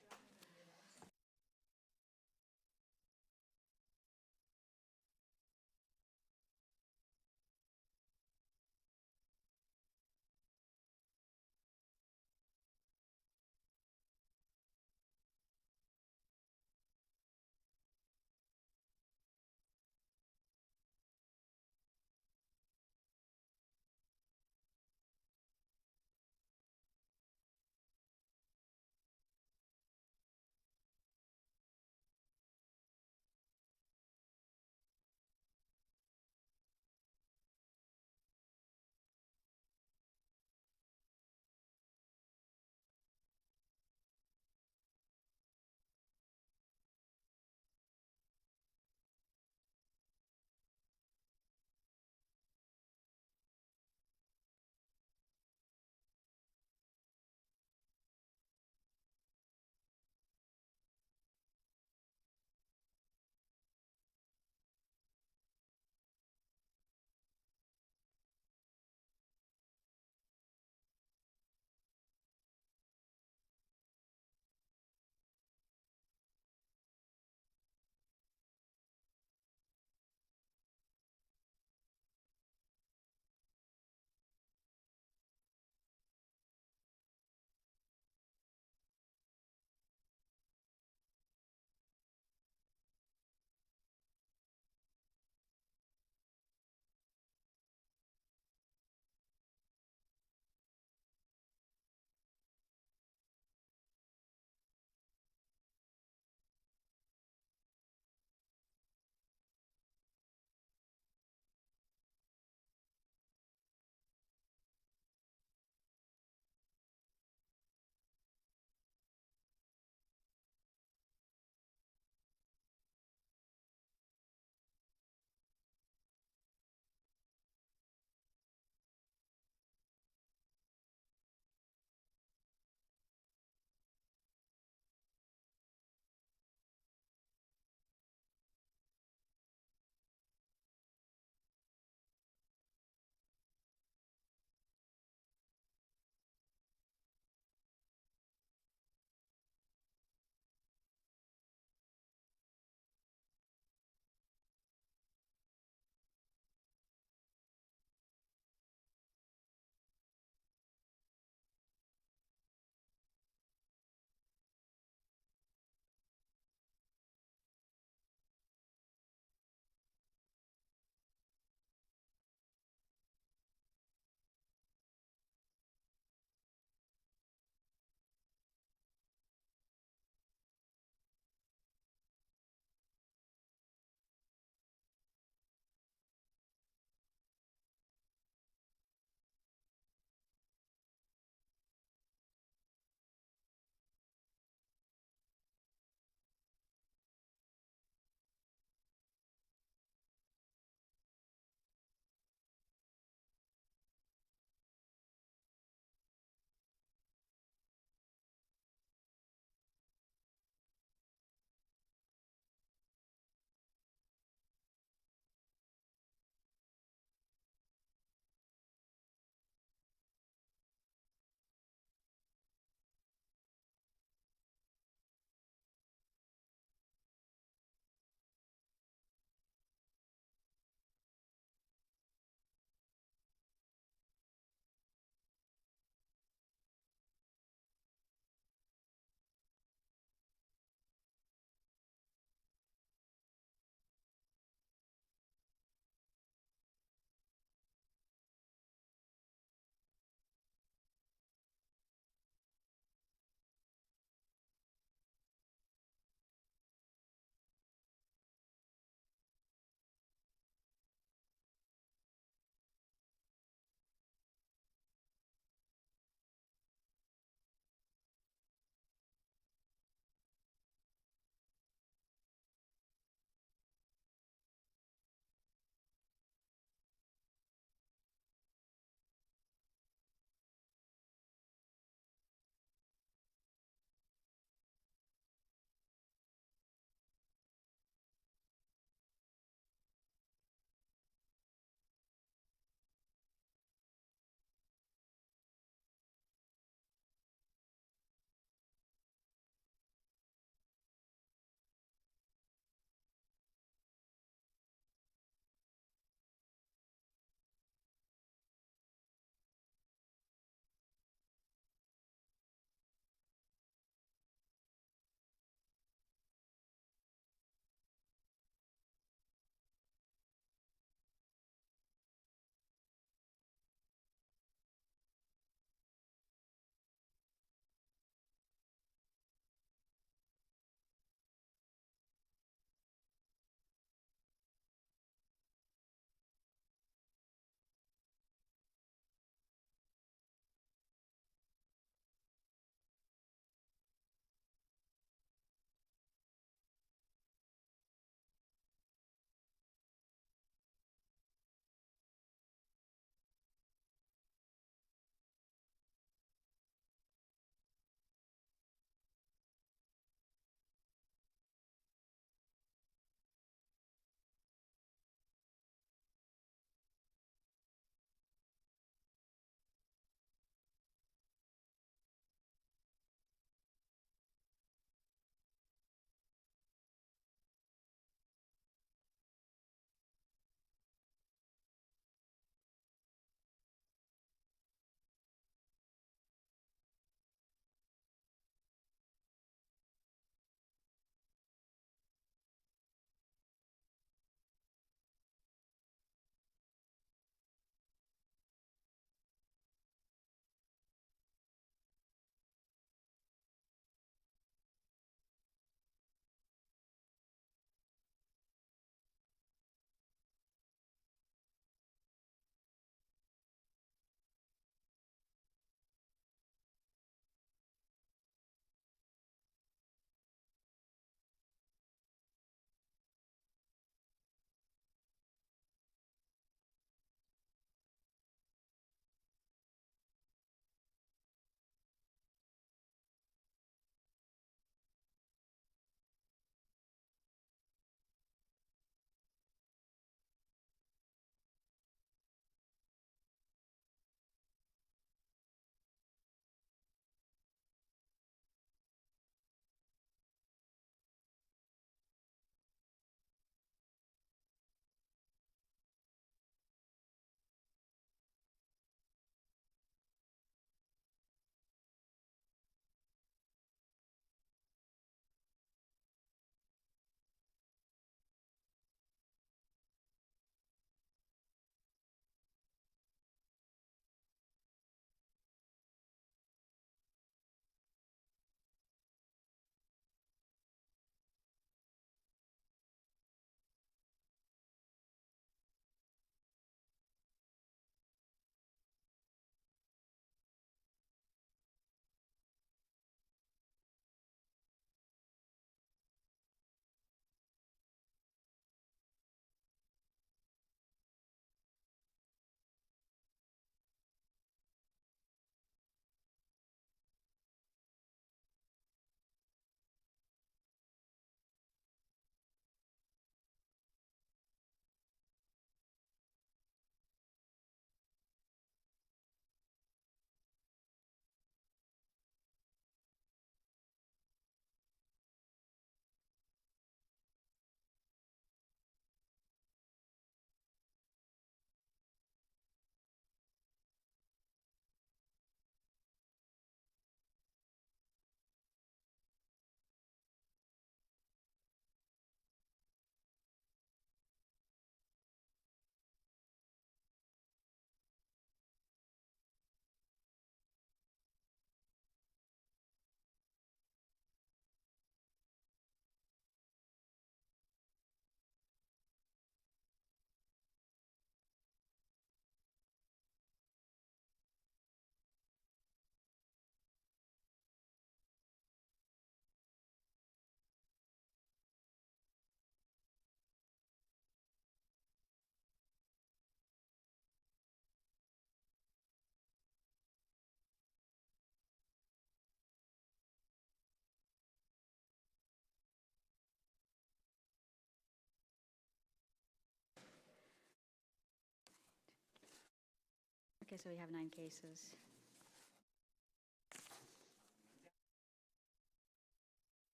Okay, so we have 9 cases.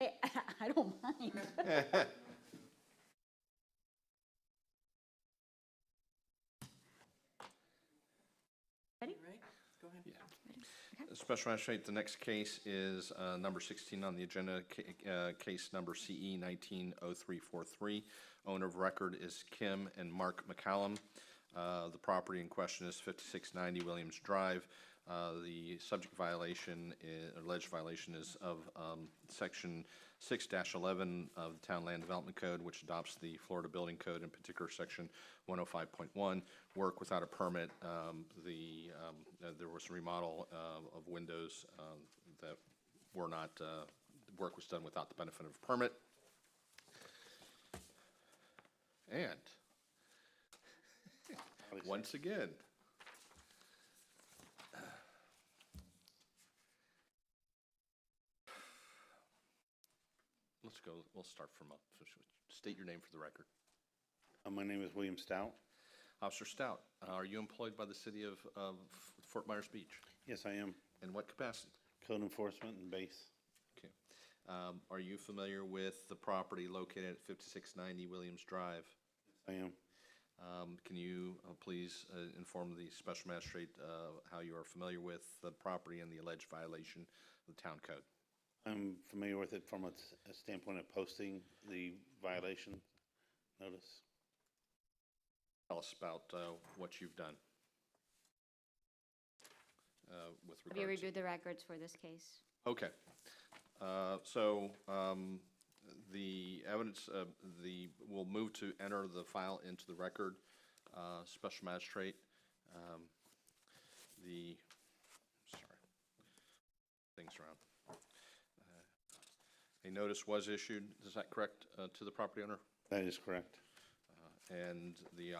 Hey, I don't mind. Ready? Go ahead. Special Magistrate, the next case is number 16 on the agenda, case number CE 190343. Owner of record is Kim and Mark McCallum. The property in question is 5690 Williams Drive. The subject violation, alleged violation is of Section 6-11 of the Town Land Development Code, which adopts the Florida Building Code, in particular Section 105.1, work without a permit. There was a remodel of windows that were not, work was done without the benefit of a permit. And once again, let's go, we'll start from up. State your name for the record. My name is William Stout. Officer Stout, are you employed by the city of Fort Myers Beach? Yes, I am. In what capacity? Code enforcement and base. Okay. Are you familiar with the property located at 5690 Williams Drive? I am. Can you please inform the special magistrate how you are familiar with the property and the alleged violation of the town code? I'm familiar with it from a standpoint of posting the violation notice. Tell us about what you've done with Have you regards. reviewed the records for this case? Okay. The evidence, we'll move to enter the file into the record. Special magistrate, things around. A notice was issued, is that correct, to the property owner? That is correct. And the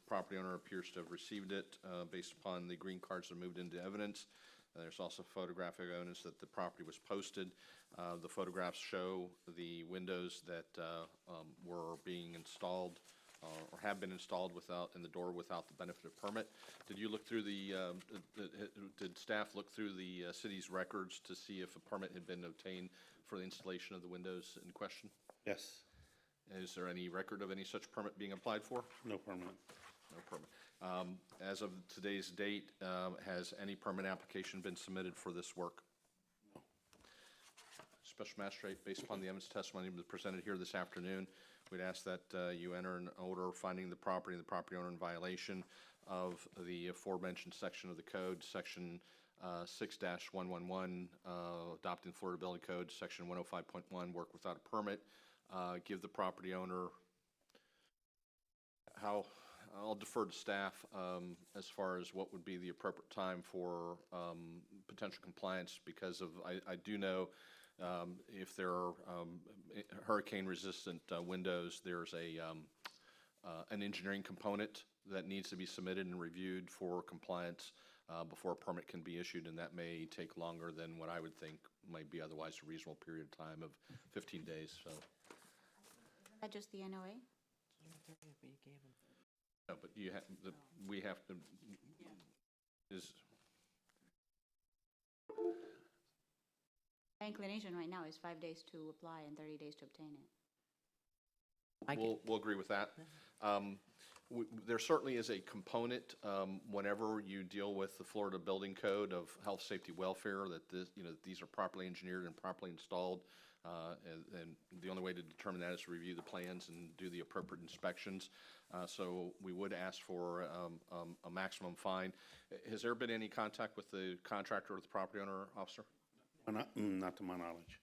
property owner appears to have received it based upon the green cards that are moved into evidence. There's also photographic evidence that the property was posted. The photographs show the windows that were being installed or have been installed in the door without the benefit of permit. Did you look through did staff look through the city's records to see if a permit had been obtained for the installation of the windows in question? Yes. Is there any record of any such permit being applied for? No permit. No permit. As of today's date, has any permit application been submitted for this work? No. Special Magistrate, based upon the evidence testimony presented here this afternoon, we'd ask that you enter an order finding the property and the property owner in violation of the aforementioned section of the code, Section 6-111, adopting Florida Building Code, Section 105.1, work without a permit. Give the property owner, I'll defer to staff as far as what would be the appropriate time for potential compliance, because I do know if there are hurricane-resistant windows, there's an engineering component that needs to be submitted and reviewed for compliance before a permit can be issued, and that may take longer than what I would think might be otherwise a reasonable period of time of 15 days. So. Is that just the NOA? No, but we have to, My inclination right now is 5 days to apply and 30 days to obtain it. we'll agree with that. There certainly is a component whenever you deal with the Florida Building Code of health, safety, welfare, that these are properly engineered and properly installed. And the only way to determine that is to review the plans and do the appropriate inspections. So we would ask for a maximum fine. Has there been any contact with the contractor or the property owner, officer? Not to my knowledge.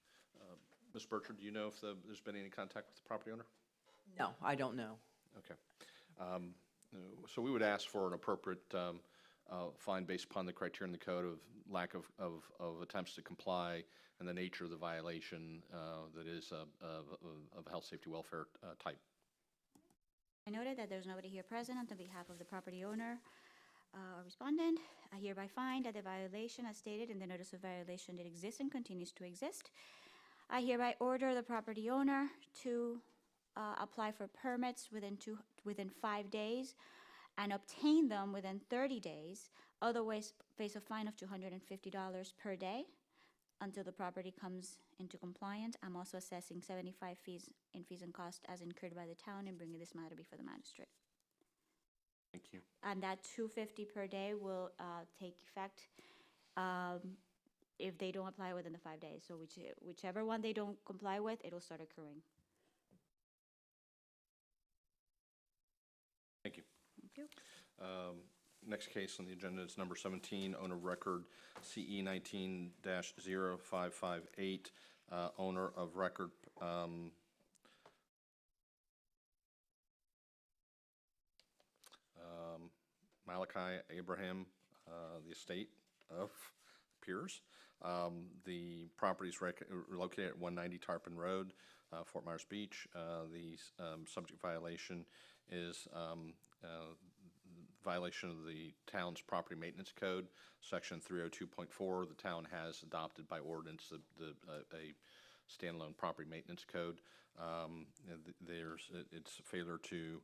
Ms. Burchard, do you know if there's been any contact with the property owner? No, I don't know. Okay. So we would ask for an appropriate fine based upon the criteria in the code of lack of attempts to comply and the nature of the violation that is of health, safety, welfare type. I noted that there's nobody here present on behalf of the property owner or respondent. I hereby find that the violation as stated in the notice of violation did exist and continues to exist. I hereby order the property owner to apply for permits within 5 days and obtain them within 30 days, otherwise face a fine of $250 per day until the property comes into compliance. I'm also assessing 75 fees and costs as incurred by the town and bringing this matter before the magistrate. Thank you. And that $250 per day will take effect if they don't apply within the 5 days. So whichever one they don't comply with, it'll start accruing. Thank you. Thank you. Next case on the agenda is number 17, owner of record CE 19-0558, owner of record Malachi Abraham, the estate of Piers. The property is located at 190 Tarpon Road, Fort Myers Beach. The subject violation is violation of the town's property maintenance code, section 302.4. The town has adopted by ordinance a standalone property maintenance code. It's failure to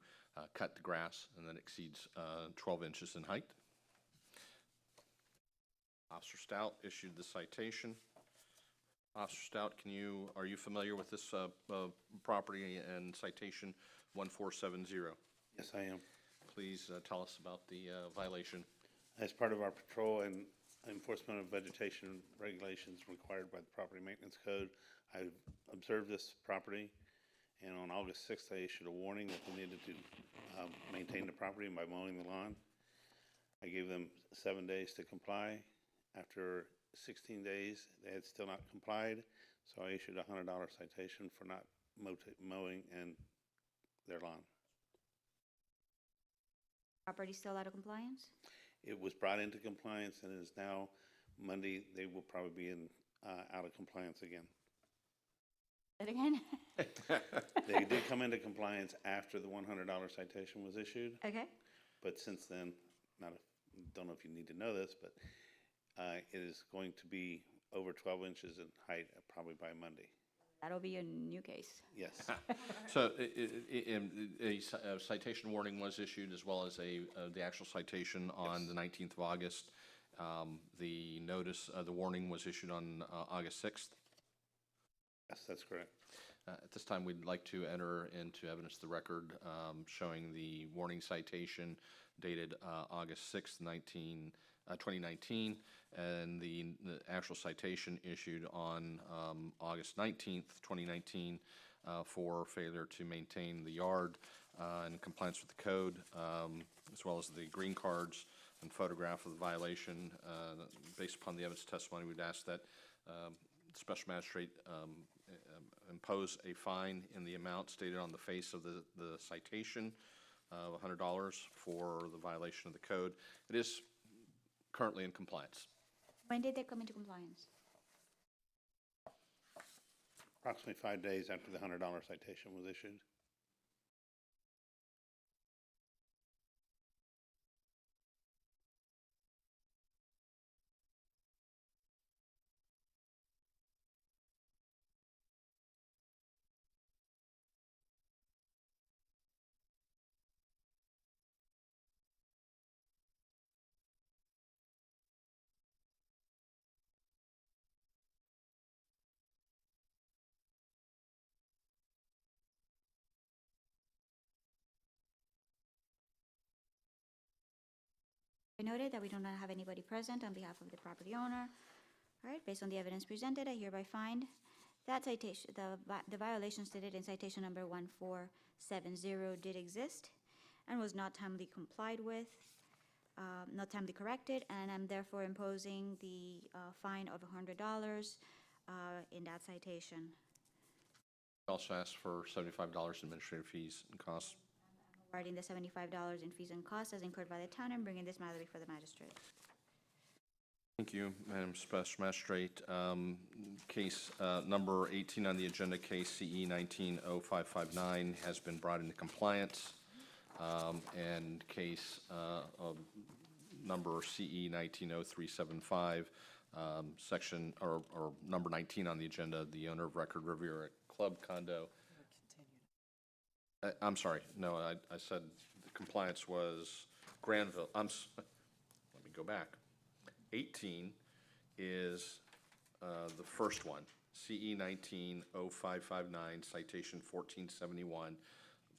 cut the grass and then exceeds 12 inches in height. Officer Stout issued the citation. Officer Stout, are you familiar with this property and citation 1470? Yes, I am. Please tell us about the violation. As part of our patrol and enforcement of vegetation regulations required by the Property Maintenance Code, I observed this property, and on August 6th, I issued a warning that they needed to maintain the property by mowing the lawn. I gave them 7 days to comply. After 16 days, they had still not complied, so I issued a $100 citation for not mowing and their lawn. Property still out of compliance? It was brought into compliance and is now Monday, they will probably be out of compliance again. Say it again? They did come into compliance after the $100 citation was issued, Okay. but since then, don't know if you need to know this, but it is going to be over 12 inches in height probably by Monday. That'll be a new case. Yes. So a citation warning was issued as well as the actual citation on the 19th of August. The notice, the warning was issued on August 6th. Yes, that's correct. At this time, we'd like to enter into evidence the record showing the warning citation dated August 6th, 2019, and the actual citation issued on August 19th, 2019, for failure to maintain the yard in compliance with the code, as well as the green cards and photograph of the violation. Based upon the evidence testimony, we'd ask that the Special Magistrate impose a fine in the amount stated on the face of the citation of $100 for the violation of the code. It is currently in compliance. When did they come into compliance? Approximately 5 days after the $100 citation was issued. I noted that we do not have anybody present on behalf of the property owner. All right, based on the evidence presented, I hereby find that citation, the violation stated in citation number 1470 did exist and was not timely complied with, not timely corrected, and I'm therefore imposing the fine of $100 in that citation. We also ask for $75 in administrative fees and costs. Regarding the $75 in fees and costs as incurred by the town and bringing this matter before the magistrate. Thank you, Madam Special Magistrate. Case number 18 on the agenda, case CE 19-0559, has been brought into compliance. And case number CE 19-0375, section, or number 19 on the agenda, the owner of record Riviera Club condo. I'm sorry, no, I said the compliance was Granville, let me go back. 18 is the first one, CE 19-0559, citation 1471.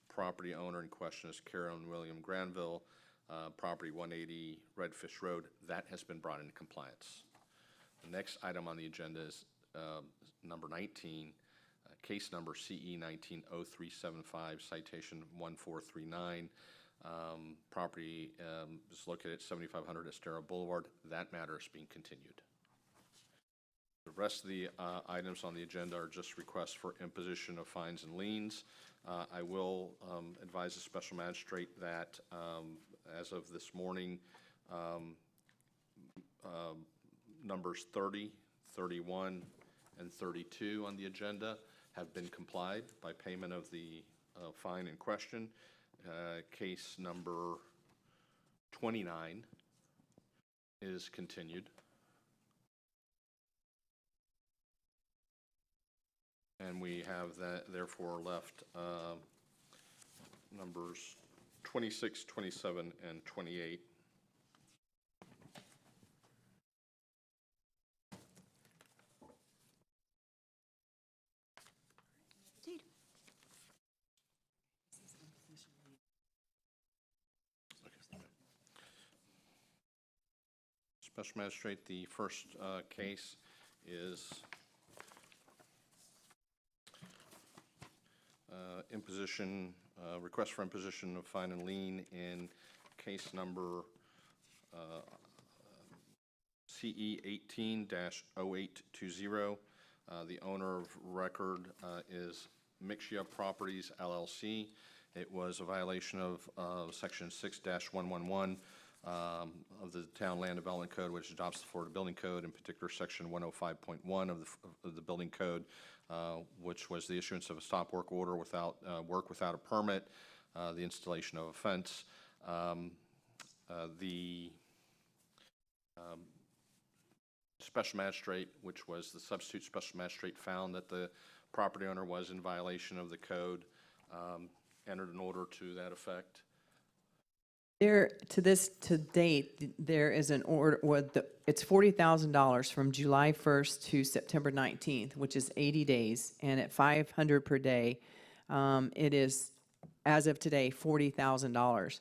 Property owner in question is Karen William Granville, property 180 Redfish Road. That has been brought into compliance. The next item on the agenda is number 19, case number CE 19-0375, citation 1439. Property is located at 7500 Estero Boulevard. That matter is being continued. The rest of the items on the agenda are just requests for imposition of fines and liens. I will advise the special magistrate that as of this morning, numbers 30, 31, and 32 on the agenda have been complied by payment of the fine in question. Case number 29 is continued. And we have that, therefore, left numbers 26, 27, and 28. Proceed. Special Magistrate, the first case is request for imposition of fine and lien in case number CE 18-0820. The owner of record is Mixia Properties LLC. It was a violation of section 6-111 of the Town Land Development Code, which adopts the Florida Building Code, in particular section 105.1 of the Building Code, which was the issuance of a stop work order without work without a permit, the installation of a fence. The special magistrate, which was the substitute special magistrate, found that the property owner was in violation of the code, entered an order to that effect. To date, there is an order, it's $40,000 from July 1st to September 19th, which is 80 days, and at $500 per day, it is, as of today, $40,000.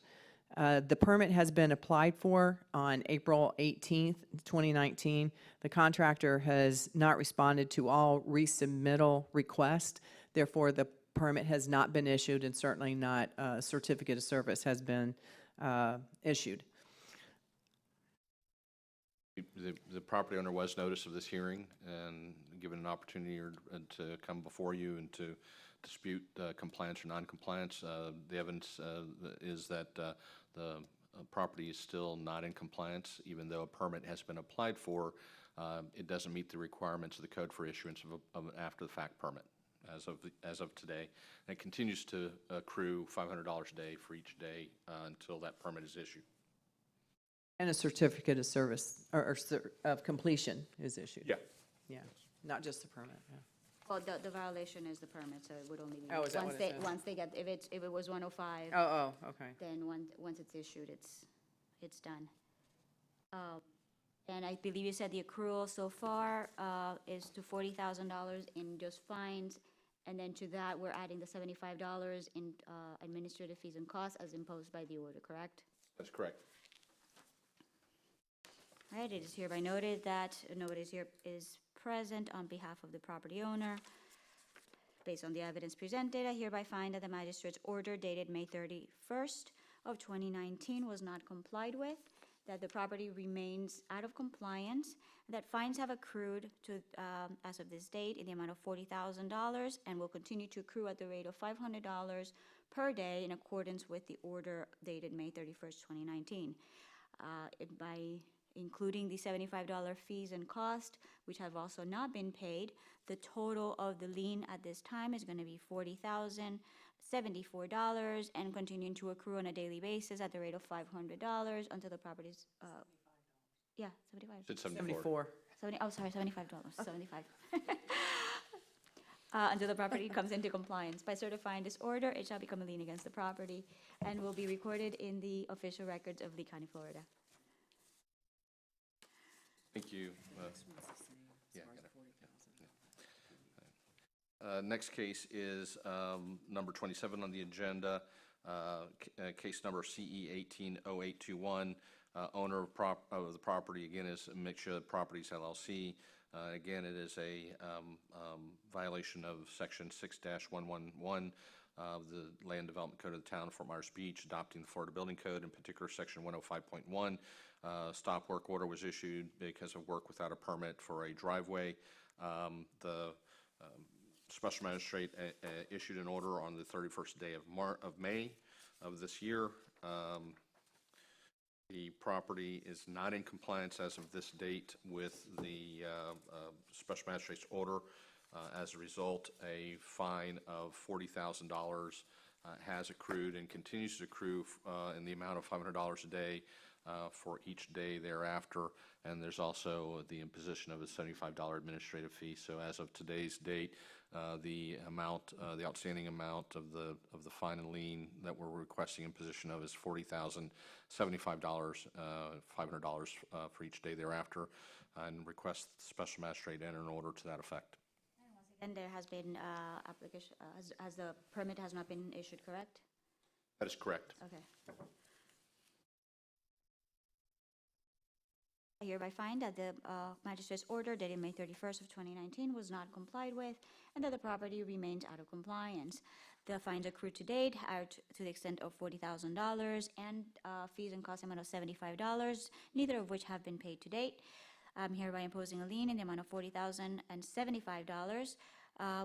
The permit has been applied for on April 18th, 2019. The contractor has not responded to all resubmittal requests. Therefore, the permit has not been issued, and certainly not a certificate of service has been issued. The property owner was noticed of this hearing and given an opportunity to come before you and to dispute compliance or non-compliance. The evidence is that the property is still not in compliance, even though a permit has been applied for. It doesn't meet the requirements of the code for issuance of an after-the-fact permit as of today. And it continues to accrue $500 a day for each day until that permit is issued. And a certificate of service, or of completion is issued. Yeah. Yeah, not just the permit, yeah. Well, the violation is the permit, so it would only be. Oh, is that what it says? Once they get, if it was 105. Oh, okay. Then once it's issued, it's done. And I believe you said the accrual so far is to $40,000 in just fines, and then to that, we're adding the $75 in administrative fees and costs as imposed by the order, correct? That's correct. All right, it is hereby noted that a notice here is present on behalf of the property owner. Based on the evidence presented, I hereby find that the magistrate's order dated May 31st of 2019 was not complied with, that the property remains out of compliance, that fines have accrued to, as of this date, in the amount of $40,000 and will continue to accrue at the rate of $500 per day in accordance with the order dated May 31st, 2019. By including the $75 fees and cost, which have also not been paid, the total of the lien at this time is going to be $40,074 and continuing to accrue on a daily basis at the rate of $500 until the property's, yeah, 75. It's 74. 74. 70, oh, sorry, $75, 75. until the property comes into compliance. By certifying this order, it shall become a lien against the property and will be recorded in the official records of Lee County, Florida. Thank you. Yeah, next case is number 27 on the agenda, case number CE 180821. Owner of the property, again, is Mixture Properties LLC. Again, it is a violation of Section 6-111 of the Land Development Code of the Town of Fort Myers Beach, adopting the Florida Building Code, in particular Section 105.1. Stop work order was issued because of work without a permit for a driveway. The Special Magistrate issued an order on the 31st day of May of this year. The property is not in compliance as of this date with the Special Magistrate's order. As a result, a fine of $40,000 has accrued and continues to accrue in the amount of $500 a day for each day thereafter. And there's also the imposition of a $75 administrative fee. So as of today's date, the outstanding amount of the fine and lien that we're requesting imposition of is $40,075, $500 for each day thereafter, and request the Special Magistrate enter an order to that effect. And there has been application, as the permit has not been issued, correct? That is correct. Okay. I hereby find that the magistrate's order dated May 31st of 2019 was not complied with, and that the property remains out of compliance. The fines accrued to date are to the extent of $40,000 and fees and cost amount of $75, neither of which have been paid to date. I'm hereby imposing a lien in the amount of $40,075,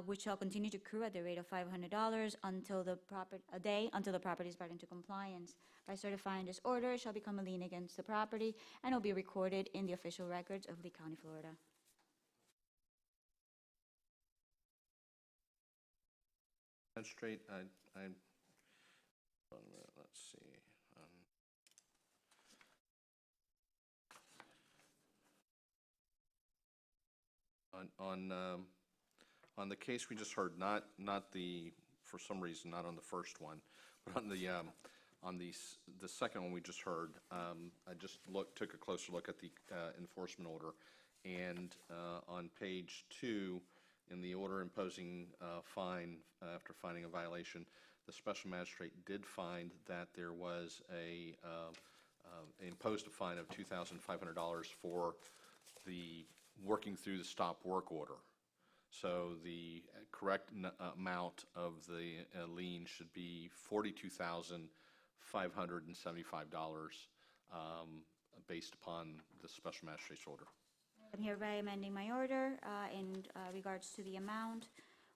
which shall continue to accrue at the rate of $500 until the property is brought into compliance. By certifying this order, it shall become a lien against the property and will be recorded in the official records of Lee County, Florida. Magistrate, let's see. On the case we just heard, not the, for some reason, not on the first one, but on the second one we just heard, I just took a closer look at the enforcement order, and on page 2, in the order imposing fine after finding a violation, the Special Magistrate did find that there was imposed a fine of $2,500 for the working through the stop work order. So the correct amount of the lien should be $42,575 based upon the Special Magistrate's order. I'm hereby amending my order in regards to the amount,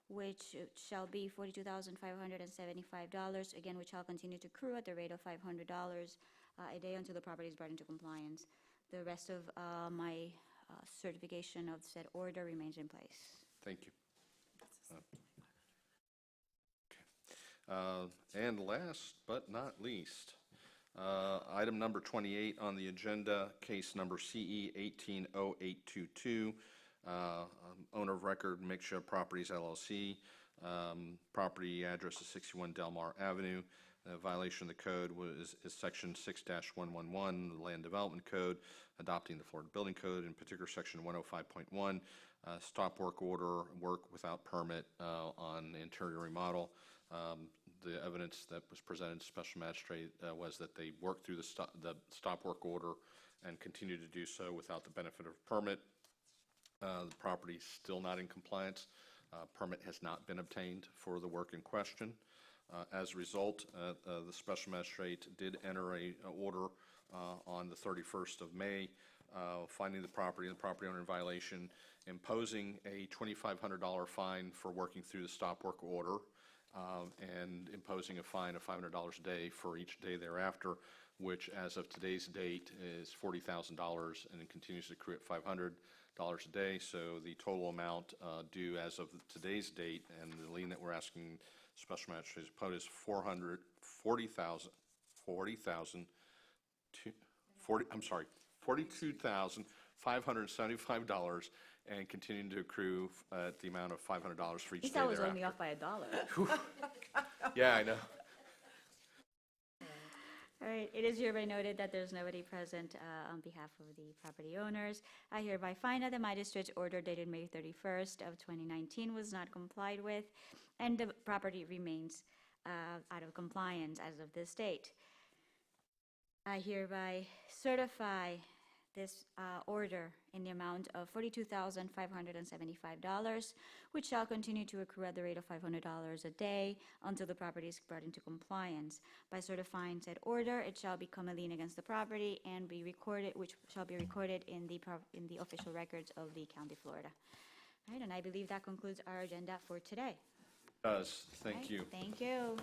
which shall be $42,575, again, which shall continue to accrue at the rate of $500 a day until the property is brought into compliance. The rest of my certification of said order remains in place. Thank you. And last but not least, item number 28 on the agenda, case number CE 180822, owner of record Mixture Properties LLC, property address is 61 Delmar Avenue. Violation of the code is section 6-111, the Land Development Code, adopting the Florida Building Code, in particular section 105.1, stop work order, work without permit on interior remodel. The evidence that was presented to Special Magistrate was that they worked through the stop work order and continue to do so without the benefit of permit. The property is still not in compliance. Permit has not been obtained for the work in question. As a result, the Special Magistrate did enter an order on the 31st of May, finding the property and the property owner in violation, imposing a $2,500 fine for working through the stop work order, and imposing a fine of $500 a day for each day thereafter, which as of today's date is $40,000 and it continues to accrue at $500 a day. So the total amount due as of today's date, and the lien that we're asking Special Magistrate to impose is $42,575 and continuing to accrue at the amount of $500 for each At least day I was thereafter. only off by $1. Yeah, I know. All right, it is hereby noted that there's nobody present on behalf of the property owners. I hereby find that the magistrate's order dated May 31st of 2019 was not complied with, and the property remains out of compliance as of this date. I hereby certify this order in the amount of $42,575, which shall continue to accrue at the rate of $500 a day until the property is brought into compliance. By certifying said order, it shall become a lien against the property and be recorded, which shall be recorded in the official records of the County of Florida. All right, and I believe that concludes our agenda for today. Does. Thank All right, you. Thank you.